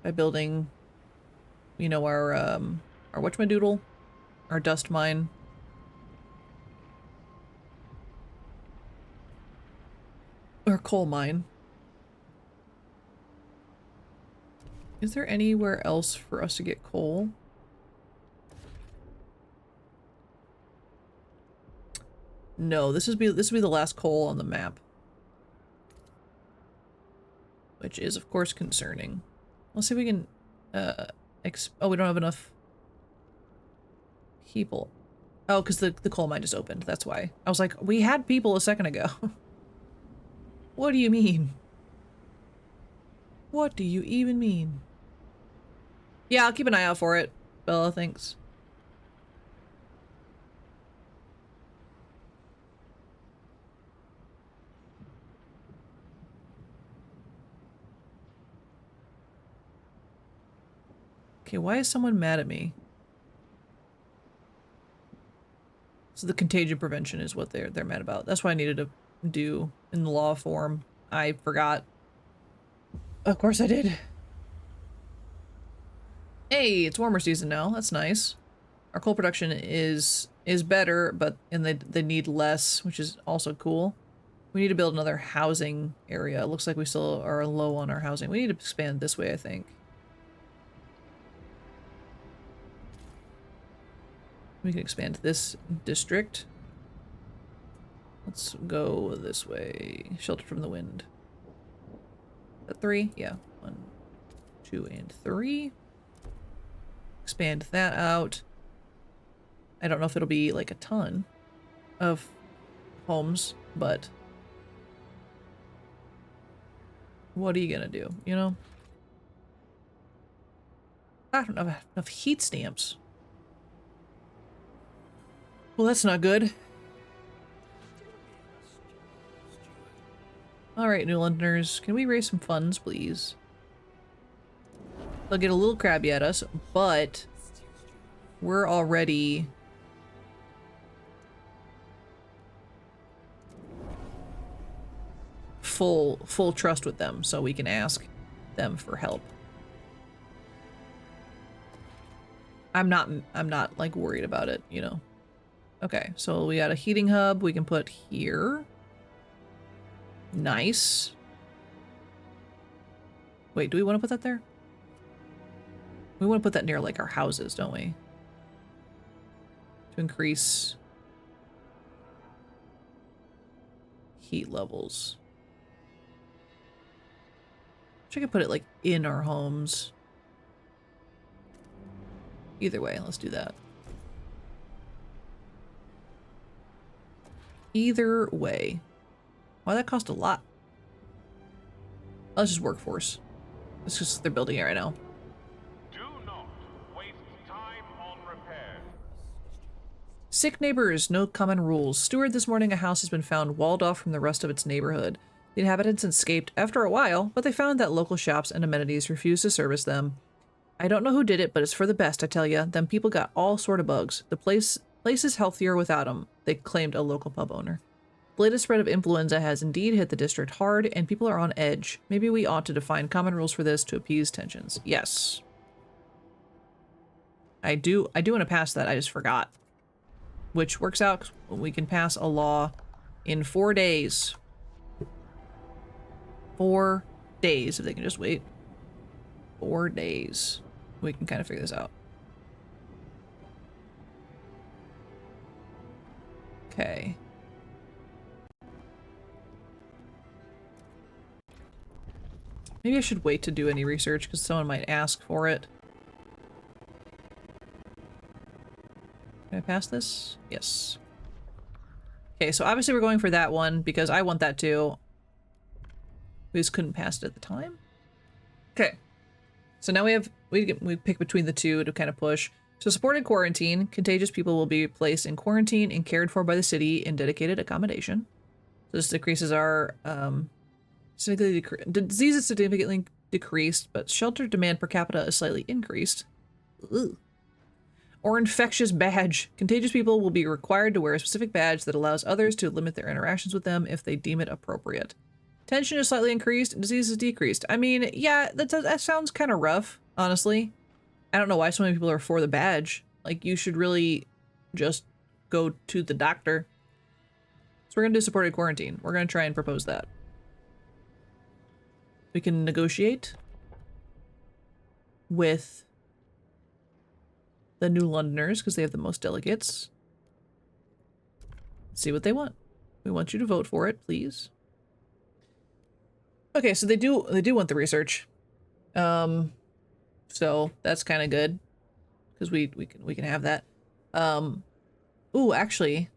[SPEAKER 1] by building, you know, our whatchamadoodle, our dust mine. Or coal mine. Is there anywhere else for us to get coal? No, this would be the last coal on the map. Which is of course concerning. Let's see if we can oh, we don't have enough people. Oh, because the coal mine just opened, that's why. I was like, we had people a second ago. What do you mean? What do you even mean? Yeah, I'll keep an eye out for it. Bella, thanks. Okay, why is someone mad at me? So the contagion prevention is what they're mad about. That's what I needed to do in the law form. I forgot. Of course I did. Hey, it's warmer season now. That's nice. Our coal production is better, but they need less, which is also cool. We need to build another housing area. It looks like we still are low on our housing. We need to expand this way, I think. We can expand this district. Let's go this way. Shelter from the wind. 3? Yeah. 1, 2, and 3. Expand that out. I don't know if it'll be like a ton of homes, but what are you gonna do, you know? I don't have enough heat stamps. Well, that's not good. Alright, New Londoners, can we raise some funds, please? They'll get a little crabby at us, but we're already full trust with them, so we can ask them for help. I'm not like worried about it, you know. Okay, so we got a heating hub we can put here. Nice. Wait, do we want to put that there? We want to put that near like our houses, don't we? To increase heat levels. I could put it like in our homes. Either way, let's do that. Either way. Wow, that cost a lot. Let's just workforce. It's just they're building it right now.
[SPEAKER 2] Do not waste time on repair.
[SPEAKER 1] Sick neighbors, no common rules. Steward, this morning a house has been found walled off from the rest of its neighborhood. The inhabitants escaped after a while, but they found that local shops and amenities refused to service them. I don't know who did it, but it's for the best, I tell ya. Them people got all sort of bugs. The place is healthier without them, they claimed a local pub owner. The latest spread of influenza has indeed hit the district hard, and people are on edge. Maybe we ought to define common rules for this to appease tensions. Yes. I do want to pass that, I just forgot. Which works out, we can pass a law in 4 days. 4 days, if they can just wait. 4 days. We can kind of figure this out. Okay. Maybe I should wait to do any research because someone might ask for it. Can I pass this? Yes. Okay, so obviously we're going for that one because I want that too. We just couldn't pass it at the time. Okay. So now we pick between the two to kind of push. So supported quarantine. Contagious people will be placed in quarantine and cared for by the city in dedicated accommodation. So this decreases our disease is significantly decreased, but shelter demand per capita is slightly increased. Ugh. Or infectious badge. Contagious people will be required to wear a specific badge that allows others to limit their interactions with them if they deem it appropriate. Tension is slightly increased, disease is decreased. I mean, yeah, that sounds kind of rough, honestly. I don't know why so many people are for the badge. Like, you should really just go to the doctor. So we're gonna do supported quarantine. We're gonna try and propose that. We can negotiate with the New Londoners because they have the most delegates. Let's see what they want. We want you to vote for it, please. Okay, so they do want the research. So that's kind of good because we can have that. Ooh, actually.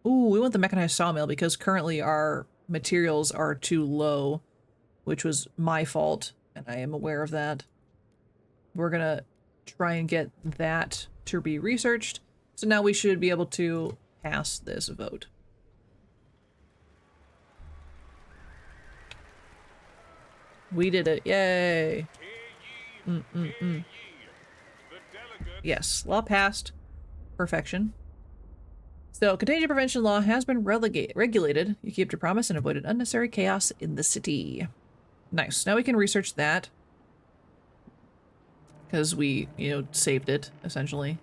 [SPEAKER 1] Ooh, we want the mechanized sawmill because currently our materials are too low, which was my fault, and I am aware of that. We're gonna try and get that to be researched. So now we should be able to pass this vote. We did it. Yay. Yes, law passed. Perfection. So, contagion prevention law has been regulated. You kept your promise and avoided unnecessary chaos in the city. Nice. Now we can research that. Because we, saved it, essentially.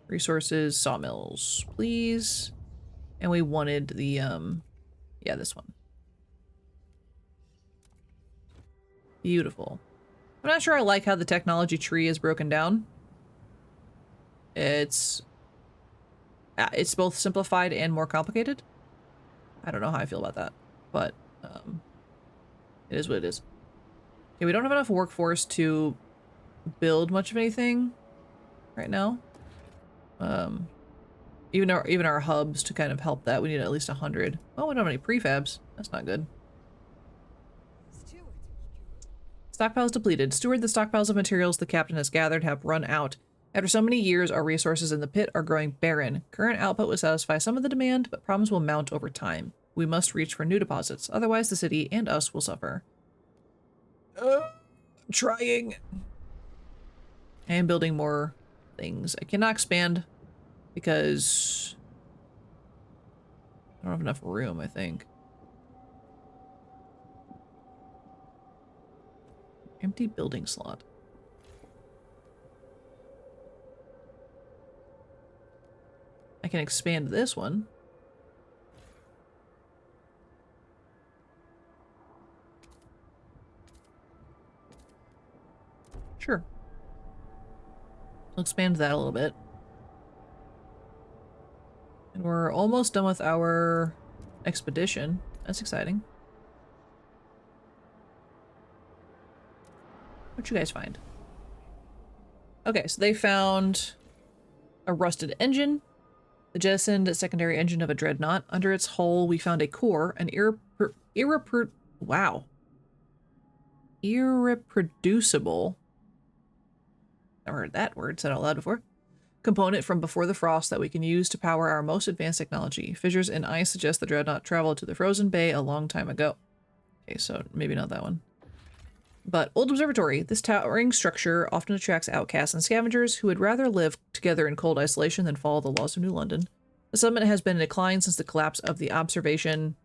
[SPEAKER 1] Resources, sawmills, please. And we wanted the, yeah, this one. Beautiful. I'm not sure I like how the technology tree is broken down. It's both simplified and more complicated. I don't know how I feel about that, but It is what it is. Okay, we don't have enough workforce to build much of anything right now. Even our hubs to kind of help that, we need at least 100. Oh, we don't have any prefabs. That's not good. Stockpiles depleted. Steward, the stockpiles of materials the captain has gathered have run out. After so many years, our resources in the pit are growing barren. Current output will satisfy some of the demand, but problems will mount over time. We must reach for new deposits, otherwise the city and us will suffer. Trying. I am building more things. I cannot expand because I don't have enough room, I think. Empty building slot. I can expand this one. Sure. I'll expand that a little bit. And we're almost done with our expedition. That's exciting. What'd you guys find? Okay, so they found a rusted engine, the jettisoned secondary engine of a dreadnought. Under its hull, we found a core, an irreproducible. Never heard that word said out loud before. Component from before the frost that we can use to power our most advanced technology. Fissures in ice suggest the dreadnought traveled to the frozen bay a long time ago. Okay, so maybe not that one. But Old Observatory, this towering structure often attracts outcasts and scavengers who would rather live together in cold isolation than follow the laws of New London. The settlement has been in decline since the collapse of the observation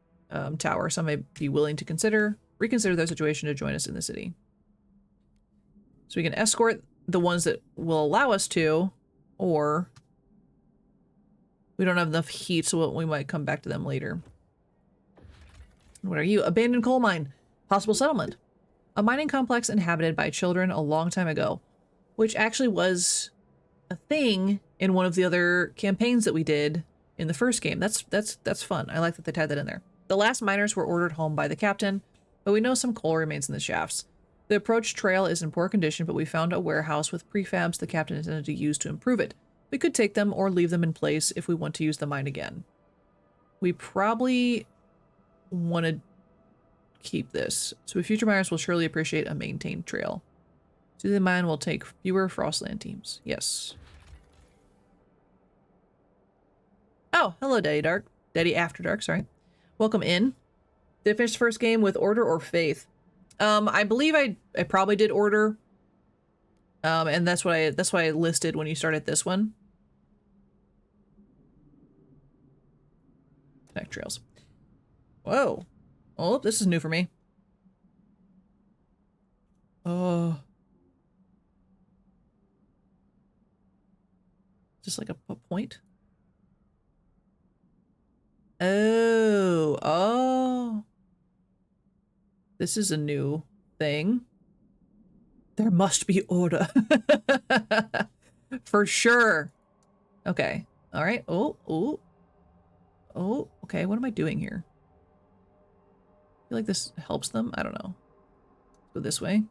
[SPEAKER 1] tower. Some may be willing to reconsider their situation to join us in the city. So we can escort the ones that will allow us to, or we don't have enough heat, so we might come back to them later. What are you? Abandoned coal mine. Possible settlement. A mining complex inhabited by children a long time ago, which actually was a thing in one of the other campaigns that we did in the first game. That's fun. I like that they tied that in there. The last miners were ordered home by the captain, but we know some coal remains in the shafts. The approach trail is in poor condition, but we found a warehouse with prefabs the captain intended to use to improve it. We could take them or leave them in place if we want to use the mine again. We probably want to keep this, so future miners will surely appreciate a maintained trail. To the mine will take fewer Frostland teams. Yes. Oh, hello, Daddy Dark. Daddy After Dark, sorry. Welcome in. Did I finish the first game with Order or Faith? I believe I probably did Order. And that's what I listed when you started this one. Connect trails. Whoa. Oh, this is new for me. Oh. Just like a point? Oh. Oh. This is a new thing. There must be order. For sure. Okay. All right. Oh, oh. Oh, okay. What am I doing here? I feel like this helps them. I don't know. Go this way.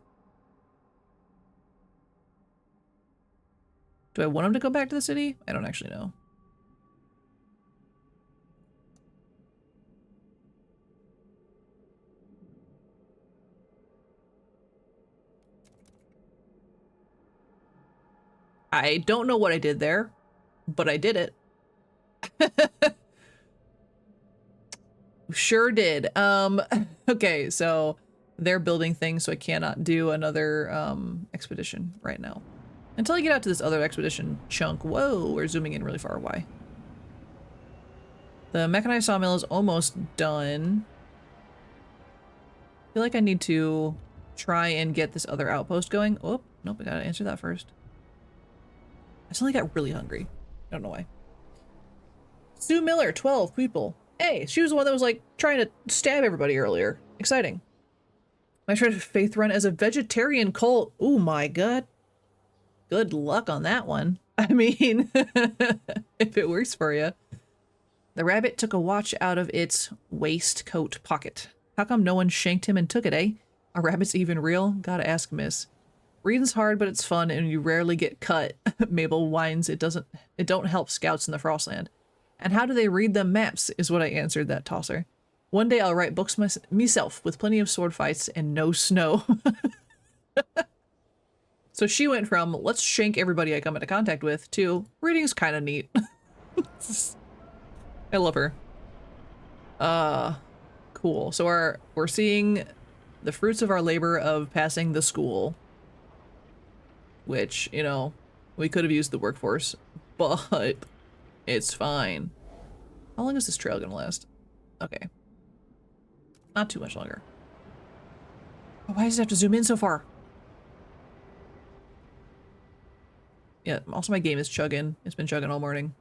[SPEAKER 1] Do I want them to go back to the city? I don't actually know. I don't know what I did there, but I did it. Sure did. Okay, so they're building things, so I cannot do another expedition right now. Until I get out to this other expedition chunk. Whoa, we're zooming in really far. Why? The mechanized sawmill is almost done. I feel like I need to try and get this other outpost going. Oh, nope, I gotta answer that first. I suddenly got really hungry. I don't know why. Sue Miller, 12 people. Hey, she was the one that was like trying to stab everybody earlier. Exciting. I tried to faith run as a vegetarian cult. Oh my god. Good luck on that one. I mean, if it works for you. The rabbit took a watch out of its waistcoat pocket. How come no one shanked him and took it, eh? Are rabbits even real? Gotta ask, miss. Reading's hard, but it's fun, and you rarely get cut. Mabel whines it don't help scouts in the Frostland. And how do they read them maps, is what I answered that tosser. One day I'll write books myself, with plenty of sword fights and no snow. So she went from, let's shank everybody I come into contact with, to, reading's kind of neat. I love her. Cool. So we're seeing the fruits of our labor of passing the school. Which, you know, we could have used the workforce, but it's fine. How long is this trail gonna last? Okay. Not too much longer. Oh, why does it have to zoom in so far? Yeah, also my game is chugging. It's been chugging all morning.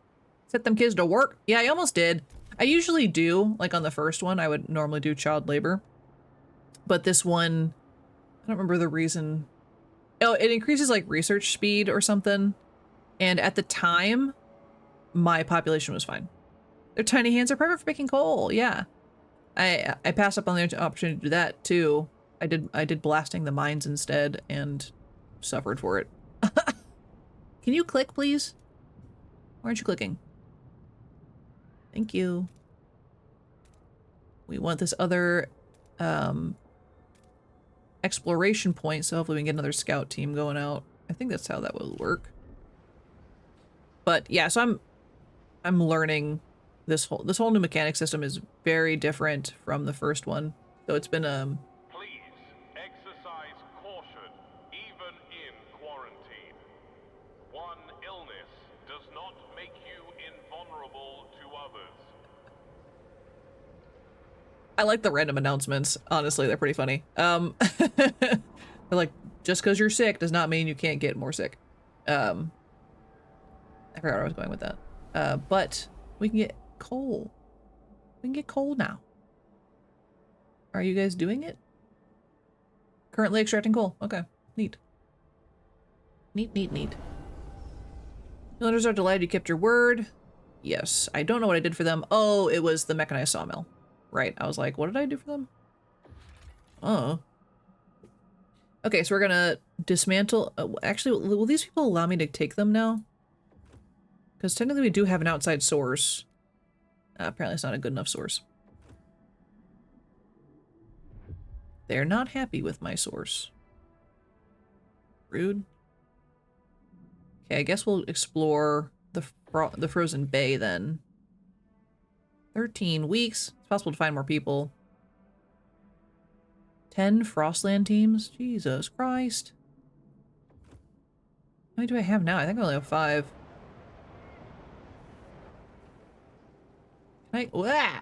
[SPEAKER 1] Set them kids to work? Yeah, I almost did. I usually do, like on the first one, I would normally do child labor. But this one, I don't remember the reason. Oh, it increases like research speed or something. And at the time, my population was fine. Their tiny hands are perfect for making coal. Yeah. I passed up on the opportunity to do that too. I did blasting the mines instead and suffered for it. Can you click, please? Why aren't you clicking? Thank you. We want this other exploration point, so hopefully we can get another scout team going out. I think that's how that will work. But yeah, so I'm learning this whole new mechanic system is very different from the first one. So it's been
[SPEAKER 2] Please exercise caution, even in quarantine. One illness does not make you invulnerable to others.
[SPEAKER 1] I like the random announcements. Honestly, they're pretty funny. They're like, just because you're sick does not mean you can't get more sick. I forgot where I was going with that. But we can get coal. We can get coal now. Are you guys doing it? Currently extracting coal. Okay, neat. Neat. Villagers are delighted you kept your word. Yes, I don't know what I did for them. Oh, it was the mechanized sawmill. Right, I was like, what did I do for them? Oh. Okay, so we're gonna dismantle. Actually, will these people allow me to take them now? Because technically we do have an outside source. Apparently it's not a good enough source. They're not happy with my source. Rude. Okay, I guess we'll explore the frozen bay then. 13 weeks. It's possible to find more people. 10 Frostland teams? Jesus Christ. How many do I have now? I think I only have 5. Can I? Wah!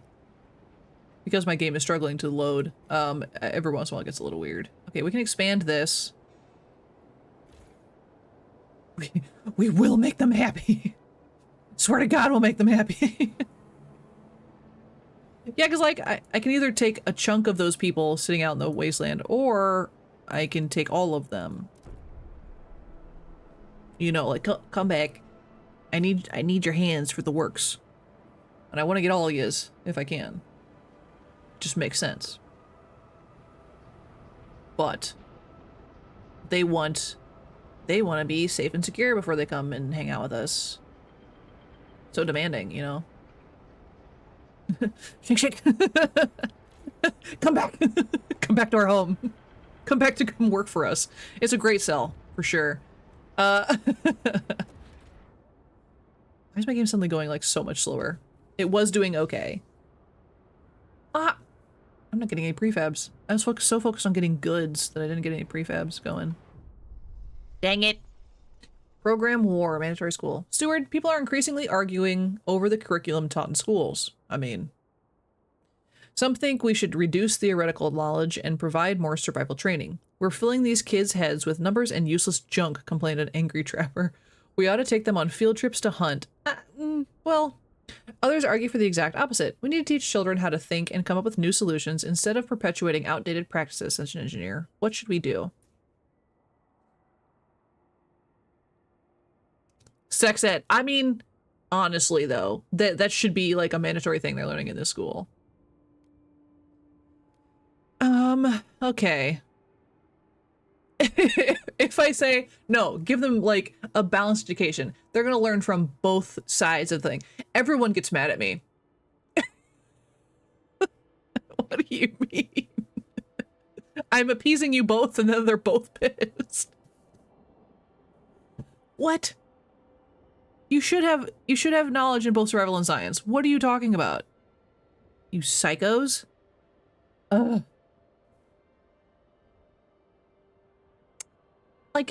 [SPEAKER 1] Because my game is struggling to load. Every once in a while it gets a little weird. Okay, we can expand this. We will make them happy. Swear to God, we'll make them happy. Yeah, because like I can either take a chunk of those people sitting out in the wasteland, or I can take all of them. You know, like come back. I need your hands for the works, and I want to get all of yous if I can. Just makes sense. But they want to be safe and secure before they come and hang out with us. So demanding, you know. Shake. Come back. Come back to our home. Come back to come work for us. It's a great sell, for sure. Why is my game suddenly going like so much slower? It was doing okay. I'm not getting any prefabs. I was so focused on getting goods that I didn't get any prefabs going. Dang it. Program war, mandatory school. Steward, people are increasingly arguing over the curriculum taught in schools. I mean, some think we should reduce theoretical knowledge and provide more survival training. We're filling these kids' heads with numbers and useless junk, complained an angry trapper. We ought to take them on field trips to hunt. Well, others argue for the exact opposite. We need to teach children how to think and come up with new solutions instead of perpetuating outdated practices, such an engineer. What should we do? Sex ed. I mean, honestly, though, that should be like a mandatory thing they're learning in this school. Okay. if I say, no, give them like a balanced education, they're going to learn from both sides of the thing. Everyone gets mad at me. What do you mean? I'm appeasing you both and then they're both pissed. What? You should have knowledge in both survival and science. What are you talking about? You psychos? Ugh. Like,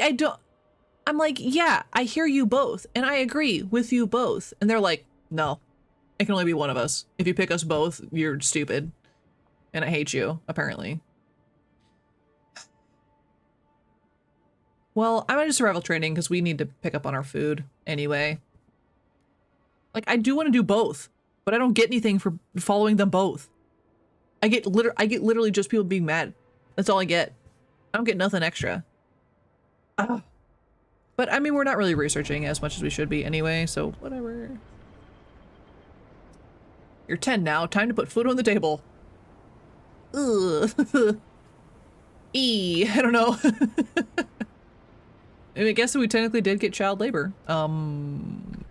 [SPEAKER 1] I'm like, yeah, I hear you both, and I agree with you both. And they're like, no, it can only be one of us. If you pick us both, you're stupid. And I hate you, apparently. Well, I'm into survival training because we need to pick up on our food anyway. Like, I do want to do both, but I don't get anything for following them both. I get literally just people being mad. That's all I get. I don't get nothing extra. But I mean, we're not really researching as much as we should be anyway, so whatever. You're 10 now. Time to put food on the table. Ugh. I don't know. I mean, I guess we technically did get child labor.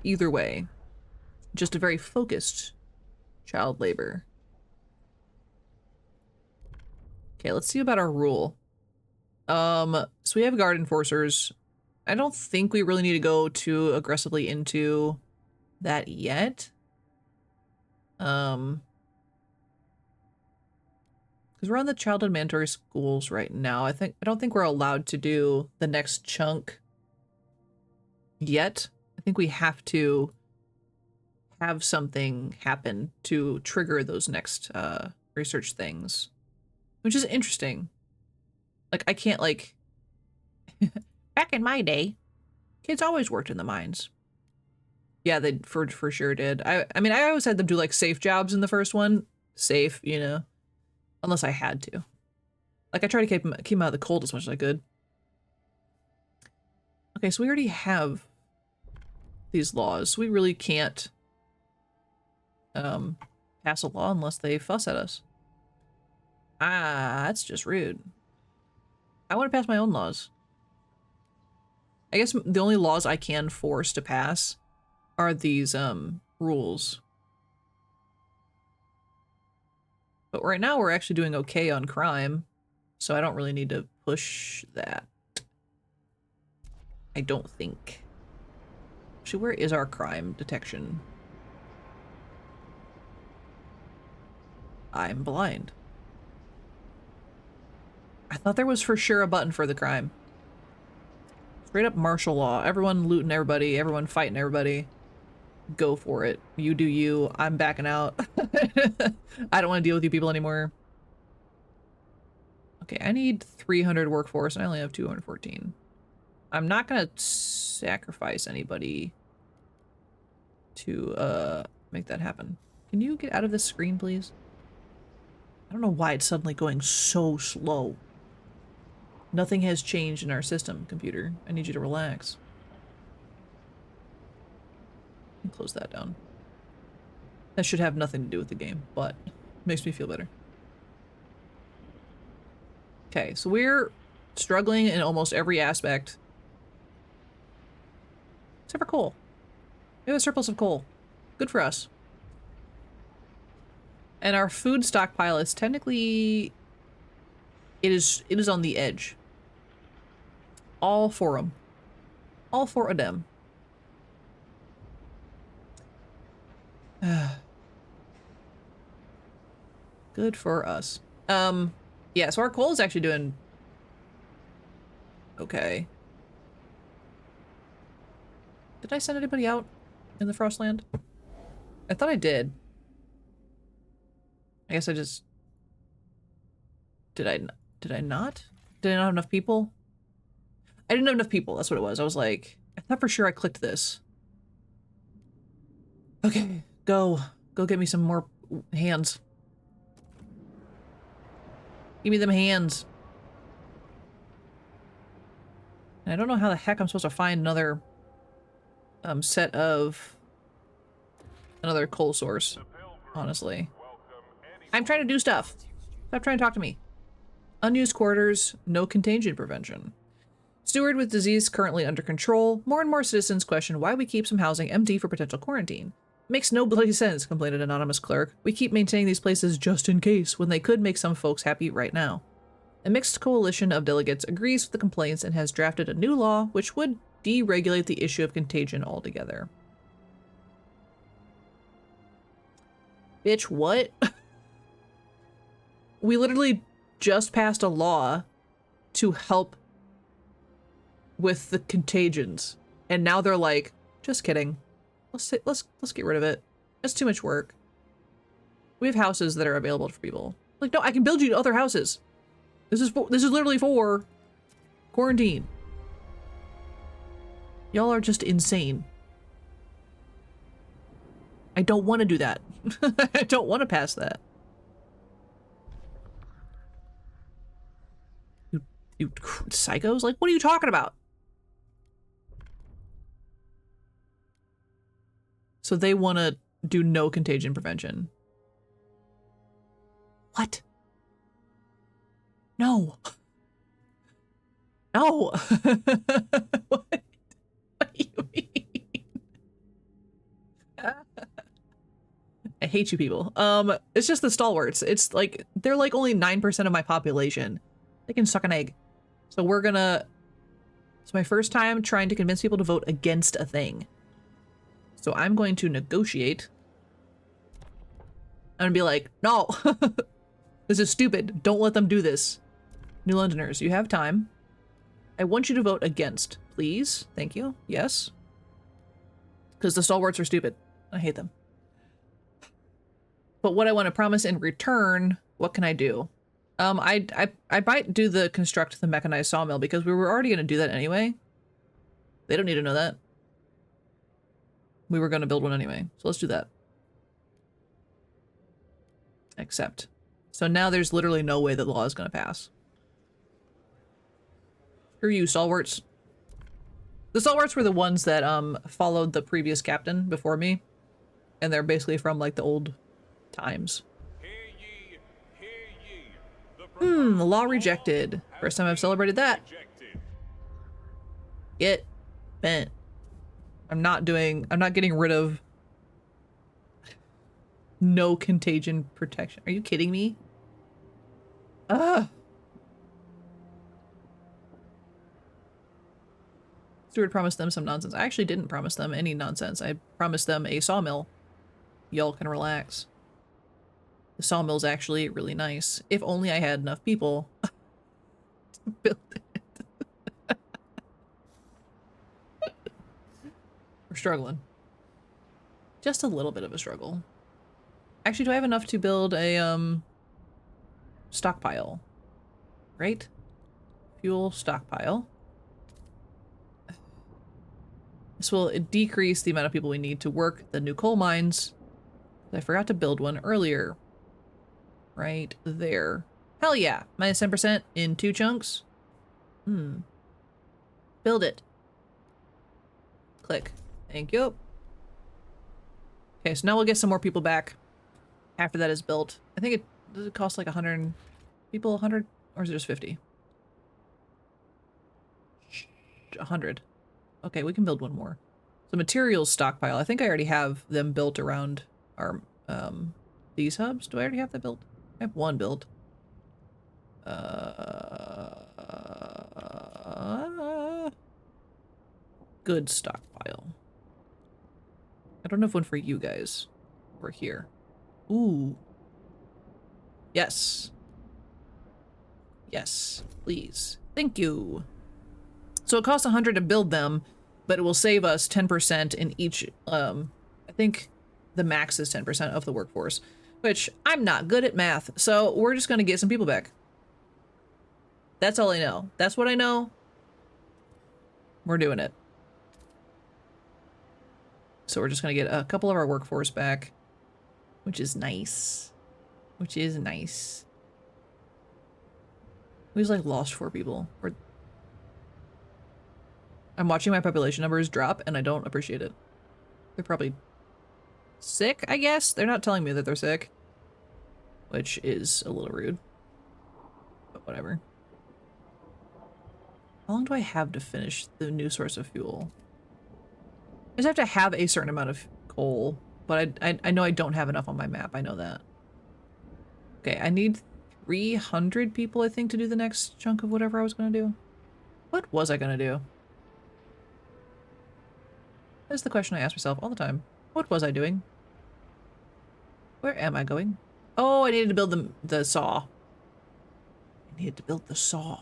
[SPEAKER 1] Either way. Just a very focused child labor. Okay, let's see about our rule. So we have guard enforcers. I don't think we really need to go too aggressively into that yet. Because we're on the childhood mandatory schools right now. I don't think we're allowed to do the next chunk yet. I think we have to have something happen to trigger those next research things, which is interesting. Like, I can't, like... Back in my day, kids always worked in the mines. Yeah, they for sure did. I mean, I always had them do, like, safe jobs in the first one. Safe, you know. Unless I had to. Like, I tried to keep them out of the cold as much as I could. Okay, so we already have these laws. We really can't pass a law unless they fuss at us. Ah, that's just rude. I want to pass my own laws. I guess the only laws I can force to pass are these rules. But right now we're actually doing okay on crime, so I don't really need to push that. I don't think. Actually, where is our crime detection? I'm blind. I thought there was for sure a button for the crime. Straight up martial law. Everyone looting everybody, everyone fighting everybody. Go for it. You do you. I'm backing out. I don't want to deal with you people anymore. Okay, I need 300 workforce and I only have 214. I'm not gonna sacrifice anybody to make that happen. Can you get out of this screen, please? I don't know why it's suddenly going so slow. Nothing has changed in our system, computer. I need you to relax. Close that down. That should have nothing to do with the game, but it makes me feel better. Okay, so we're struggling in almost every aspect. Except for coal. We have a surplus of coal. Good for us. And our food stockpile is technically... It is on the edge. All for them. All for a dem. Good for us. Yeah, so our coal is actually doing okay. Did I send anybody out in the Frostland? I thought I did. I guess I just... Did I not? Did I not have enough people? I didn't have enough people, that's what it was. I was like, I thought for sure I clicked this. Okay, go get me some more hands. Give me them hands. And I don't know how the heck I'm supposed to find another set of another coal source, honestly. I'm trying to do stuff. Stop trying to talk to me. Unused quarters, no contagion prevention. Steward with disease currently under control. More and more citizens question why we keep some housing empty for potential quarantine. Makes no bloody sense, complained an anonymous clerk. We keep maintaining these places just in case, when they could make some folks happy right now. A mixed coalition of delegates agrees with the complaints and has drafted a new law which would deregulate the issue of contagion altogether. Bitch, what? We literally just passed a law to help with the contagions, and now they're like, just kidding. Let's get rid of it. It's too much work. We have houses that are available for people. Like, no, I can build you other houses. This is literally for quarantine. Y'all are just insane. I don't want to do that. I don't want to pass that. You psychos? Like, what are you talking about? So they want to do no contagion prevention. What? No. No. What? What do you mean? I hate you people. It's just the stalwarts. It's like, they're like only 9% of my population. They can suck an egg. So we're gonna... It's my first time trying to convince people to vote against a thing. So I'm going to negotiate. I'm gonna be like, no, this is stupid. Don't let them do this. New Londoners, you have time. I want you to vote against, please. Thank you. Yes. Because the stalwarts are stupid. I hate them. But what I want to promise in return, what can I do? I might do the construct the mechanized sawmill because we were already going to do that anyway. They don't need to know that. We were going to build one anyway, so let's do that. Accept. So now there's literally no way that the law is going to pass. Screw you, stalwarts. The stalwarts were the ones that followed the previous captain before me, and they're basically from like the old times. The law rejected. First time I've celebrated that. Get bent. I'm not getting rid of no contagion protection. Are you kidding me? Ugh. Steward promised them some nonsense. I actually didn't promise them any nonsense. I promised them a sawmill. Y'all can relax. The sawmill's actually really nice. If only I had enough people to build it. We're struggling. Just a little bit of a struggle. Actually, do I have enough to build a stockpile? Right? Fuel stockpile. This will decrease the amount of people we need to work the new coal mines. I forgot to build one earlier. Right there. Hell yeah. Minus 10% in 2 chunks. Build it. Click. Thank you. Okay, so now we'll get some more people back after that is built. I think does it cost like 100 people? 100? Or is it just 50? 100. Okay, we can build one more. So materials stockpile. I think I already have them built around our these hubs. Do I already have that built? I have one built. Good stockpile. I don't have one for you guys. We're here. Ooh. Yes. Yes, please. Thank you. So it costs 100 to build them, but it will save us 10% in each, I think the max is 10% of the workforce, which I'm not good at math, so we're just gonna get some people back. That's all I know. That's what I know. We're doing it. So we're just gonna get a couple of our workforce back, which is nice. Which is nice. We just like lost 4 people. I'm watching my population numbers drop and I don't appreciate it. They're probably sick, I guess? They're not telling me that they're sick, which is a little rude, but whatever. How long do I have to finish the new source of fuel? I just have to have a certain amount of coal, but I know I don't have enough on my map. I know that. Okay, I need 300 people, I think, to do the next chunk of whatever I was going to do. What was I going to do? That's the question I ask myself all the time. What was I doing? Where am I going? Oh, I needed to build the saw. I needed to build the saw.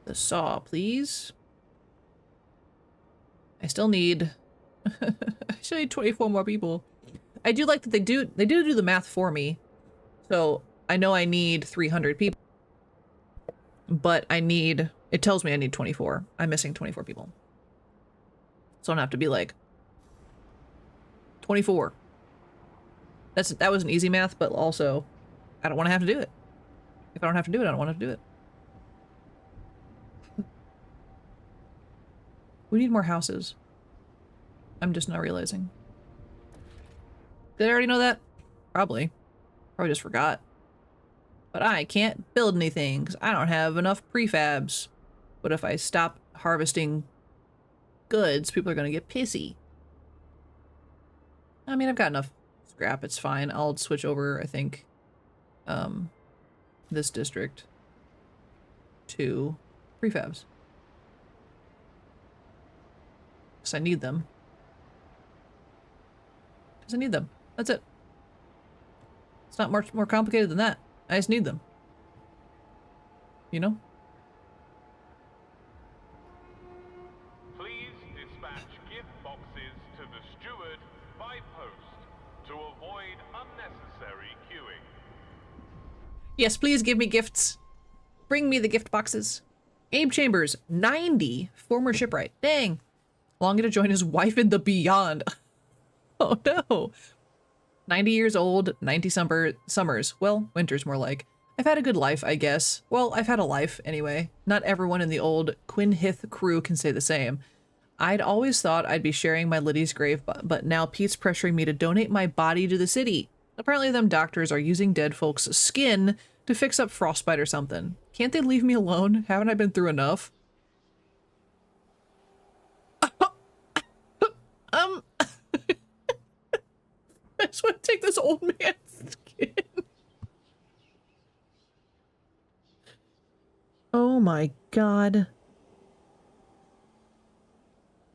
[SPEAKER 1] The saw, please. I still need... I still need 24 more people. I do like that they do the math for me. So I know I need 300 people. But I need... It tells me I need 24. I'm missing 24 people. So I don't have to be like... 24. That was an easy math, but also... I don't want to have to do it. If I don't have to do it, I don't want to do it. We need more houses. I'm just not realizing. Did I already know that? Probably. Probably just forgot. But I can't build anything because I don't have enough prefabs. But if I stop harvesting goods, people are going to get pissy. I mean, I've got enough scrap. It's fine. I'll switch over, I think, this district to prefabs. Because I need them. Because I need them. That's it. It's not much more complicated than that. I just need them. You know?
[SPEAKER 2] Please dispatch gift boxes to the steward by post to avoid unnecessary queuing.
[SPEAKER 1] Yes, please give me gifts. Bring me the gift boxes. Abe Chambers, 90, former shipwright. Dang. Longing to join his wife in the beyond. Oh no. 90 years old, 90 summers. Well, winter's more like. I've had a good life, I guess. Well, I've had a life, anyway. Not everyone in the old Quinhith crew can say the same. I'd always thought I'd be sharing my Liddy's grave, but now Pete's pressuring me to donate my body to the city. Apparently them doctors are using dead folks' skin to fix up frostbite or something. Can't they leave me alone? Haven't I been through enough? I just want to take this old man's skin. Oh my god.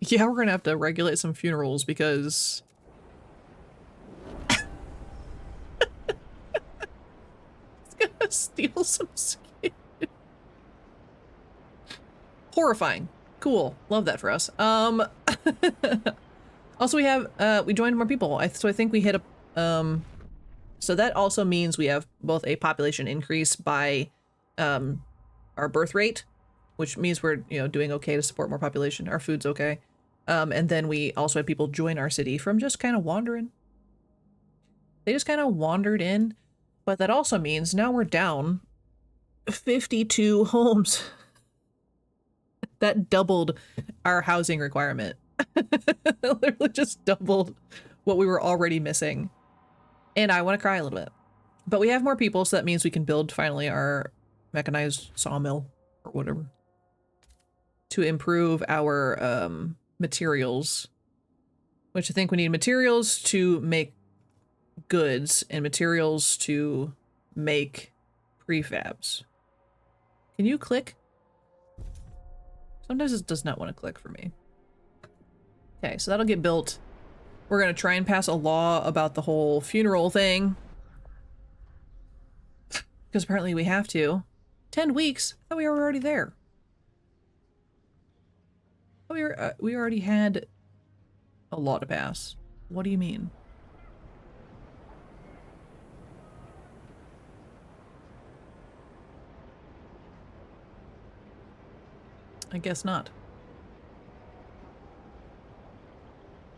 [SPEAKER 1] Yeah, we're gonna have to regulate some funerals because... It's gonna steal some skin. Horrifying. Cool. Love that for us. Also we have, we joined more people. So I think we hit a, so that also means we have both a population increase by, our birth rate, which means we're, you know, doing okay to support more population. Our food's okay. And then we also have people join our city from just kind of wandering. They just kind of wandered in, but that also means now we're down 52 homes. That doubled our housing requirement. Literally just doubled what we were already missing. And I want to cry a little bit. But we have more people, so that means we can build finally our mechanized sawmill or whatever to improve our materials, which I think we need materials to make goods and materials to make prefabs. Can you click? Sometimes it does not want to click for me. Okay, so that'll get built. We're gonna try and pass a law about the whole funeral thing. Because apparently we have to. 10 weeks? I thought we were already there. I thought we already had a law to pass. What do you mean? I guess not.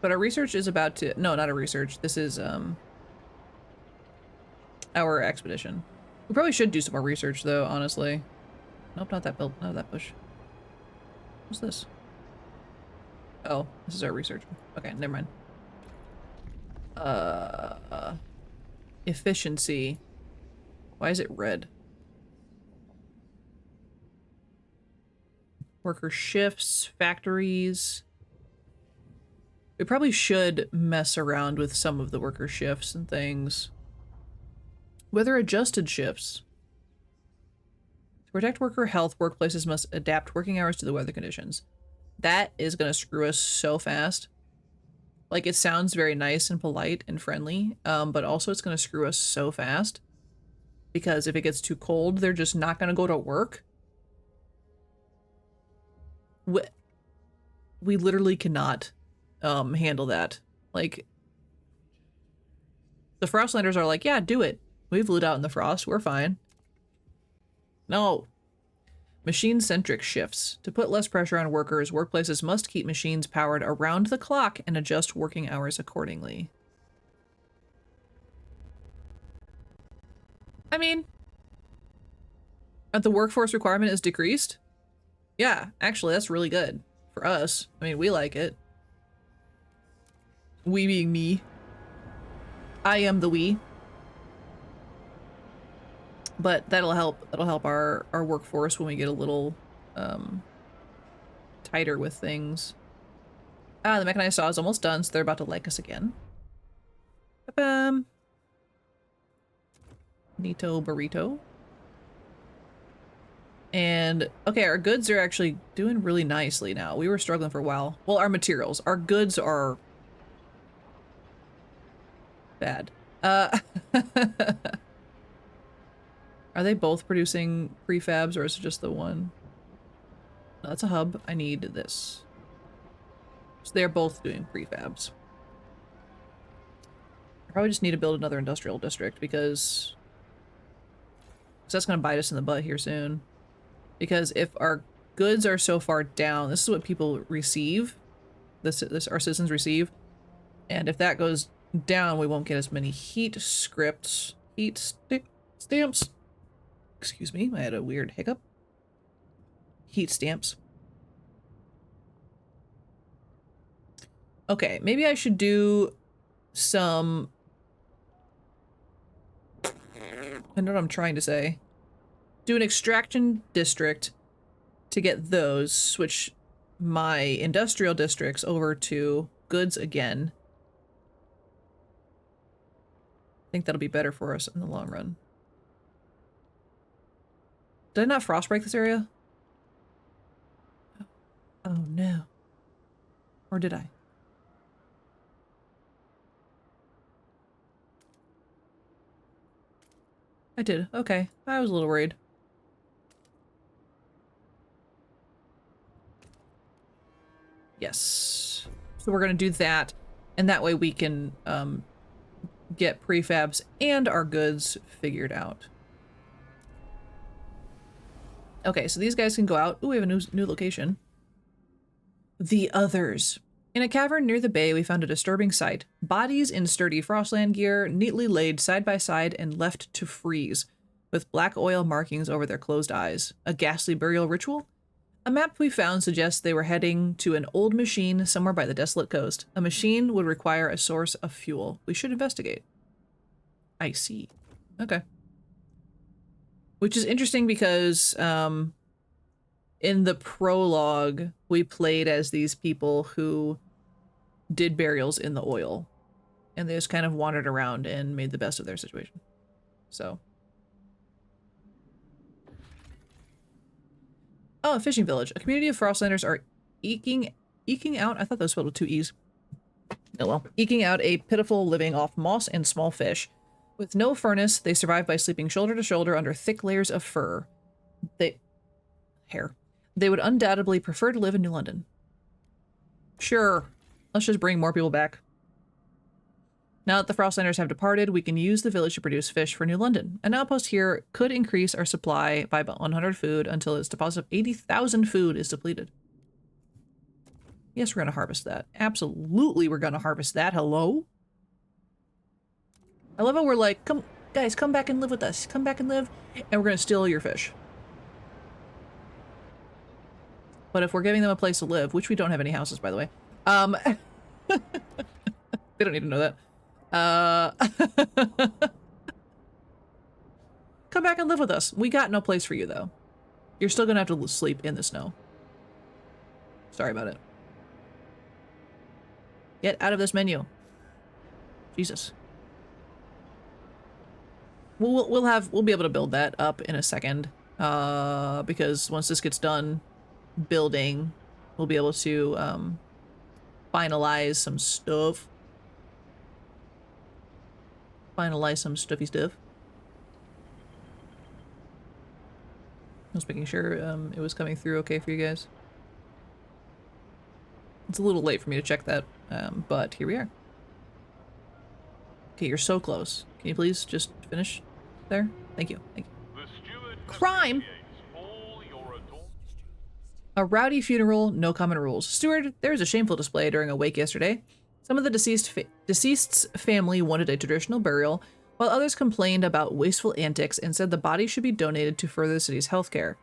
[SPEAKER 1] But our research is about to... No, not a research. This is, our expedition. We probably should do some more research, though, honestly. Nope, not that build. Not that bush. What's this? Oh, this is our research. Okay, never mind. Efficiency. Why is it red? Worker shifts, factories. We probably should mess around with some of the worker shifts and things. Weather adjusted shifts. To protect worker health, workplaces must adapt working hours to the weather conditions. That is going to screw us so fast. Like, it sounds very nice and polite and friendly, but also it's going to screw us so fast. Because if it gets too cold, they're just not going to go to work. We literally cannot handle that. Like, the Frostlanders are like, yeah, do it. We've lived out in the frost. We're fine. No. Machine-centric shifts. To put less pressure on workers, workplaces must keep machines powered around the clock and adjust working hours accordingly. I mean, the workforce requirement is decreased? Yeah, actually, that's really good. For us. I mean, we like it. We being me. I am the we. But that'll help our workforce when we get a little tighter with things. Ah, the mechanized saw is almost done, so they're about to like us again. Nito burrito. And okay, our goods are actually doing really nicely now. We were struggling for a while. Well, our materials. Our goods are bad. Are they both producing prefabs, or is it just the one? No, that's a hub. I need this. So they're both doing prefabs. I probably just need to build another industrial district because that's going to bite us in the butt here soon. Because if our goods are so far down, this is what people receive. This our citizens receive. And if that goes down, we won't get as many heat stamps. Excuse me, I had a weird hiccup. Heat stamps. Okay, maybe I should do some... I know what I'm trying to say. Do an extraction district to get those, switch my industrial districts over to goods again. I think that'll be better for us in the long run. Did I not frost break this area? Oh no. Or did I? I did. Okay. I was a little worried. Yes. So we're gonna do that, and that way we can get prefabs and our goods figured out. Okay, so these guys can go out. Ooh, we have a new location. The Others. In a cavern near the bay, we found a disturbing sight. Bodies in sturdy Frostland gear, neatly laid side by side and left to freeze, with black oil markings over their closed eyes. A ghastly burial ritual? A map we found suggests they were heading to an old machine somewhere by the desolate coast. A machine would require a source of fuel. We should investigate. I see. Okay. Which is interesting because in the prologue, we played as these people who did burials in the oil. And they just kind of wandered around and made the best of their situation. So. Oh, a fishing village. A community of Frostlanders are eking out, I thought that was spelled with 2 E's. Oh well. Eking out a pitiful living off moss and small fish. With no furnace, they survive by sleeping shoulder to shoulder under thick layers of fur. Hair. They would undoubtedly prefer to live in New London. Sure. Let's just bring more people back. Now that the Frostlanders have departed, we can use the village to produce fish for New London. An outpost here could increase our supply by about 100 food until its deposit of 80,000 food is depleted. Yes, we're going to harvest that. Absolutely, we're going to harvest that. Hello? I love how we're like, come, guys, come back and live with us. Come back and live, and we're going to steal your fish. But if we're giving them a place to live, which we don't have any houses, by the way, they don't need to know that. Come back and live with us. We got no place for you, though. You're still gonna have to sleep in the snow. Sorry about it. Get out of this menu. Jesus. We'll be able to build that up in a second. Because once this gets done building, we'll be able to finalize some stuff. Finalize some stuffy stuff. I was making sure it was coming through okay for you guys. It's a little late for me to check that, but here we are. Okay, you're so close. Can you please just finish there? Thank you. Thank you.
[SPEAKER 2] The steward
[SPEAKER 1] Crime!
[SPEAKER 2] appreciates all your
[SPEAKER 1] A rowdy funeral, no common rules. Steward, there was a shameful display during a wake yesterday. Some of the deceased's family wanted a traditional burial, while others complained about wasteful antics and said the body should be donated to further the city's healthcare.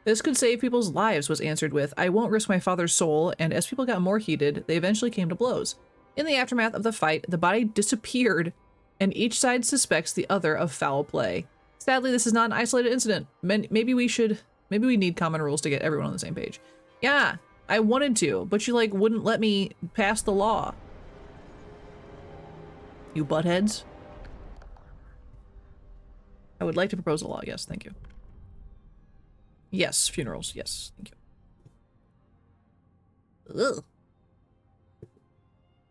[SPEAKER 1] This could save people's lives, was answered with, I won't risk my father's soul, and as people got more heated, they eventually came to blows. In the aftermath of the fight, the body disappeared, and each side suspects the other of foul play. Sadly, this is not an isolated incident. Maybe we need common rules to get everyone on the same page. Yeah, I wanted to, but you, like, wouldn't let me pass the law. You buttheads. I would like to propose a law. Yes, thank you. Yes, funerals. Yes, thank you. Ugh.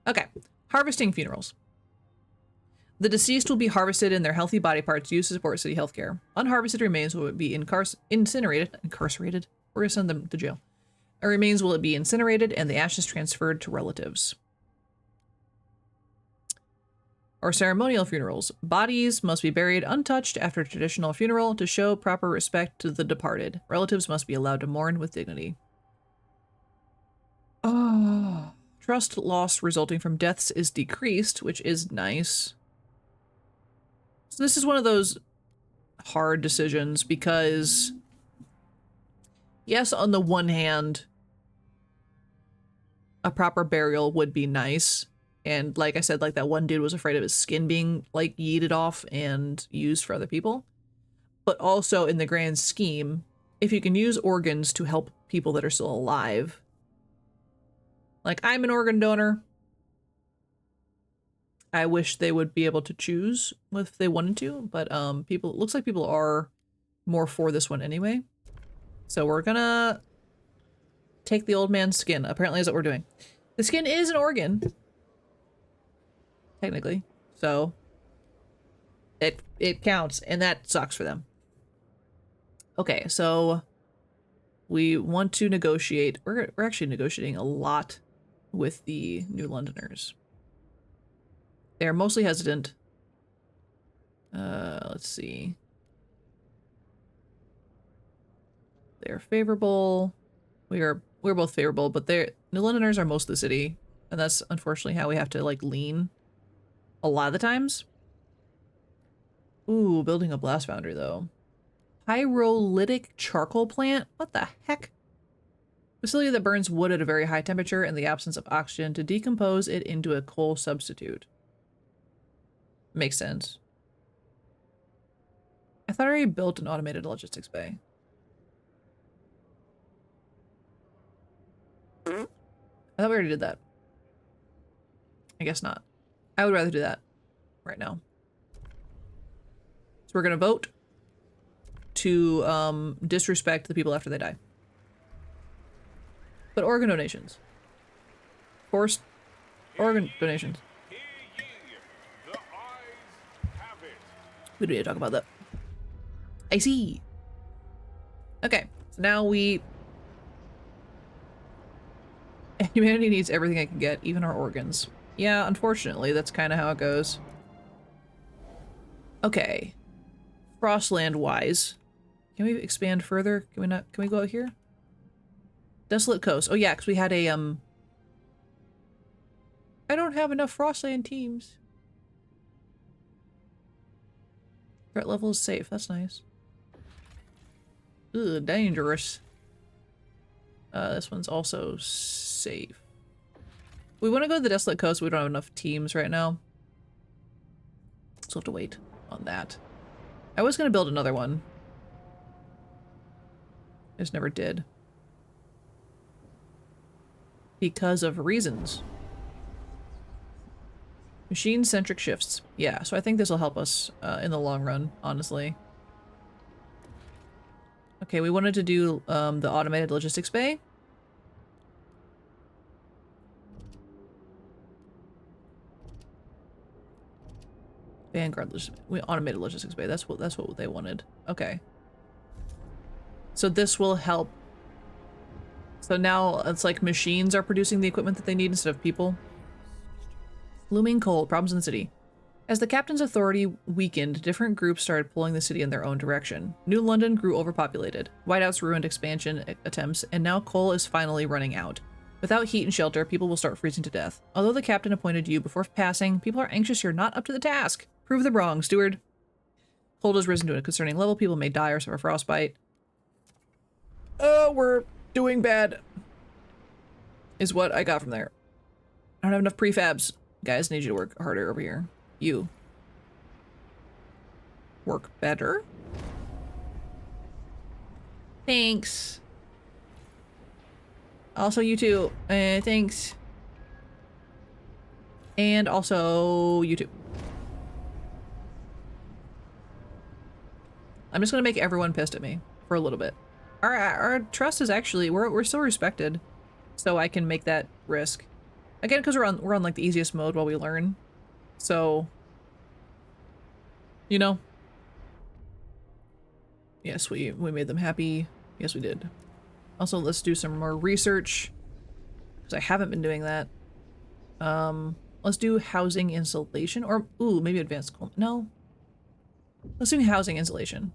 [SPEAKER 1] Okay, harvesting funerals. The deceased will be harvested and their healthy body parts used to support city healthcare. Unharvested remains will be incinerated. We're gonna send them to jail. Remains will be incinerated and the ashes transferred to relatives. Or ceremonial funerals. Bodies must be buried untouched after a traditional funeral to show proper respect to the departed. Relatives must be allowed to mourn with dignity. Oh. Trust loss resulting from deaths is decreased, which is nice. So this is one of those hard decisions because, yes, on the one hand, a proper burial would be nice. And like I said, like that one dude was afraid of his skin being like yeeted off and used for other people. But also in the grand scheme, if you can use organs to help people that are still alive. Like, I'm an organ donor. I wish they would be able to choose if they wanted to, but it looks like people are more for this one anyway. So we're gonna take the old man's skin. Apparently is what we're doing. The skin is an organ. Technically. So it counts, and that sucks for them. Okay, so we want to negotiate. We're actually negotiating a lot with the New Londoners. They're mostly hesitant. Let's see. They're favorable. We're both favorable, but New Londoners are most of the city, and that's unfortunately how we have to like lean a lot of the times. Ooh, building a blast foundry though. Pyrolytic charcoal plant? What the heck? Facility that burns wood at a very high temperature in the absence of oxygen to decompose it into a coal substitute. Makes sense. I thought I already built an automated logistics bay. I thought we already did that. I guess not. I would rather do that right now. So we're gonna vote to disrespect the people after they die. But organ donations. Forced organ donations.
[SPEAKER 2] Hear ye, the eyes have it.
[SPEAKER 1] We don't need to talk about that. I see. Okay, so now humanity needs everything it can get, even our organs. Yeah, unfortunately, that's kind of how it goes. Okay. Frostland-wise. Can we expand further? Can we not? Can we go out here? Desolate Coast. Oh yeah, because we had a, I don't have enough Frostland teams. Threat level is safe. That's nice. Ugh, dangerous. This one's also safe. We want to go to the Desolate Coast, but we don't have enough teams right now. So we'll have to wait on that. I was going to build another one. I just never did. because of reasons. Machine-centric shifts. Yeah, so I think this will help us in the long run, honestly. Okay, we wanted to do the automated logistics bay. Vanguard automated logistics bay. That's what they wanted. Okay. So this will help. So now it's like machines are producing the equipment that they need instead of people. Looming cold, problems in the city. As the captain's authority weakened, different groups started pulling the city in their own direction. New London grew overpopulated. Whiteouts ruined expansion attempts, and now coal is finally running out. Without heat and shelter, people will start freezing to death. Although the captain appointed you before passing, people are anxious you're not up to the task. Prove them wrong, steward. Cold has risen to a concerning level. People may die or suffer frostbite. Oh, we're doing bad. Is what I got from there. I don't have enough prefabs. Guys, need you to work harder over here. You. Work better? Thanks. Also, you too. Thanks. And also, you too. I'm just gonna make everyone pissed at me for a little bit. Our trust is actually, we're still respected. So I can make that risk. Again, because we're on like the easiest mode while we learn. So, you know. Yes, we made them happy. Yes, we did. Also, let's do some more research. Because I haven't been doing that. Let's do housing insulation. Or, ooh, maybe advanced no. Let's do housing insulation.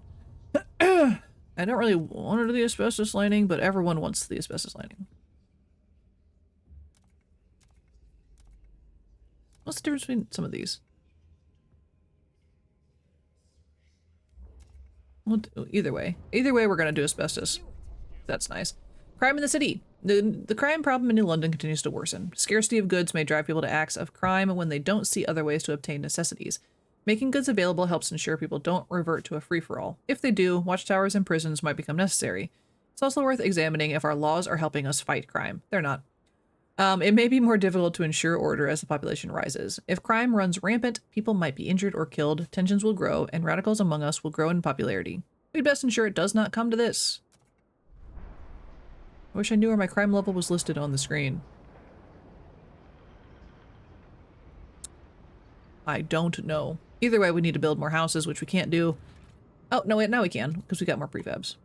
[SPEAKER 1] I don't really want to do the asbestos lining, but everyone wants the asbestos lining. What's the difference between some of these? Well, either way, we're gonna do asbestos. That's nice. Crime in the city. The crime problem in New London continues to worsen. Scarcity of goods may drive people to acts of crime when they don't see other ways to obtain necessities. Making goods available helps ensure people don't revert to a free-for-all. If they do, watchtowers and prisons might become necessary. It's also worth examining if our laws are helping us fight crime. They're not. It may be more difficult to ensure order as the population rises. If crime runs rampant, people might be injured or killed, tensions will grow, and radicals among us will grow in popularity. We'd best ensure it does not come to this. I wish I knew where my crime level was listed on the screen. I don't know. Either way, we need to build more houses, which we can't do. Oh, no, wait, now we can, because we got more prefabs.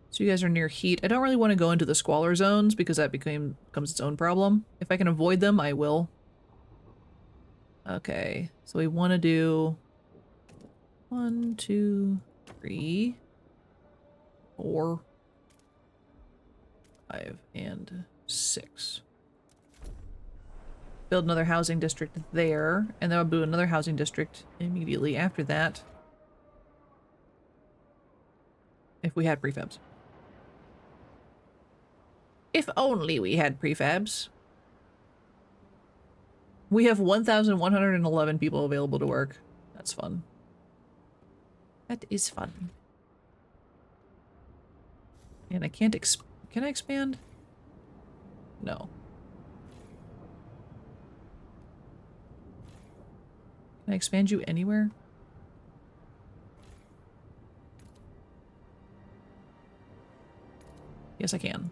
[SPEAKER 1] So you guys are near heat. I don't really want to go into the squalor zones because that becomes its own problem. If I can avoid them, I will. Okay, so we want to do 1, 2, 3, 4, 5, and 6. Build another housing district there, and then I'll do another housing district immediately after that. If we had prefabs. If only we had prefabs. We have 1,111 people available to work. That's fun. That is fun. And I can't can I expand? No. Can I expand you anywhere? Yes, I can.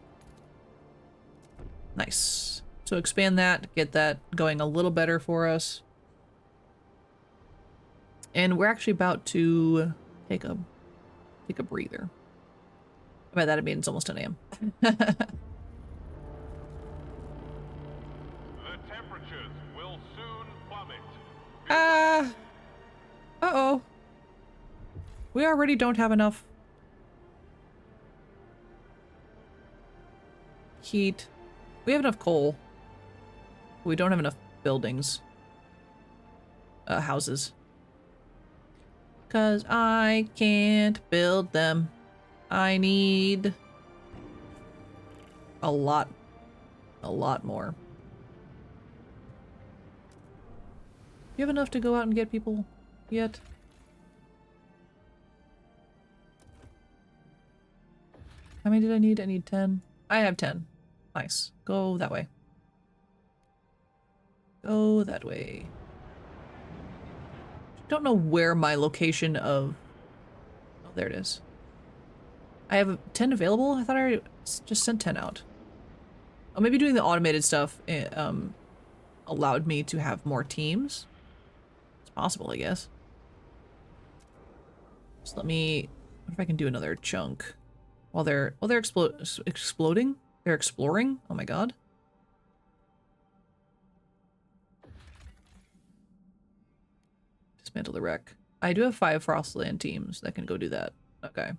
[SPEAKER 1] Nice. So expand that, get that going a little better for us. And we're actually about to take a breather. By that I mean it's almost 10 a.m.
[SPEAKER 2] The temperatures will soon plummet.
[SPEAKER 1] Uh-oh. We already don't have enough heat. We have enough coal. We don't have enough buildings. Houses. 'Cause I can't build them. I need a lot more. You have enough to go out and get people yet? How many did I need? I need 10. I have 10. Nice. Go that way. Go that way. Don't know where my location of... Oh, there it is. I have 10 available? I thought I already just sent 10 out. Oh, maybe doing the automated stuff allowed me to have more teams. It's possible, I guess. Just let me... What if I can do another chunk? While they're exploding? They're exploring? Oh my god. Dismantle the wreck. I do have 5 Frostland teams that can go do that. Okay.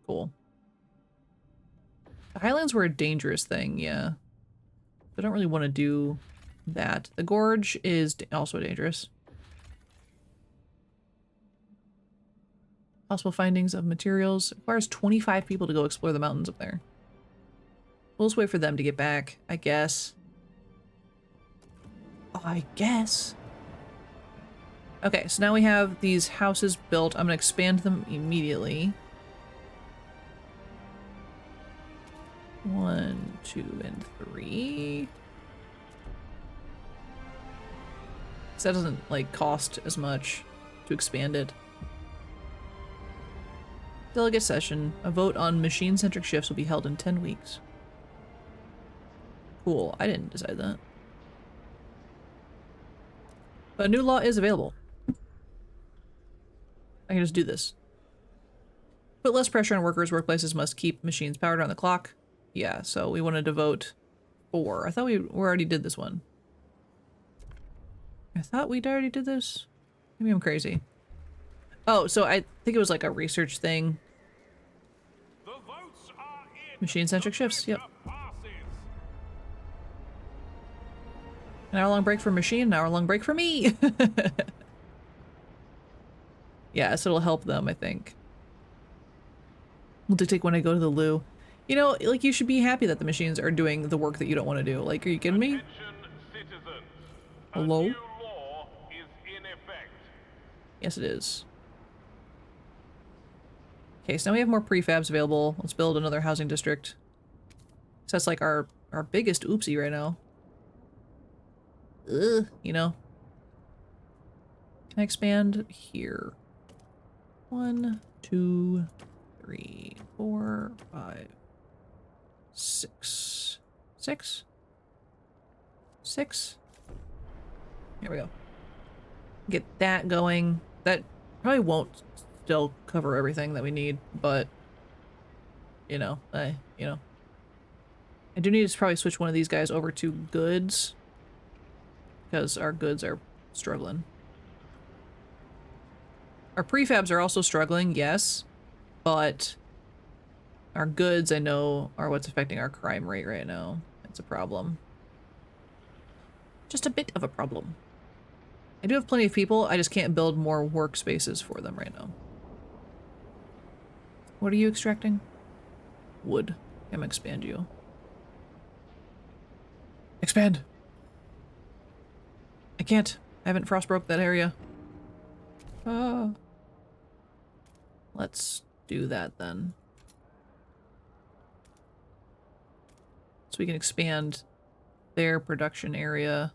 [SPEAKER 1] Cool. The Highlands were a dangerous thing, yeah. I don't really want to do that. The Gorge is also dangerous. Possible findings of materials. It requires 25 people to go explore the mountains up there. We'll just wait for them to get back, I guess. I guess. Okay, so now we have these houses built. I'm gonna expand them immediately. 1, 2, and 3. So that doesn't, like, cost as much to expand it. Delegate session. A vote on machine-centric shifts will be held in 10 weeks. Cool. I didn't decide that. But a new law is available. I can just do this. Put less pressure on workers. Workplaces must keep machines powered on the clock. Yeah, so we wanted to vote 4. I thought we already did this one. I thought we'd already did this. Maybe I'm crazy. Oh, so I think it was like a research thing. Machine-centric shifts, yep. An hour-long break for machine, an hour-long break for me! Yeah, so it'll help them, I think. We'll take when I go to the loo. You know, like, you should be happy that the machines are doing the work that you don't want to do. Like, are you kidding me? Hello? Yes, it is. Okay, so now we have more prefabs available. Let's build another housing district. So that's like our biggest oopsie right now. Ugh, you know. Can I expand here? 1, 2, 3, 4, 5, 6. 6? 6? Here we go. Get that going. That probably won't still cover everything that we need, but you know, I do need to probably switch one of these guys over to goods because our goods are struggling. Our prefabs are also struggling, yes, but our goods I know are what's affecting our crime rate right now. It's a problem. Just a bit of a problem. I do have plenty of people, I just can't build more workspaces for them right now. What are you extracting? Wood. I'm gonna expand you. Expand! I can't. I haven't frostbroke that area. Let's do that then. So we can expand their production area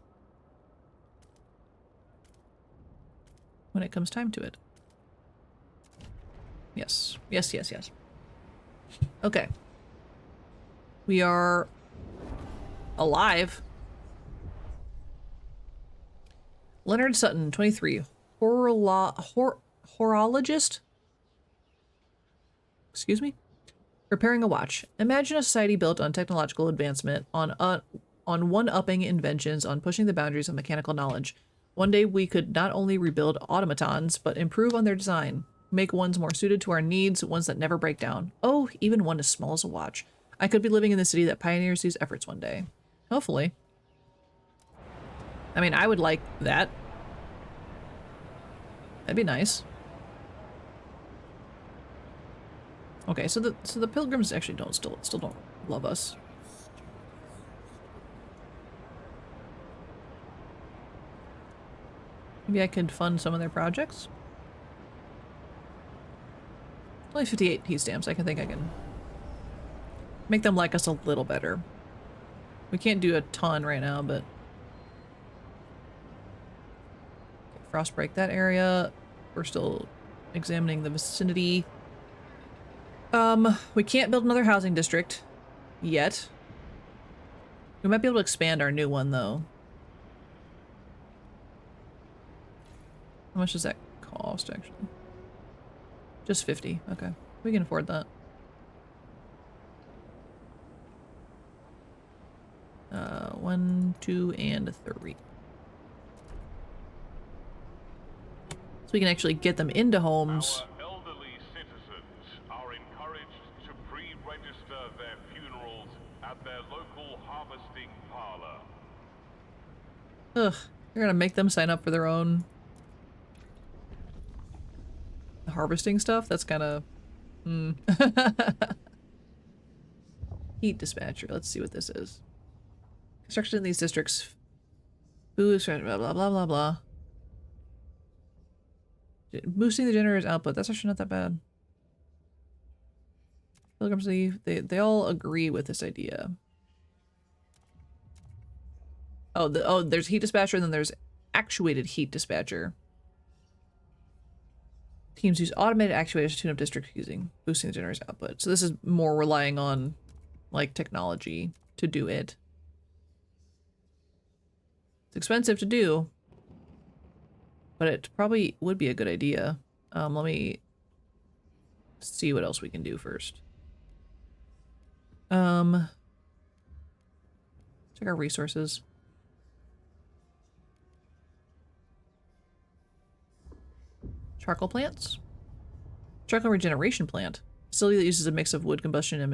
[SPEAKER 1] when it comes time to it. Yes. Yes, yes, yes. Okay. We are alive. Leonard Sutton, 23. Horologist? Excuse me? Repairing a watch. Imagine a society built on technological advancement, on one-upping inventions, on pushing the boundaries of mechanical knowledge. One day we could not only rebuild automatons, but improve on their design. Make ones more suited to our needs, ones that never break down. Oh, even one as small as a watch. I could be living in the city that pioneers these efforts one day. Hopefully. I mean, I would like that. That'd be nice. Okay, so the pilgrims actually still don't love us. Maybe I could fund some of their projects. Only 58 P stamps. I think I can Make them like us a little better. We can't do a ton right now, but... Okay, frost break that area. We're still examining the vicinity. We can't build another housing district yet. We might be able to expand our new one, though. How much does that cost, actually? Just 50. Okay. We can afford that. 1, 2, and 3. So we can actually get them into homes.
[SPEAKER 2] Our elderly citizens are encouraged to pre-register their funerals at their local harvesting parlor.
[SPEAKER 1] Ugh. You're gonna make them sign up for their own harvesting stuff? That's kind of... Heat dispatcher. Let's see what this is. Construction in these districts. Boost, blah, blah, blah, blah, blah. Boosting the generator's output. That's actually not that bad. Pilgrims leave. They all agree with this idea. Oh, there's heat dispatcher, and then there's actuated heat dispatcher. Teams use automated actuators to tune up district using boosting the generator's output. So this is more relying on, like, technology to do it. It's expensive to do, but it probably would be a good idea. Let me see what else we can do first. Check our resources. Charcoal plants. Charcoal regeneration plant. Facility that uses a mix of wood combustion and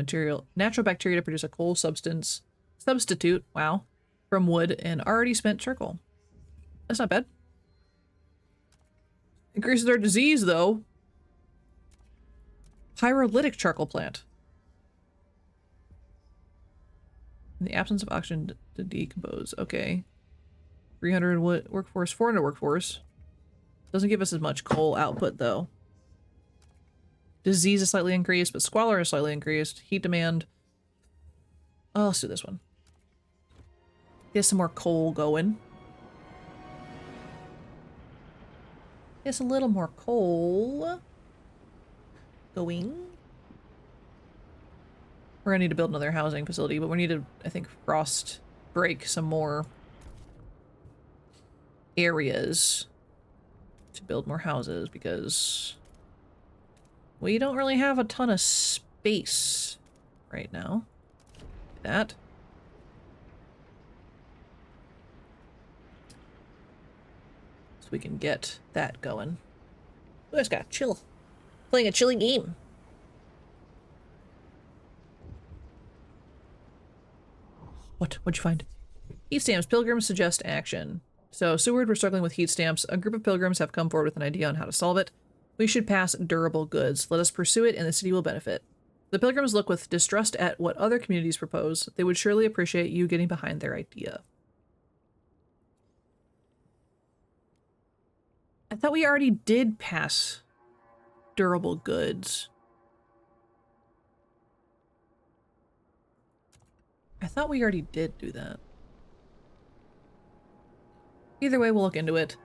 [SPEAKER 1] natural bacteria to produce a coal substitute, wow, from wood and already spent charcoal. That's not bad. Increases our disease, though. Pyrolytic charcoal plant. In the absence of oxygen to decompose. Okay. 300 wood workforce, 400 workforce. Doesn't give us as much coal output, though. Disease is slightly increased, but squalor is slightly increased. Heat demand. Oh, let's do this one. Get some more coal going. Get a little more coal going. We're gonna need to build another housing facility, but we need to, I think, frost break some more areas to build more houses, because we don't really have a ton of space right now. That. So we can get that going. We just gotta chill. Playing a chilly game. What'd you find? Heat stamps. Pilgrims suggest action. So, Seward, we're struggling with heat stamps. A group of pilgrims have come forward with an idea on how to solve it. We should pass durable goods. Let us pursue it, and the city will benefit. The pilgrims look with distrust at what other communities propose. They would surely appreciate you getting behind their idea. I thought we already did pass durable goods. I thought we already did do that. Either way, we'll look into it.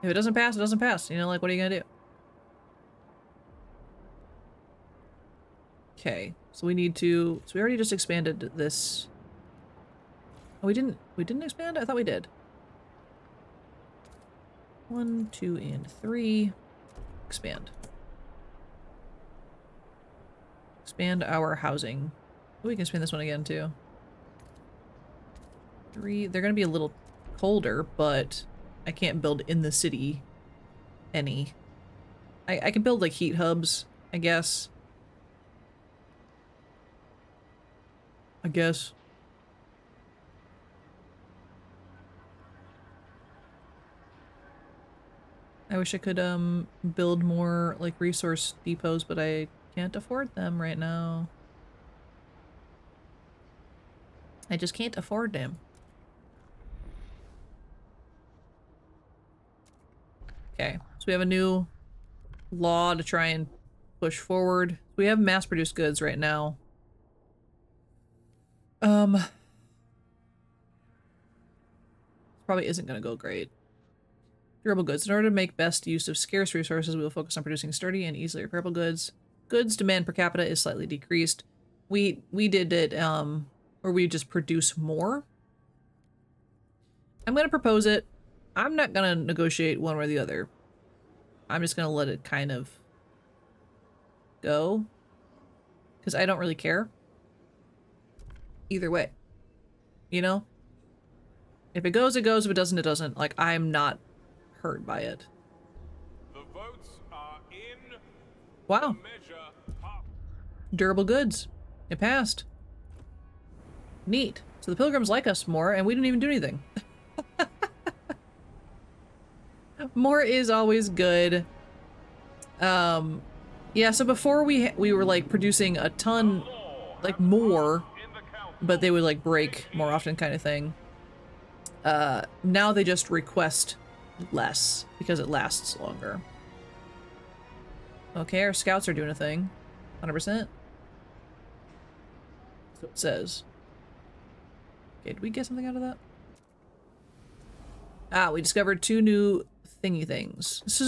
[SPEAKER 1] If it doesn't pass, it doesn't pass. You know, like, what are you gonna do? Okay, so we need to... So we already just expanded this. Oh, we didn't expand? I thought we did. 1, 2, and 3. Expand. Expand our housing. Oh, we can expand this one again, too. 3. They're gonna be a little colder, but I can't build in the city any. I can build, like, heat hubs, I guess. I wish I could, build more, like, resource depots, but I can't afford them right now. I just can't afford them. Okay, so we have a new law to try and push forward. We have mass-produced goods right now. Probably isn't going to go great. Durable goods. In order to make best use of scarce resources, we will focus on producing sturdy and easily repairable goods. Goods demand per capita is slightly decreased. We did it, where we just produce more. I'm going to propose it. I'm not going to negotiate one way or the other. I'm just going to let it kind of go. Because I don't really care. Either way. You know? If it goes, it goes. If it doesn't, it doesn't. Like, I'm not hurt by it.
[SPEAKER 2] The votes are in.
[SPEAKER 1] Wow.
[SPEAKER 2] Measure
[SPEAKER 1] Durable goods. It passed. Neat. So the pilgrims like us more, and we didn't even do anything. More is always good. Yeah, so before we were like producing a ton, like more, but they would like break more often kind of thing. Now they just request less because it lasts longer. Okay, our scouts are doing a thing. 100%. So it says. Okay, did we get something out of that? Ah, we discovered 2 new thingy things. This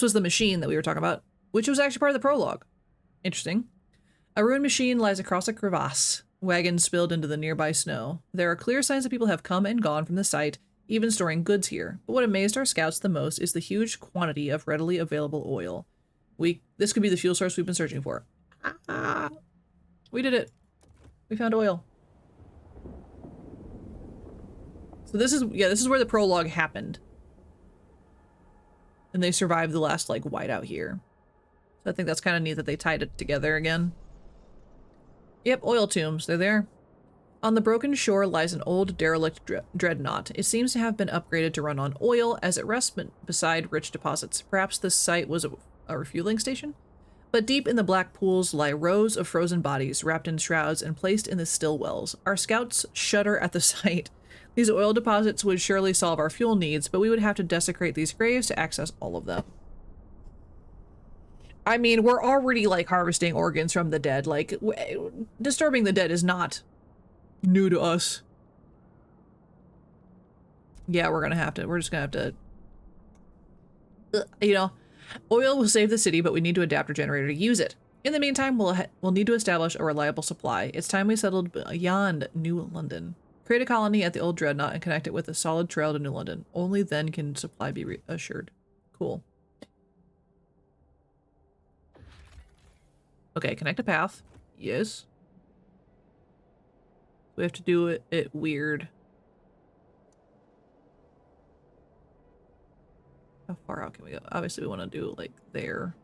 [SPEAKER 1] was the machine that we were talking about, which was actually part of the prologue. Interesting. A ruined machine lies across a crevasse. Wagons spilled into the nearby snow. There are clear signs that people have come and gone from the site, even storing goods here. But what amazed our scouts the most is the huge quantity of readily available oil. This could be the fuel source we've been searching for. Ah, we did it. We found oil. So this is where the prologue happened. And they survived the last, like, whiteout here. So I think that's kind of neat that they tied it together again. Yep, oil tombs. They're there. On the broken shore lies an old derelict dreadnought. It seems to have been upgraded to run on oil as it rests beside rich deposits. Perhaps this site was a refueling station? But deep in the black pools lie rows of frozen bodies wrapped in shrouds and placed in the still wells. Our scouts shudder at the sight. These oil deposits would surely solve our fuel needs, but we would have to desecrate these graves to access all of them. I mean, we're already, like, harvesting organs from the dead. Like, disturbing the dead is not new to us. Yeah, we're just gonna have to... you know, oil will save the city, but we need to adapt our generator to use it. In the meantime, we'll need to establish a reliable supply. It's time we settled beyond New London. Create a colony at the old dreadnought and connect it with a solid trail to New London. Only then can supply be assured. Cool. Okay, connect a path. Yes. We have to do it weird. How far out can we go? Obviously we want to do it like there.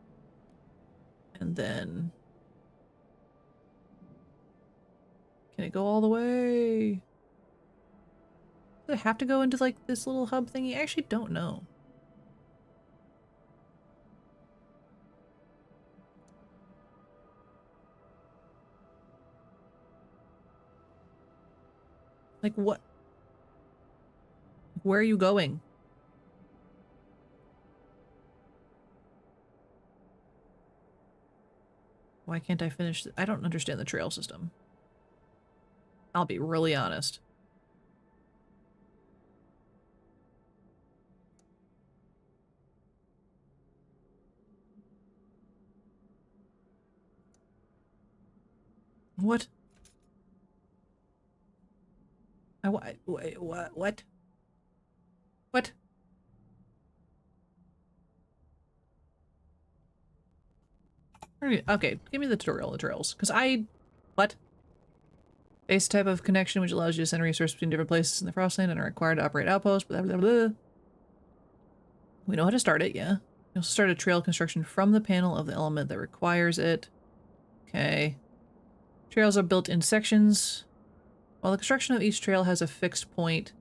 [SPEAKER 1] And then... can it go all the way? Does it have to go into like this little hub thingy? I actually don't know. Like what? Where are you going? Why can't I finish? I don't understand the trail system. I'll be really honest. What? Wait, what? What? What? Okay, give me the tutorial, the trails. Because what? Base type of connection which allows you to send resources between different places in the Frostland and are required to operate outposts, blah, blah, blah. We know how to start it, yeah. You also start a trail construction from the panel of the element that requires it. Okay. Trails are built in sections. While the construction of each trail has a fixed point,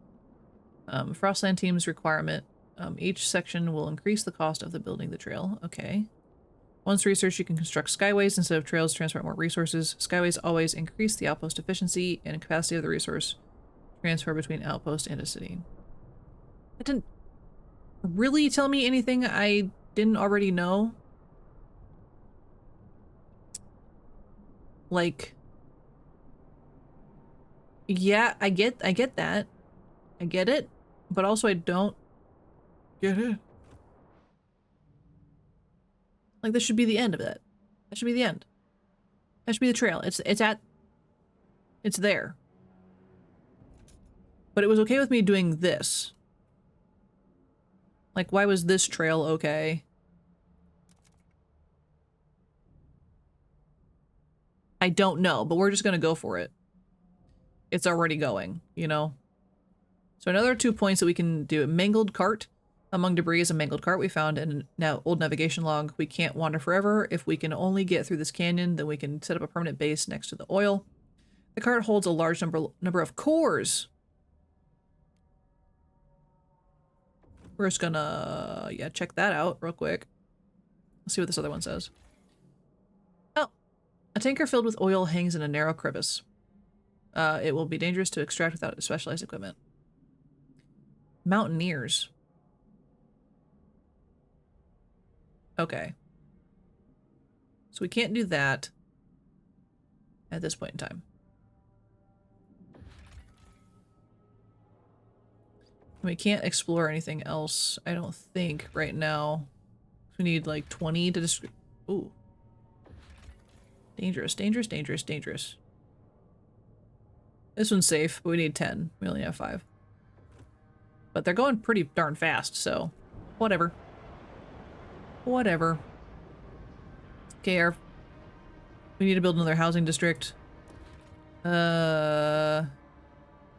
[SPEAKER 1] Frostland team's requirement, each section will increase the cost of the building the trail. Okay. Once researched, you can construct skyways instead of trails to transport more resources. Skyways always increase the outpost efficiency and capacity of the resource transfer between outpost and a city. It didn't really tell me anything I didn't already know. Like, Yeah, I get that. I get it, but also I don't get it. Like, this should be the end of it. That should be the end. That should be the trail. It's there. But it was okay with me doing this. Like, why was this trail okay? I don't know, but we're just gonna go for it. It's already going, you know? So another 2 points that we can do. Mangled cart. Among debris is a mangled cart we found in an old navigation log. We can't wander forever. If we can only get through this canyon, then we can set up a permanent base next to the oil. The cart holds a large number of cores. We're just gonna, yeah, check that out real quick. Let's see what this other one says. Oh, a tanker filled with oil hangs in a narrow crevice. It will be dangerous to extract without specialized equipment. Mountaineers. Okay. So we can't do that at this point in time. We can't explore anything else, I don't think, right now. We need like 20 to just... Ooh. Dangerous, dangerous, dangerous, dangerous. This one's safe, but we need 10. We only have 5. But they're going pretty darn fast, so... Whatever. Whatever. Okay, we need to build another housing district. That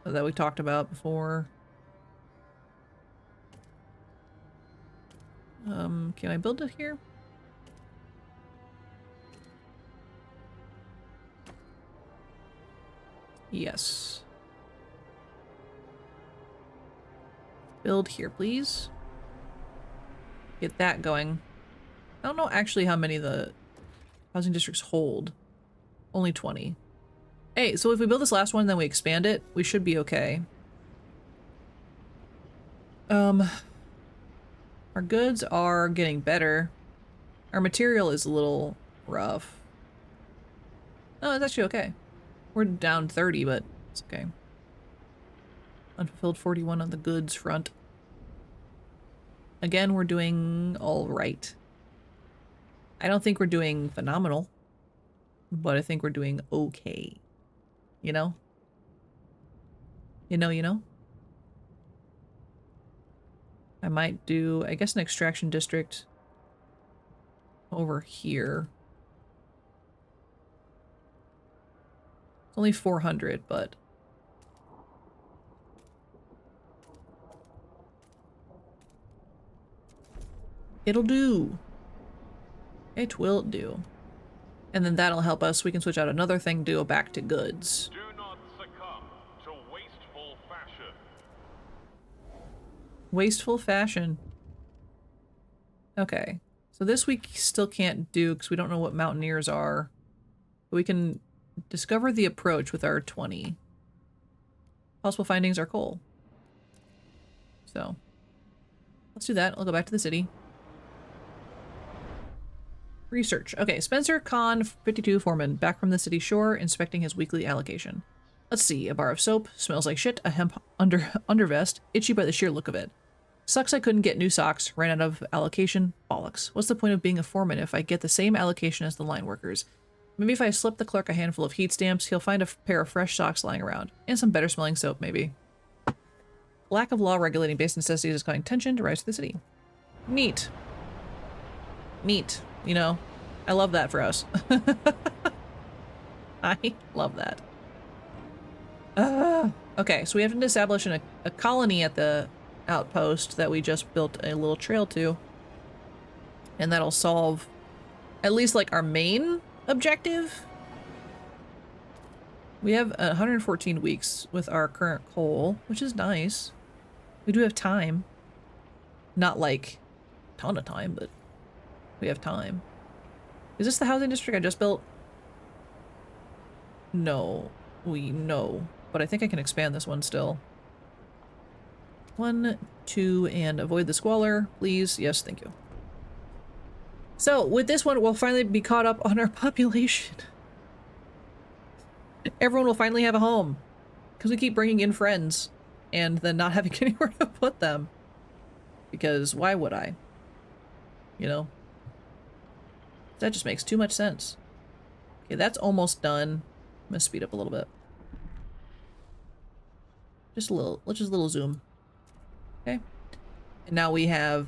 [SPEAKER 1] we talked about before. Can I build it here? Yes. Build here, please. Get that going. I don't know actually how many the housing districts hold. Only 20. Hey, so if we build this last one, then we expand it, we should be okay. Our goods are getting better. Our material is a little rough. No, it's actually okay. We're down 30, but it's okay. Unfulfilled 41 on the goods front. Again, we're doing all right. I don't think we're doing phenomenal, but I think we're doing okay. You know? You know? I might do, I guess, an extraction district over here. It's only 400, but... It'll do. It will do. And then that'll help us. We can switch out another thing to go back to goods.
[SPEAKER 2] Do not succumb to wasteful fashion.
[SPEAKER 1] Wasteful fashion. Okay. So this we still can't do because we don't know what mountaineers are. But we can discover the approach with our 20. Possible findings are coal. So let's do that. I'll go back to the city. Research. Okay, Spencer Kahn, 52, foreman, back from the city shore, inspecting his weekly allocation. Let's see, a bar of soap, smells like shit, a hemp undervest, itchy by the sheer look of it. Sucks I couldn't get new socks, ran out of allocation, bollocks. What's the point of being a foreman if I get the same allocation as the line workers? Maybe if I slip the clerk a handful of heat stamps, he'll find a pair of fresh socks lying around. And some better smelling soap, maybe. Lack of law regulating base necessities is causing tension to rise to the city. Neat. Neat. You know, I love that for us. I love that. Okay, so we have to establish a colony at the outpost that we just built a little trail to. And that'll solve at least like our main objective. We have 114 weeks with our current coal, which is nice. We do have time. Not like a ton of time, but we have time. Is this the housing district I just built? No. No. But I think I can expand this one still. 1, 2, and avoid the squalor, please. Yes, thank you. So, with this one, we'll finally be caught up on our population. Everyone will finally have a home. Because we keep bringing in friends and then not having anywhere to put them. Because why would I? You know? That just makes too much sense. Okay, that's almost done. I'm gonna speed up a little bit. Just a little, let's just a little zoom. Okay. And now we have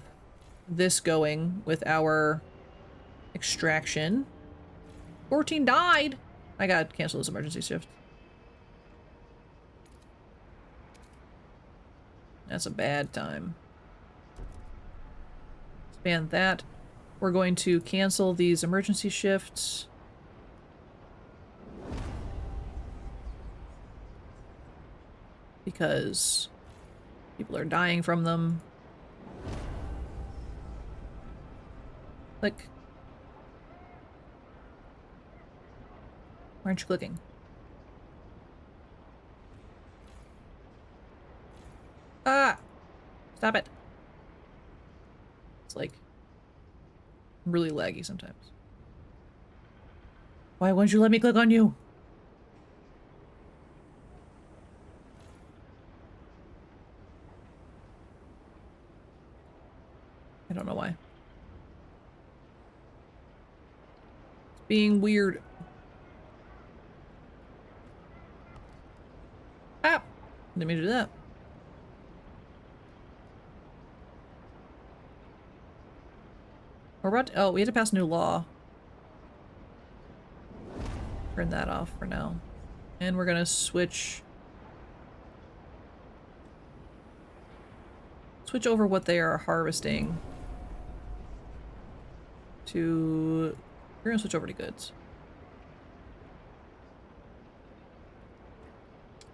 [SPEAKER 1] this going with our extraction. 14 died! I gotta cancel this emergency shift. That's a bad time. Expand that. We're going to cancel these emergency shifts. Because people are dying from them. Click. Why aren't you clicking? Ah! Stop it. It's like really laggy sometimes. Why won't you let me click on you? I don't know why. It's being weird. Ah! Didn't mean to do that. We're about to, oh, we had to pass a new law. Turn that off for now. And we're gonna switch over what they are harvesting to, we're gonna switch over to goods.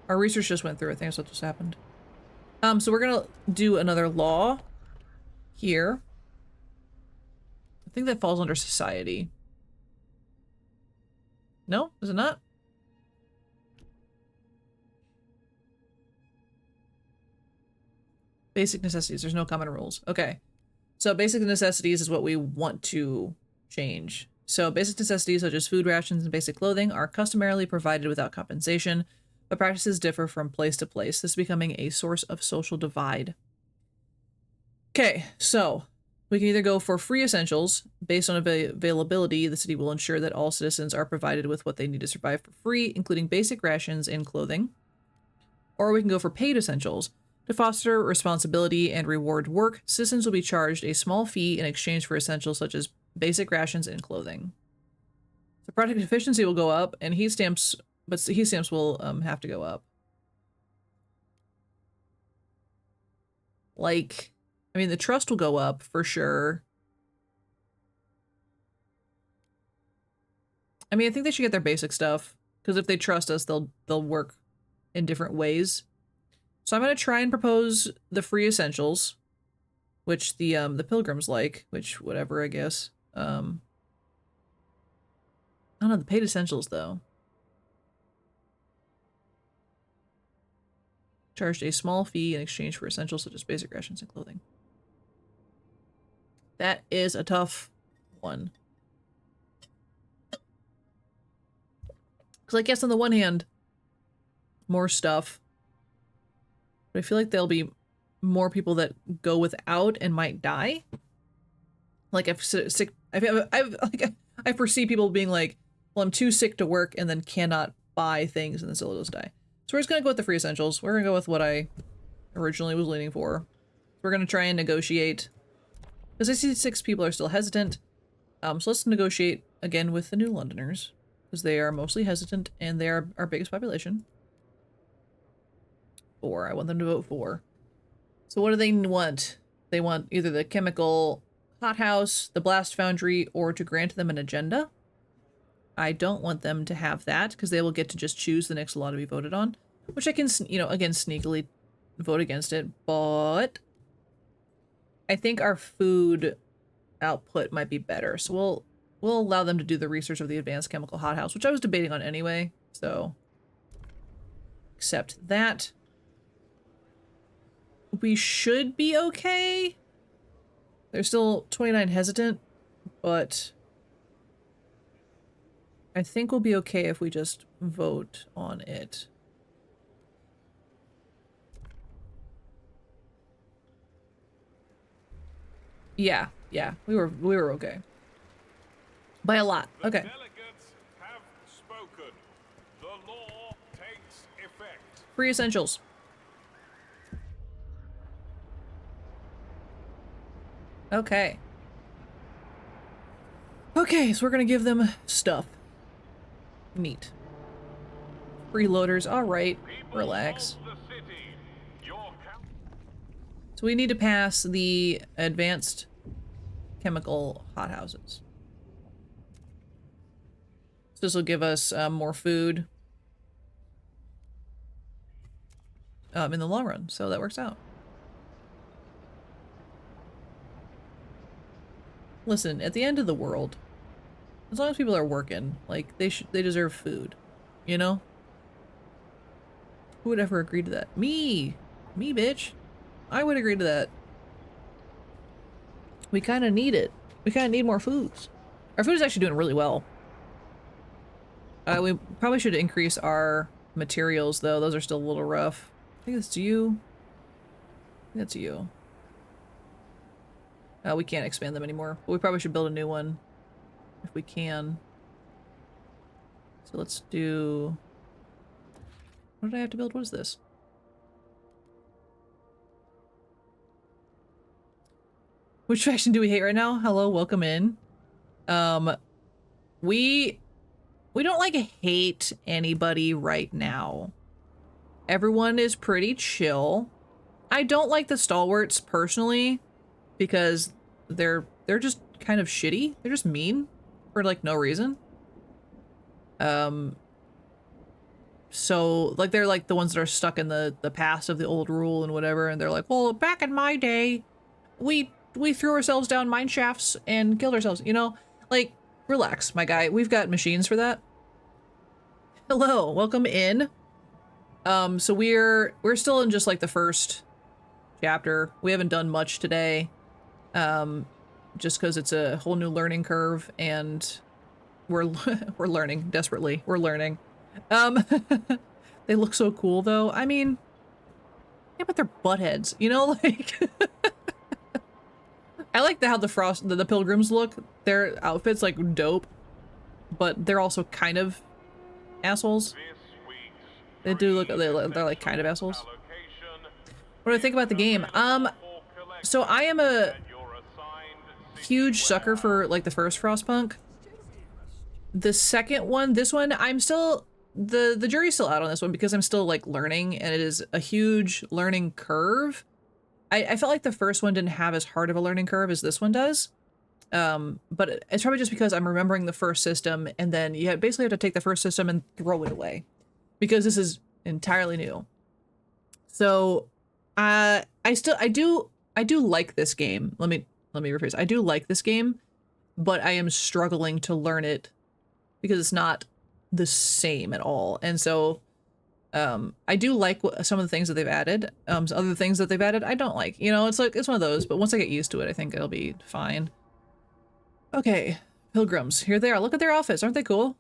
[SPEAKER 1] Our research just went through, I think that's what just happened. So we're gonna do another law here. I think that falls under society. No? Is it not? Basic necessities. There's no common rules. Okay. So basic necessities is what we want to change. So basic necessities such as food rations and basic clothing are customarily provided without compensation, but practices differ from place to place, this becoming a source of social divide. Okay, so we can either go for free essentials. Based on availability, the city will ensure that all citizens are provided with what they need to survive for free, including basic rations and clothing. Or we can go for paid essentials. To foster responsibility and reward work, citizens will be charged a small fee in exchange for essentials such as basic rations and clothing. So product efficiency will go up, and heat stamps, but heat stamps will have to go up. Like, I mean, the trust will go up for sure. I mean, I think they should get their basic stuff, because if they trust us, they'll work in different ways. So I'm going to try and propose the free essentials, which the pilgrims like, which whatever, I guess. I don't know, the paid essentials though. Charged a small fee in exchange for essentials such as basic rations and clothing. That is a tough one. Because I guess on the one hand, more stuff. But I feel like there'll be more people that go without and might die. Like if sick, I foresee people being like, well, I'm too sick to work and then cannot buy things and then still just die. So we're just gonna go with the free essentials. We're gonna go with what I originally was leaning for. We're gonna try and negotiate. Because I see 6 people are still hesitant. So let's negotiate again with the New Londoners. Because they are mostly hesitant and they are our biggest population. 4. I want them to vote for. So what do they want? They want either the chemical hothouse, the blast foundry, or to grant them an agenda. I don't want them to have that because they will get to just choose the next law to be voted on, which I can, you know, again, sneakily vote against it, but I think our food output might be better. So we'll allow them to do the research of the advanced chemical hothouse, which I was debating on anyway. So accept that. We should be okay. There's still 29 hesitant, but I think we'll be okay if we just vote on it. Yeah, yeah, we were okay. By a lot.
[SPEAKER 2] The
[SPEAKER 1] Okay.
[SPEAKER 2] delegates have spoken. The law takes effect.
[SPEAKER 1] Free essentials. Okay. Okay, so we're gonna give them stuff. Neat. Freeloaders, alright.
[SPEAKER 2] People
[SPEAKER 1] Relax.
[SPEAKER 2] of the city, your
[SPEAKER 1] So we need to pass the advanced chemical hothouses. So this will give us more food in the long run, so that works out. Listen, at the end of the world, as long as people are working, like they deserve food, you know? Who would ever agree to that? Me, bitch. I would agree to that. We kind of need it. We kind of need more foods. Our food is actually doing really well. We probably should increase our materials though. Those are still a little rough. I think it's you. I think that's you. We can't expand them anymore, but we probably should build a new one if we can. So let's do... What did I have to build? What is this? Which faction do we hate right now? Hello, welcome in. We don't like hate anybody right now. Everyone is pretty chill. I don't like the stalwarts personally because they're just kind of shitty. They're just mean for like no reason. So like they're like the ones that are stuck in the past of the old rule and whatever, and they're like, well, back in my day, we threw ourselves down mine shafts and killed ourselves, you know? Like, relax, my guy. We've got machines for that. Hello, welcome in. So we're still in just like the first chapter. We haven't done much today. Just because it's a whole new learning curve and we're learning desperately. We're learning. They look so cool though. I mean, yeah, but they're buttheads, you know, like I like how the pilgrims look. Their outfits like dope, but they're also kind of assholes. They do look, they're like kind of assholes. What do I think about the game? So I am a huge sucker for like the first Frostpunk. The second one, this one, I'm still, the jury's still out on this one because I'm still like learning and it is a huge learning curve. I felt like the first one didn't have as hard of a learning curve as this one does. But it's probably just because I'm remembering the first system and then you basically have to take the first system and throw it away because this is entirely new. So, I do like this game. Let me rephrase. I do like this game, but I am struggling to learn it because it's not the same at all. And so, I do like some of the things that they've added. Some other things that they've added, I don't like. You know, it's like, it's one of those, but once I get used to it, I think it'll be fine. Okay, pilgrims, here they are. Look at their outfits. Aren't they cool?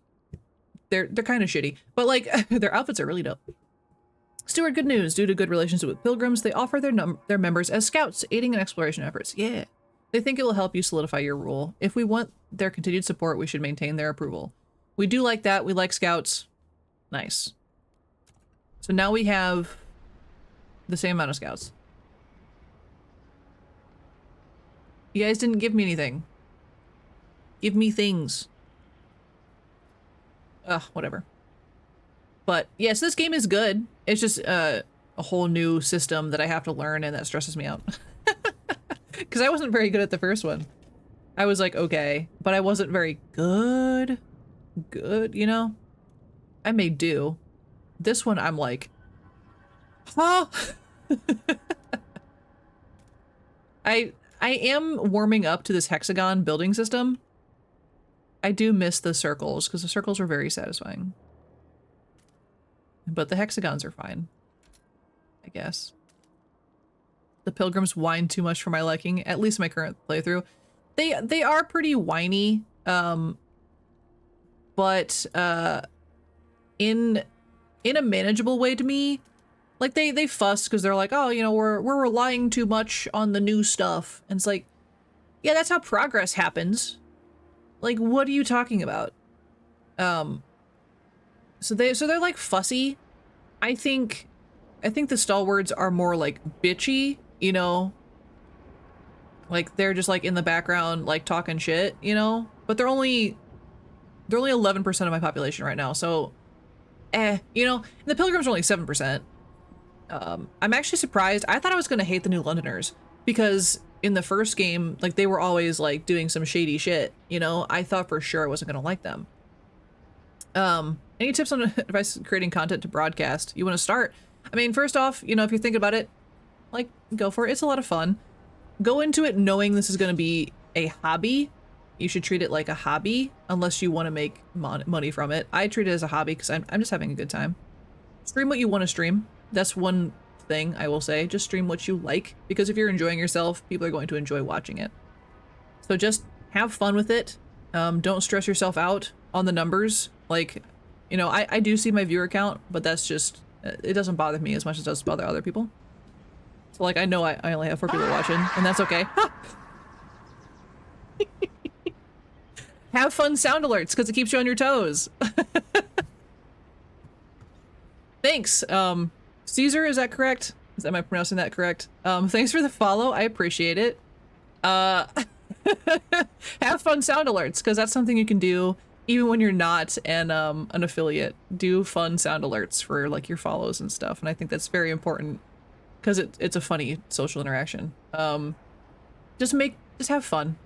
[SPEAKER 1] They're kind of shitty, but like their outfits are really dope. Steward, good news. Due to good relationship with pilgrims, they offer their members as scouts, aiding in exploration efforts. Yeah. They think it will help you solidify your rule. If we want their continued support, we should maintain their approval. We do like that. We like scouts. Nice. So now we have the same amount of scouts. You guys didn't give me anything. Give me things. Ugh, whatever. But yes, this game is good. It's just a whole new system that I have to learn and that stresses me out. Because I wasn't very good at the first one. I was like, okay, but I wasn't very good. Good, you know? I may do. This one, I'm like, huh? I am warming up to this hexagon building system. I do miss the circles because the circles are very satisfying. But the hexagons are fine, I guess. The pilgrims whine too much for my liking, at least my current playthrough. They are pretty whiny, but in a manageable way to me. Like they fuss because they're like, oh, you know, we're relying too much on the new stuff. And it's like, Yeah, that's how progress happens. Like, what are you talking about? So they're like fussy. I think the stalwarts are more like bitchy, you know? Like they're just like in the background, like talking shit, you know? But they're only 11% of my population right now, so you know, and the pilgrims are only 7%. I'm actually surprised. I thought I was gonna hate the New Londoners because in the first game, like they were always like doing some shady shit, you know? I thought for sure I wasn't gonna like them. Any tips on advice creating content to broadcast? You want to start? I mean, first off, you know, if you think about it, like, go for it. It's a lot of fun. Go into it knowing this is going to be a hobby. You should treat it like a hobby, unless you want to make money from it. I treat it as a hobby because I'm just having a good time. Stream what you want to stream. That's one thing I will say. Just stream what you like, because if you're enjoying yourself, people are going to enjoy watching it. So just have fun with it. Don't stress yourself out on the numbers. Like, you know, I do see my viewer count, but that's just, it doesn't bother me as much as it does bother other people. So like, I know I only have 4 people watching, and that's okay. Have fun sound alerts, because it keeps you on your toes. Thanks. Caesar, is that correct? Am I pronouncing that correct? Thanks for the follow. I appreciate it. Have fun sound alerts, because that's something you can do even when you're not an affiliate. Do fun sound alerts for like your follows and stuff, and I think that's very important because it's a funny social interaction. Just have fun,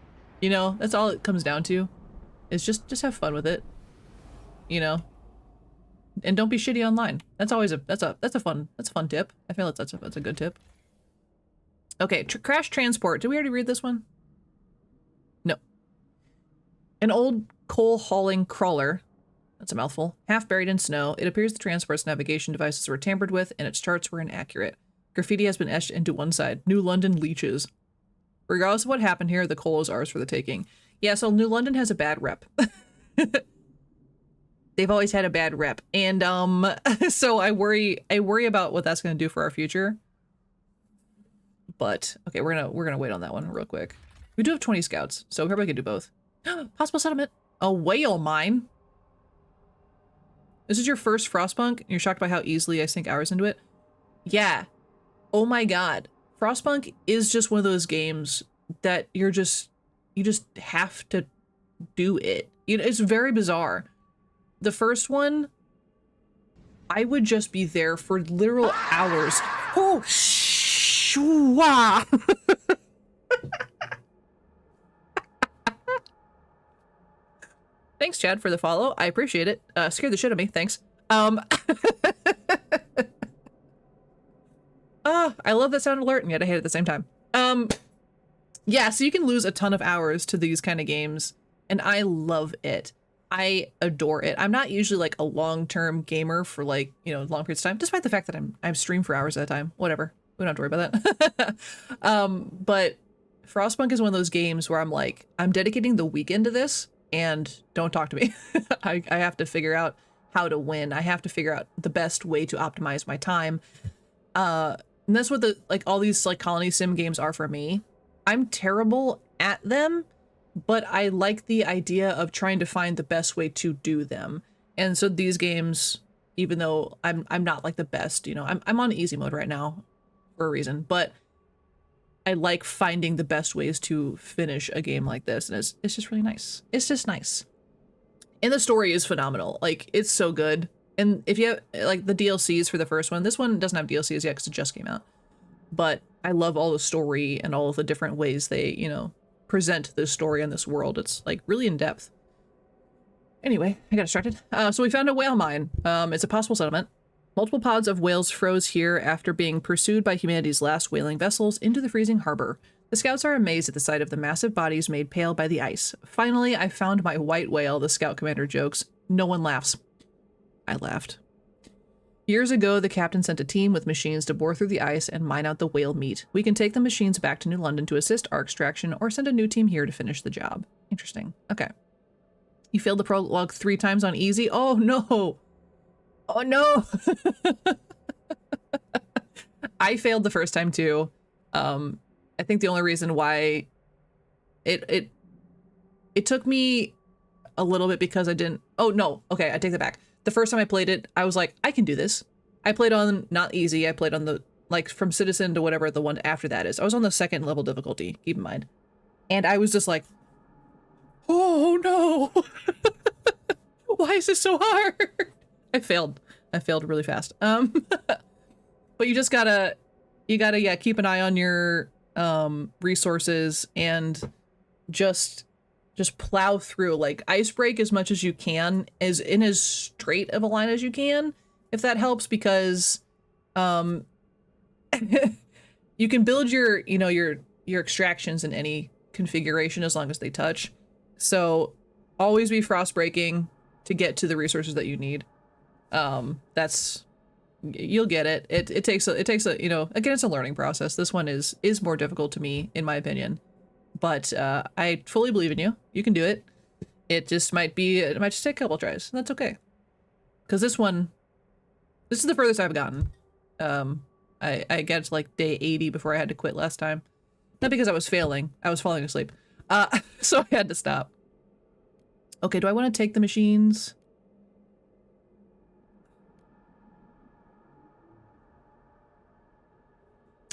[SPEAKER 1] you know. That's all it comes down to, is just have fun with it, you know. And don't be shitty online. That's always that's a fun tip. I feel like that's a good tip. Okay, crash transport. Did we already read this one? No. An old coal hauling crawler, that's a mouthful, half buried in snow. It appears the transport's navigation devices were tampered with and its charts were inaccurate. Graffiti has been etched into one side. New London leeches. Regardless of what happened here, the coal is ours for the taking. Yeah, so New London has a bad rep. They've always had a bad rep. And so I worry about what that's gonna do for our future. But okay, we're gonna wait on that one real quick. We do have 20 scouts, so we probably could do both. Possible settlement. A whale mine. This is your first Frostpunk, and you're shocked by how easily I sink hours into it? Yeah. Oh my god. Frostpunk is just one of those games that you just have to do it. You know, it's very bizarre. The first one, I would just be there for literal hours. Oh, shwa. Thanks, Chad, for the follow. I appreciate it. Scared the shit out of me. Thanks. I love that sound alert, and yet I hate it at the same time. Yeah, so you can lose a ton of hours to these kind of games, and I love it. I adore it. I'm not usually like a long-term gamer for like, you know, long periods of time, despite the fact that I'm stream for hours at a time. Whatever. We don't have to worry about that. But Frostpunk is one of those games where I'm like, I'm dedicating the weekend to this, and don't talk to me. I have to figure out how to win. I have to figure out the best way to optimize my time. And that's what all these like colony sim games are for me. I'm terrible at them, but I like the idea of trying to find the best way to do them. And so these games, even though I'm not like the best, you know, I'm on easy mode right now for a reason, but I like finding the best ways to finish a game like this, and it's just really nice. It's just nice. And the story is phenomenal. Like, it's so good. And if you have, like, the DLCs for the first one, this one doesn't have DLCs yet because it just came out. But I love all the story and all of the different ways they, you know, present this story in this world. It's, like, really in-depth. Anyway, I got distracted. So we found a whale mine. It's a possible settlement. Multiple pods of whales froze here after being pursued by humanity's last whaling vessels into the freezing harbor. The scouts are amazed at the sight of the massive bodies made pale by the ice. Finally, I found my white whale, the scout commander jokes. No one laughs. I laughed. Years ago, the captain sent a team with machines to bore through the ice and mine out the whale meat. We can take the machines back to New London to assist our extraction, or send a new team here to finish the job. Interesting. Okay. You failed the prologue 3 times on easy? Oh no! Oh no! I failed the first time too. I think the only reason why It took me a little bit because I didn't. Oh no, okay, I take that back. The first time I played it, I was like, I can do this. I played on not easy. I played on the like from citizen to whatever the one after that is. I was on the second level difficulty. Keep in mind, and I was just like, oh no, why is this so hard? I failed. I failed really fast. But you just gotta, yeah, keep an eye on your resources and just plow through, like ice break as much as you can, as in as straight of a line as you can, if that helps, because you can build your, you know, your extractions in any configuration as long as they touch. So always be frost breaking to get to the resources that you need. That's, you'll get it. It takes a, you know, again, it's a learning process. This one is more difficult to me, in my opinion, but I fully believe in you. You can do it. It just might just take a couple tries, and that's okay. Because this is the furthest I've gotten. I got to like day 80 before I had to quit last time. Not because I was failing, I was falling asleep. So I had to stop. Okay, do I want to take the machines?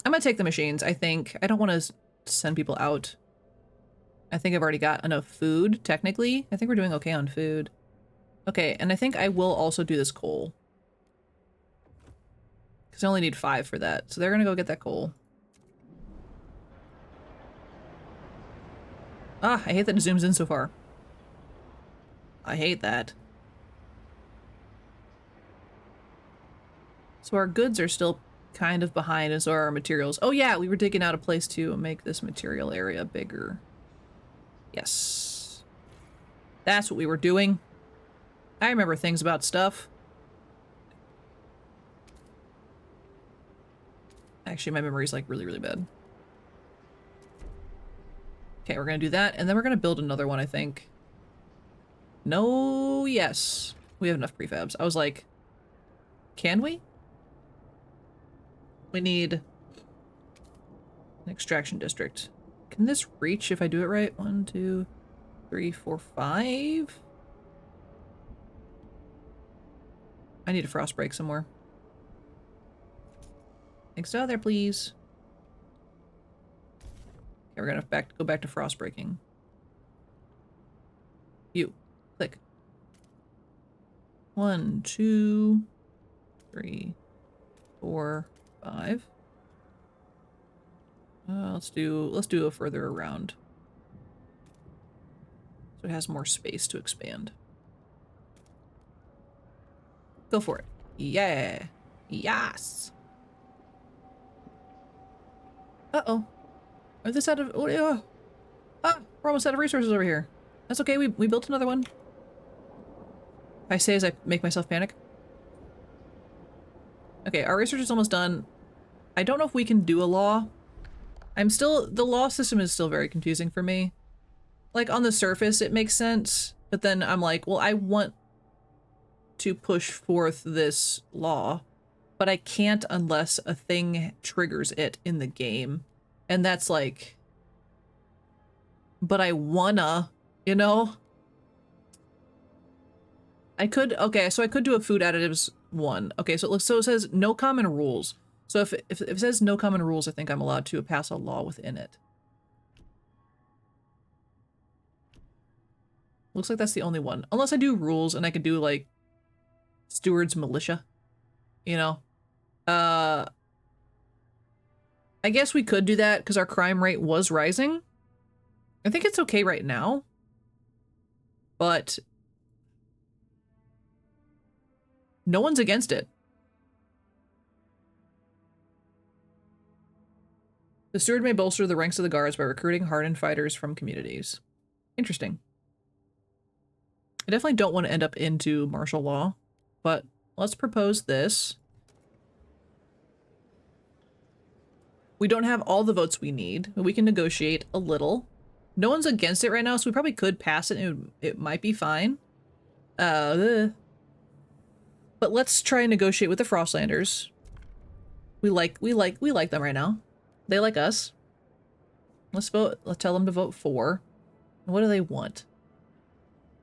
[SPEAKER 1] I'm gonna take the machines, I think. I don't want to send people out. I think I've already got enough food, technically. I think we're doing okay on food. Okay, and I think I will also do this coal. Because I only need 5 for that. So they're gonna go get that coal. Ah, I hate that it zooms in so far. I hate that. So our goods are still kind of behind, as are our materials. Oh yeah, we were digging out a place to make this material area bigger. Yes. That's what we were doing. I remember things about stuff. Actually, my memory's like really, really bad. Okay, we're gonna do that, and then we're gonna build another one, I think. No, yes. We have enough prefabs. I was like, can we? We need an extraction district. Can this reach if I do it right? 1, 2, 3, 4, 5? I need a frost break somewhere. Thanks out there, please. Okay, we're gonna go back to frost breaking. You. Click. 1, 2, 3, 4, 5. Let's do a further around. So it has more space to expand. Go for it. Yeah. Yes. Uh-oh. Are this out of... Oh, ah, we're almost out of resources over here. That's okay, we built another one. I say as I make myself panic. Okay, our research is almost done. I don't know if we can do a law. The law system is still very confusing for me. Like, on the surface, it makes sense, but then I'm like, well, I want to push forth this law, but I can't unless a thing triggers it in the game. And that's like, but I wanna, you know? Okay, so I could do a food additives one. Okay, so it says no common rules. So if it says no common rules, I think I'm allowed to pass a law within it. Looks like that's the only one. Unless I do rules and I could do like steward's militia, you know? I guess we could do that because our crime rate was rising. I think it's okay right now, but no one's against it. The steward may bolster the ranks of the guards by recruiting hardened fighters from communities. Interesting. I definitely don't want to end up into martial law, but let's propose this. We don't have all the votes we need, but we can negotiate a little. No one's against it right now, so we probably could pass it and it might be fine. But let's try and negotiate with the Frostlanders. We like them right now. They like us. Let's vote. Let's tell them to vote for. What do they want?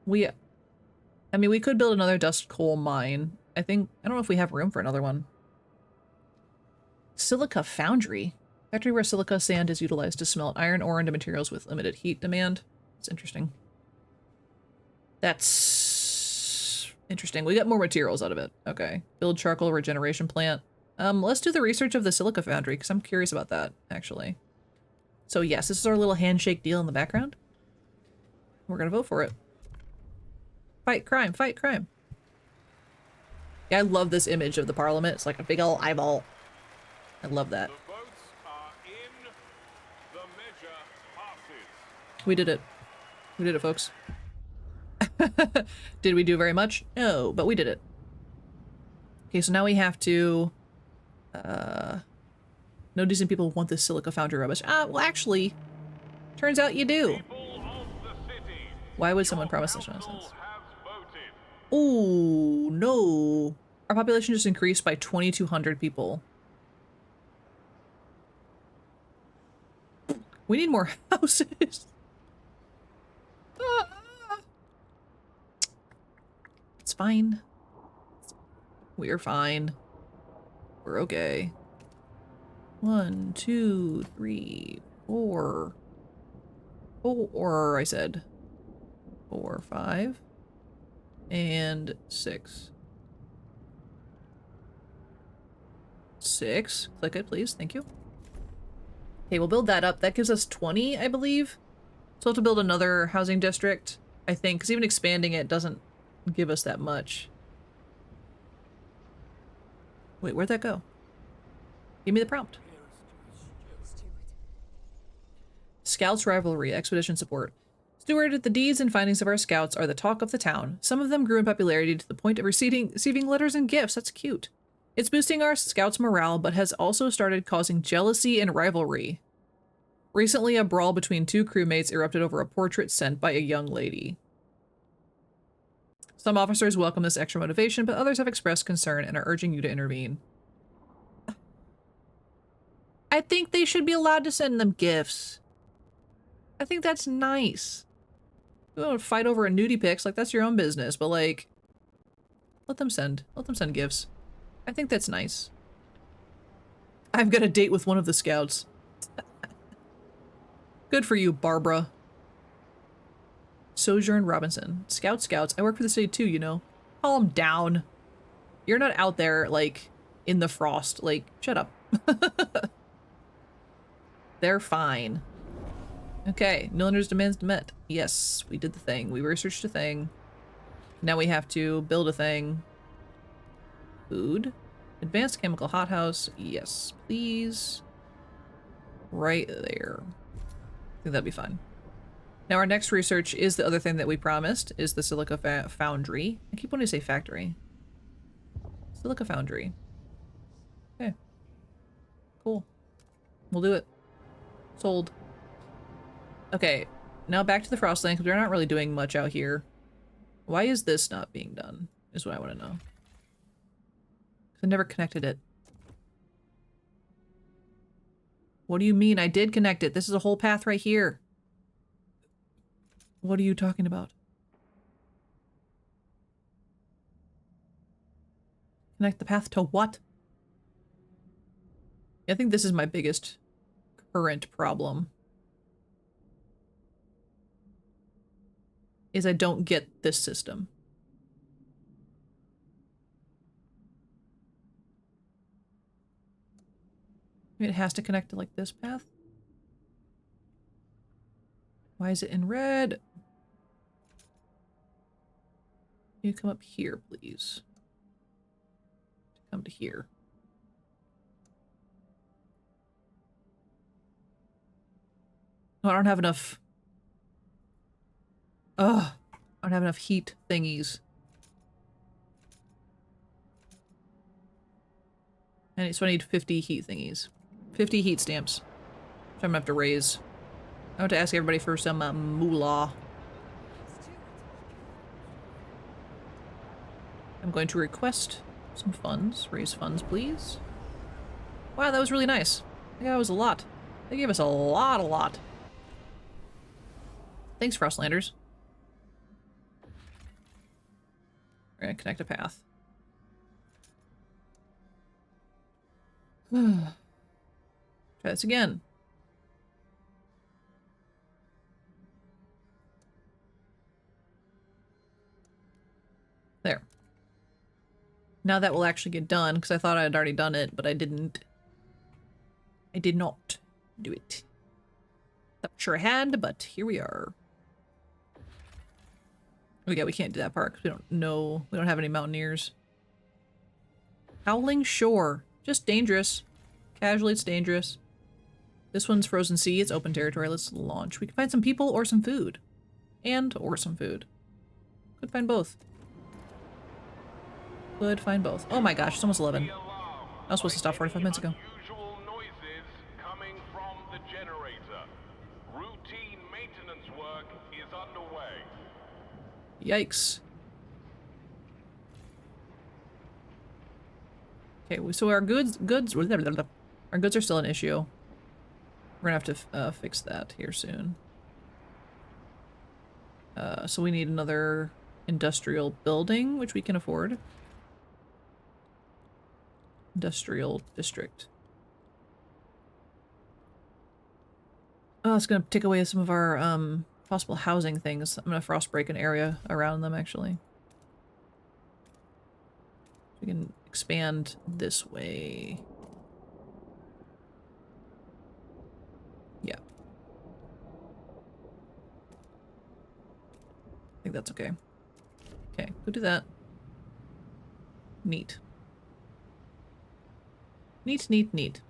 [SPEAKER 1] I mean, we could build another dust coal mine. I don't know if we have room for another one. Silica foundry. Factory where silica sand is utilized to smelt iron ore into materials with limited heat demand. That's interesting. That's interesting. We got more materials out of it. Okay. Build charcoal regeneration plant. Let's do the research of the silica foundry because I'm curious about that, actually. So yes, this is our little handshake deal in the background. We're gonna vote for it. Fight crime, fight crime. Yeah, I love this image of the parliament. It's like a big old eyeball. I love that.
[SPEAKER 2] The votes are in. The measure passes.
[SPEAKER 1] We did it. We did it, folks. Did we do very much? No, but we did it. Okay, so now we have to... No decent people want this silica foundry rubbish. Well, actually, turns out you do.
[SPEAKER 2] People of the city,
[SPEAKER 1] Why would someone
[SPEAKER 2] your
[SPEAKER 1] promise such
[SPEAKER 2] council
[SPEAKER 1] nonsense?
[SPEAKER 2] has voted.
[SPEAKER 1] Oh, no. Our population just increased by 2,200 people. We need more houses. It's fine. We're fine. We're okay. 1, 2, 3, 4. 4, I said. 4, 5. And 6. 6. Click it, please. Thank you. Okay, we'll build that up. That gives us 20, I believe. So we'll have to build another housing district, I think, because even expanding it doesn't give us that much. Wait, where'd that go? Give me the prompt. Scouts rivalry, expedition support. Steward, the deeds and findings of our scouts are the talk of the town. Some of them grew in popularity to the point of receiving letters and gifts. That's cute. It's boosting our scouts' morale, but has also started causing jealousy and rivalry. Recently, a brawl between two crewmates erupted over a portrait sent by a young lady. Some officers welcome this extra motivation, but others have expressed concern and are urging you to intervene. I think they should be allowed to send them gifts. I think that's nice. You don't fight over a nudie pics, like that's your own business, but like, let them send gifts. I think that's nice. I've got a date with one of the scouts. Good for you, Barbara. Sojourn Robinson. Scouts. I work for the city too, you know. Calm down. You're not out there, like, in the frost. Like, shut up. They're fine. Okay, Milner's demands met. Yes, we did the thing. We researched a thing. Now we have to build a thing. Food. Advanced chemical hothouse. Yes, please. Right there. I think that'd be fun. Now our next research is the other thing that we promised, is the silica foundry. I keep wanting to say factory. Silica foundry. Okay. Cool. We'll do it. Sold. Okay, now back to the Frostland, because we're not really doing much out here. Why is this not being done, is what I want to know. I never connected it. What do you mean? I did connect it. This is a whole path right here. What are you talking about? Connect the path to what? I think this is my biggest current problem. Is I don't get this system. Maybe it has to connect to like this path. Why is it in red? You come up here, please. Come to here. Oh, I don't have enough. Ugh. I don't have enough heat thingies. So I need 50 heat thingies. 50 heat stamps. Which I'm gonna have to raise. I want to ask everybody for some moolah. I'm going to request some funds. Raise funds, please. Wow, that was really nice. I think that was a lot. They gave us a lot. Thanks, Frostlanders. We're gonna connect a path. Try this again. There. Now that will actually get done, because I thought I had already done it, but I didn't. I did not do it. Thought sure I had, but here we are. Oh yeah, we can't do that part because we don't know. We don't have any mountaineers. Howling Shore. Just dangerous. Casually, it's dangerous. This one's Frozen Sea. It's open territory. Let's launch. We can find some people or some food. Or some food. Could find both. Could find both. Oh my gosh, it's almost 11. I was supposed to stop 45 minutes ago.
[SPEAKER 2] Unusual noises coming from the generator. Routine maintenance work is underway.
[SPEAKER 1] Yikes. Okay, so our goods are still an issue. We're gonna have to fix that here soon. So we need another industrial building, which we can afford. Industrial district. Oh, it's gonna take away some of our possible housing things. I'm gonna frost break an area around them actually. We can expand this way. Yeah. I think that's okay. Okay, go do that. Neat. Neat, neat, neat.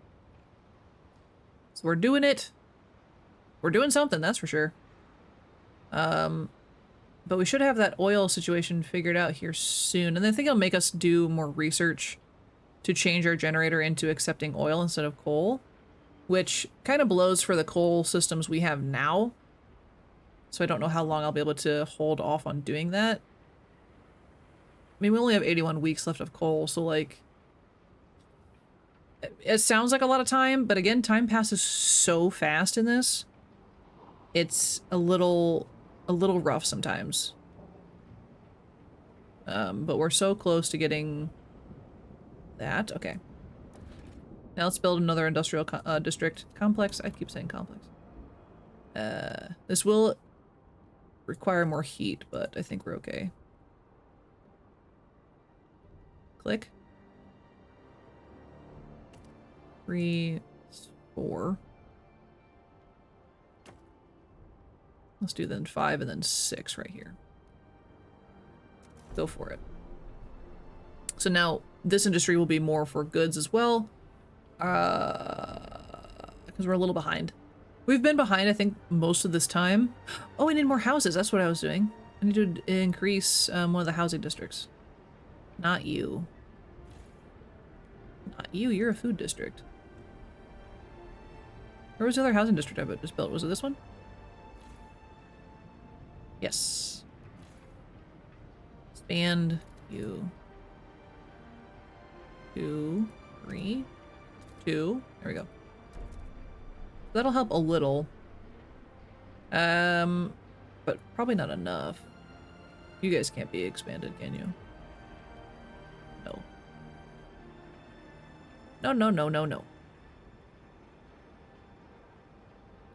[SPEAKER 1] So we're doing it. We're doing something, that's for sure. But we should have that oil situation figured out here soon. And I think it'll make us do more research to change our generator into accepting oil instead of coal, which kind of blows for the coal systems we have now. So I don't know how long I'll be able to hold off on doing that. I mean, we only have 81 weeks left of coal, so like, it sounds like a lot of time, but again, time passes so fast in this. It's a little rough sometimes. But we're so close to getting that. Okay. Now let's build another industrial district complex. I keep saying complex. This will require more heat, but I think we're okay. Click. 3, 4. Let's do then 5 and then 6 right here. Go for it. So now this industry will be more for goods as well. Because we're a little behind. We've been behind, I think, most of this time. Oh, we need more houses. That's what I was doing. I need to increase one of the housing districts. Not you. Not you. You're a food district. Where was the other housing district I just built? Was it this one? Yes. Expand you. 2, 3, 2. There we go. That'll help a little. But probably not enough. You guys can't be expanded, can you? No. No, no, no, no, no.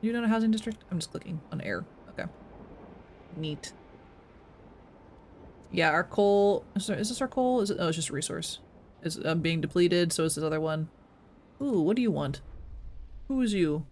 [SPEAKER 1] You done a housing district? I'm just clicking on air. Okay. Neat. Yeah, our coal... Is this our coal? Is it? Oh, it's just a resource. It's being depleted, so is this other one. Ooh, what do you want? Who is you?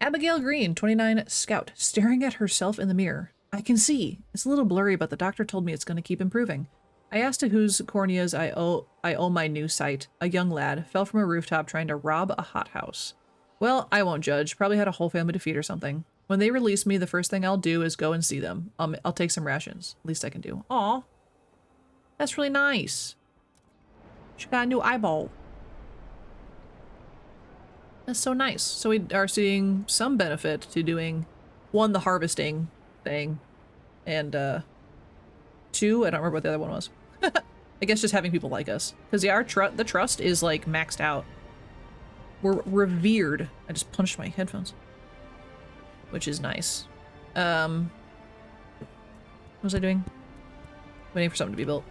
[SPEAKER 1] Abigail Green, 29, scout, staring at herself in the mirror. I can see. It's a little blurry, but the doctor told me it's going to keep improving. I asked to whose corneas I owe my new sight. A young lad fell from a rooftop trying to rob a hothouse. Well, I won't judge. Probably had a whole family to feed or something. When they release me, the first thing I'll do is go and see them. I'll take some rations. Least I can do. Aw. That's really nice. She got a new eyeball. That's so nice. So we are seeing some benefit to doing, 1, the harvesting thing, and 2, I don't remember what the other one was. I guess just having people like us. Because yeah, the trust is like maxed out. We're revered. I just punched my headphones. Which is nice. What was I doing? Waiting for something to be built.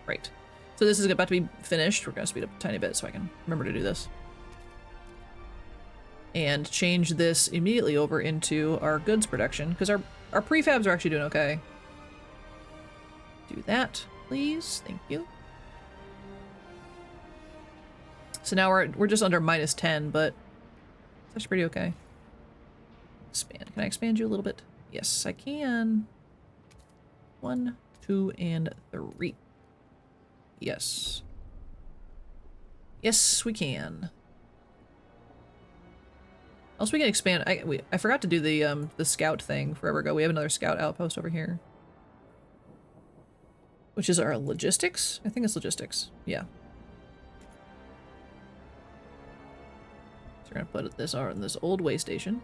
[SPEAKER 1] Right. So this is about to be finished. We're gonna speed up a tiny bit so I can remember to do this. And change this immediately over into our goods production, because our prefabs are actually doing okay. Do that, please. Thank you. So now we're just under -10, but that's pretty okay. Expand. Can I expand you a little bit? Yes, I can. 1, 2, and 3. Yes. Yes, we can. Also, we can expand. I forgot to do the scout thing forever ago. We have another scout outpost over here, which is our logistics. I think it's logistics. Yeah. So we're gonna put this in this old way station.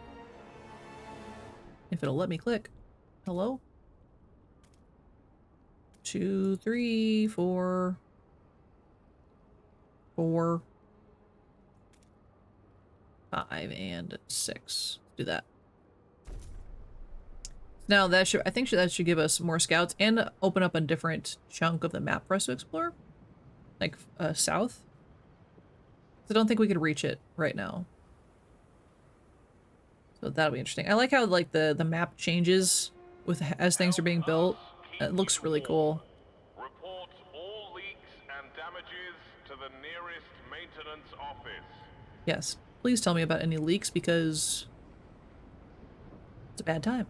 [SPEAKER 1] If it'll let me click. Hello? 2, 3, 4. 4. 5 and 6. Do that. Now that should, I think that should give us more scouts and open up a different chunk of the map for us to explore, like south. I don't think we could reach it right now, so that'll be interesting. I like how like the map changes with as things are being built. It looks really cool.
[SPEAKER 2] Report all leaks and damages to the nearest maintenance office.
[SPEAKER 1] Yes. Please tell me about any leaks, because it's a bad time.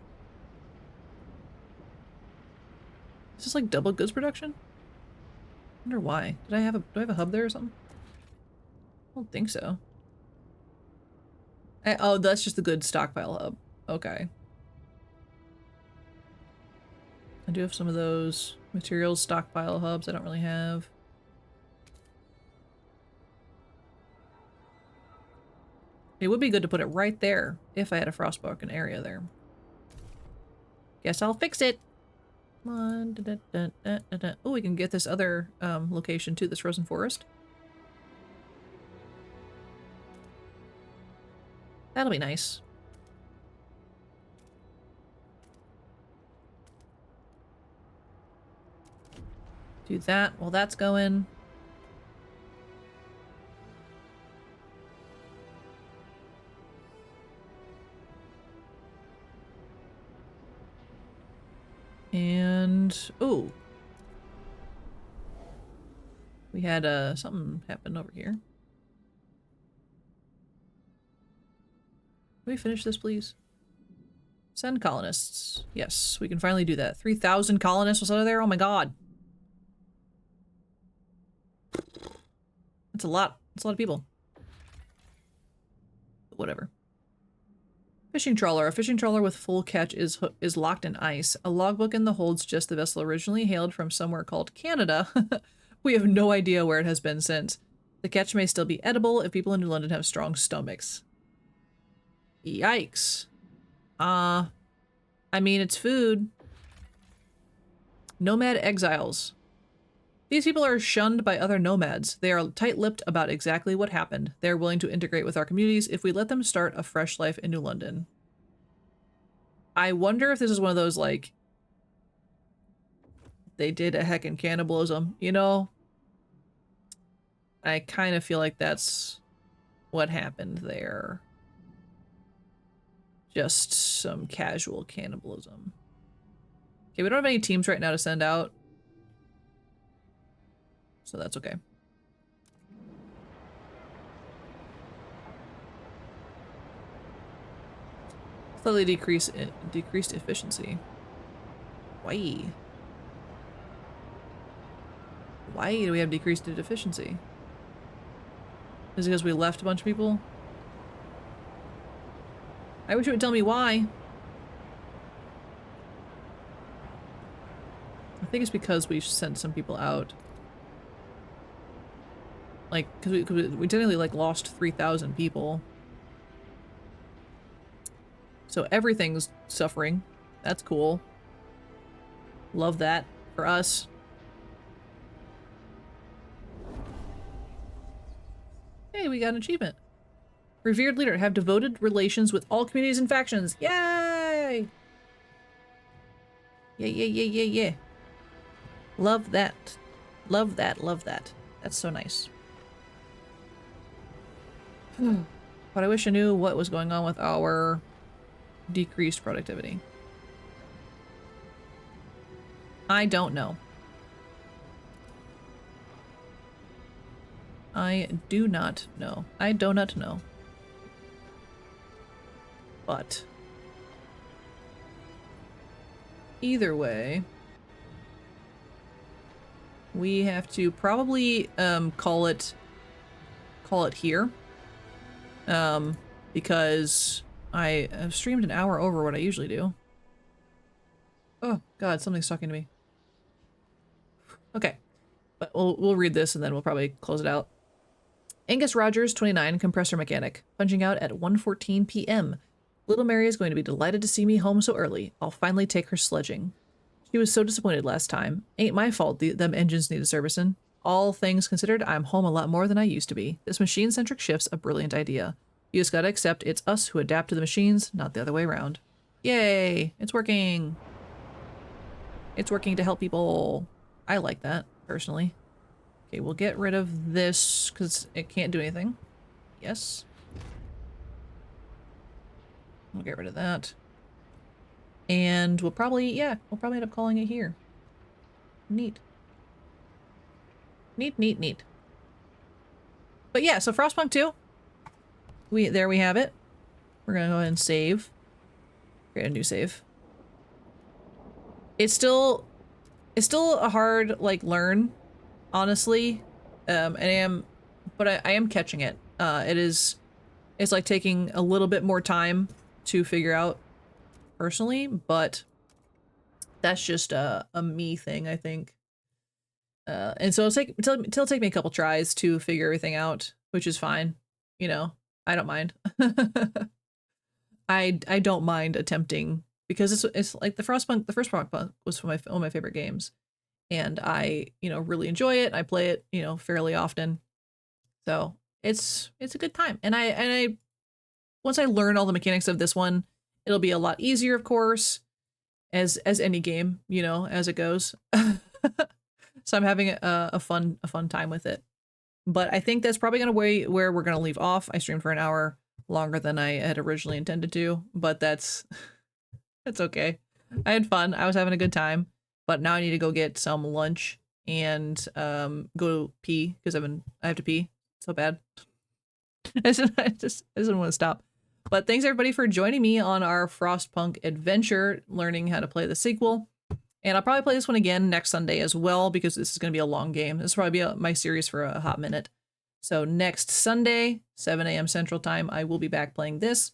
[SPEAKER 1] Is this like double goods production? I wonder why. Do I have a hub there or something? I don't think so. Oh, that's just the goods stockpile hub. Okay. I do have some of those materials stockpile hubs I don't really have. It would be good to put it right there if I had a Frostpunk area there. Guess I'll fix it. Come on. Da, da, da, da, da, da. Oh, we can get this other location too, this frozen forest. That'll be nice. Do that while that's going. And oh, we had something happen over here. Can we finish this, please? Send colonists. Yes, we can finally do that. 3,000 colonists was out of there. Oh my god, that's a lot. That's a lot of people. But whatever. Fishing trawler. A fishing trawler with full catch is locked in ice. A logbook in the holds just the vessel originally hailed from somewhere called Canada. We have no idea where it has been since. The catch may still be edible if people in New London have strong stomachs. Yikes. I mean, it's food. Nomad exiles. These people are shunned by other nomads. They are tight-lipped about exactly what happened. They are willing to integrate with our communities if we let them start a fresh life in New London. I wonder if this is one of those, like, they did a heckin' cannibalism, you know? I kind of feel like that's what happened there. Just some casual cannibalism. Okay, we don't have any teams right now to send out, so that's okay. Slightly decreased efficiency. Why? Why do we have decreased efficiency? Is it because we left a bunch of people? I wish it would tell me why. I think it's because we sent some people out. Like, because we technically, like, lost 3,000 people. So everything's suffering. That's cool. Love that for us. Hey, we got an achievement. Revered leader, have devoted relations with all communities and factions. Yay! Yay! Yeah, yeah, yeah, yeah, yeah. Love that. Love that, love that. That's so nice. But I wish I knew what was going on with our decreased productivity. I don't know. I do not know. I do not know. But either way, we have to probably call it here. Because I have streamed an hour over what I usually do. Oh god, something's talking to me. Okay. But we'll read this and then we'll probably close it out. Angus Rogers, 29, compressor mechanic, punching out at 1:14 p.m. Little Mary is going to be delighted to see me home so early. I'll finally take her sledging. She was so disappointed last time. Ain't my fault them engines needed servicing. All things considered, I'm home a lot more than I used to be. This machine-centric shift's a brilliant idea. You just gotta accept it's us who adapt to the machines, not the other way around. Yay! It's working! It's working to help people. I like that, personally. Okay, we'll get rid of this, because it can't do anything. Yes. We'll get rid of that. And we'll probably, yeah, we'll probably end up calling it here. Neat. Neat, neat, neat. But yeah, so Frostpunk 2. There we have it. We're gonna go ahead and save. Create a new save. It's still a hard, like, learn, honestly. But I am catching it. It's like taking a little bit more time to figure out personally, but that's just a me thing, I think. And so it'll take me a couple tries to figure everything out, which is fine. You know, I don't mind. I don't mind attempting, because it's like the first Frostpunk was one of my favorite games, and I, you know, really enjoy it. I play it, you know, fairly often, so it's a good time. And I once I learn all the mechanics of this one, it'll be a lot easier, of course, as any game, you know, as it goes. So I'm having a fun time with it. But I think that's probably gonna be where we're gonna leave off. I streamed for an hour longer than I had originally intended to, but that's okay. I had fun. I was having a good time. But now I need to go get some lunch and go pee, because I have to pee so bad. I just didn't want to stop. But thanks everybody for joining me on our Frostpunk adventure, learning how to play the sequel. And I'll probably play this one again next Sunday as well, because this is going to be a long game. This will probably be my series for a hot minute. So next Sunday, 7 a.m. Central Time, I will be back playing this.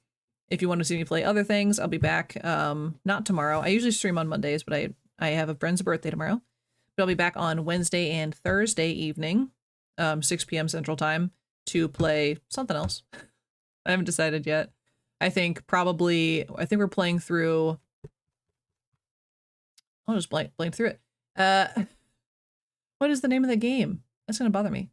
[SPEAKER 1] If you want to see me play other things, I'll be back, not tomorrow. I usually stream on Mondays, but I have a friend's birthday tomorrow. But I'll be back on Wednesday and Thursday evening, 6 p.m. Central Time, to play something else. I haven't decided yet. I think we're playing through... I'll just blank through it. What is the name of the game? That's gonna bother me.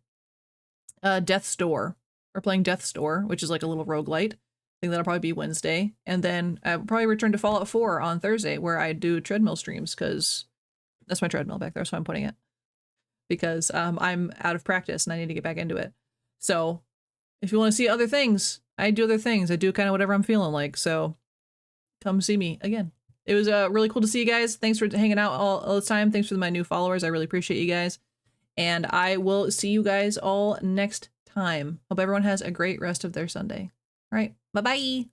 [SPEAKER 1] Death's Door. We're playing Death's Door, which is like a little roguelite. I think that'll probably be Wednesday. And then I'll probably return to Fallout 4 on Thursday, where I do treadmill streams, because that's my treadmill back there, so I'm putting it. Because I'm out of practice and I need to get back into it. So if you want to see other things, I do other things. I do kind of whatever I'm feeling like, so come see me again. It was really cool to see you guys. Thanks for hanging out all this time. Thanks for my new followers. I really appreciate you guys. And I will see you guys all next time. Hope everyone has a great rest of their Sunday. All right. Bye-bye.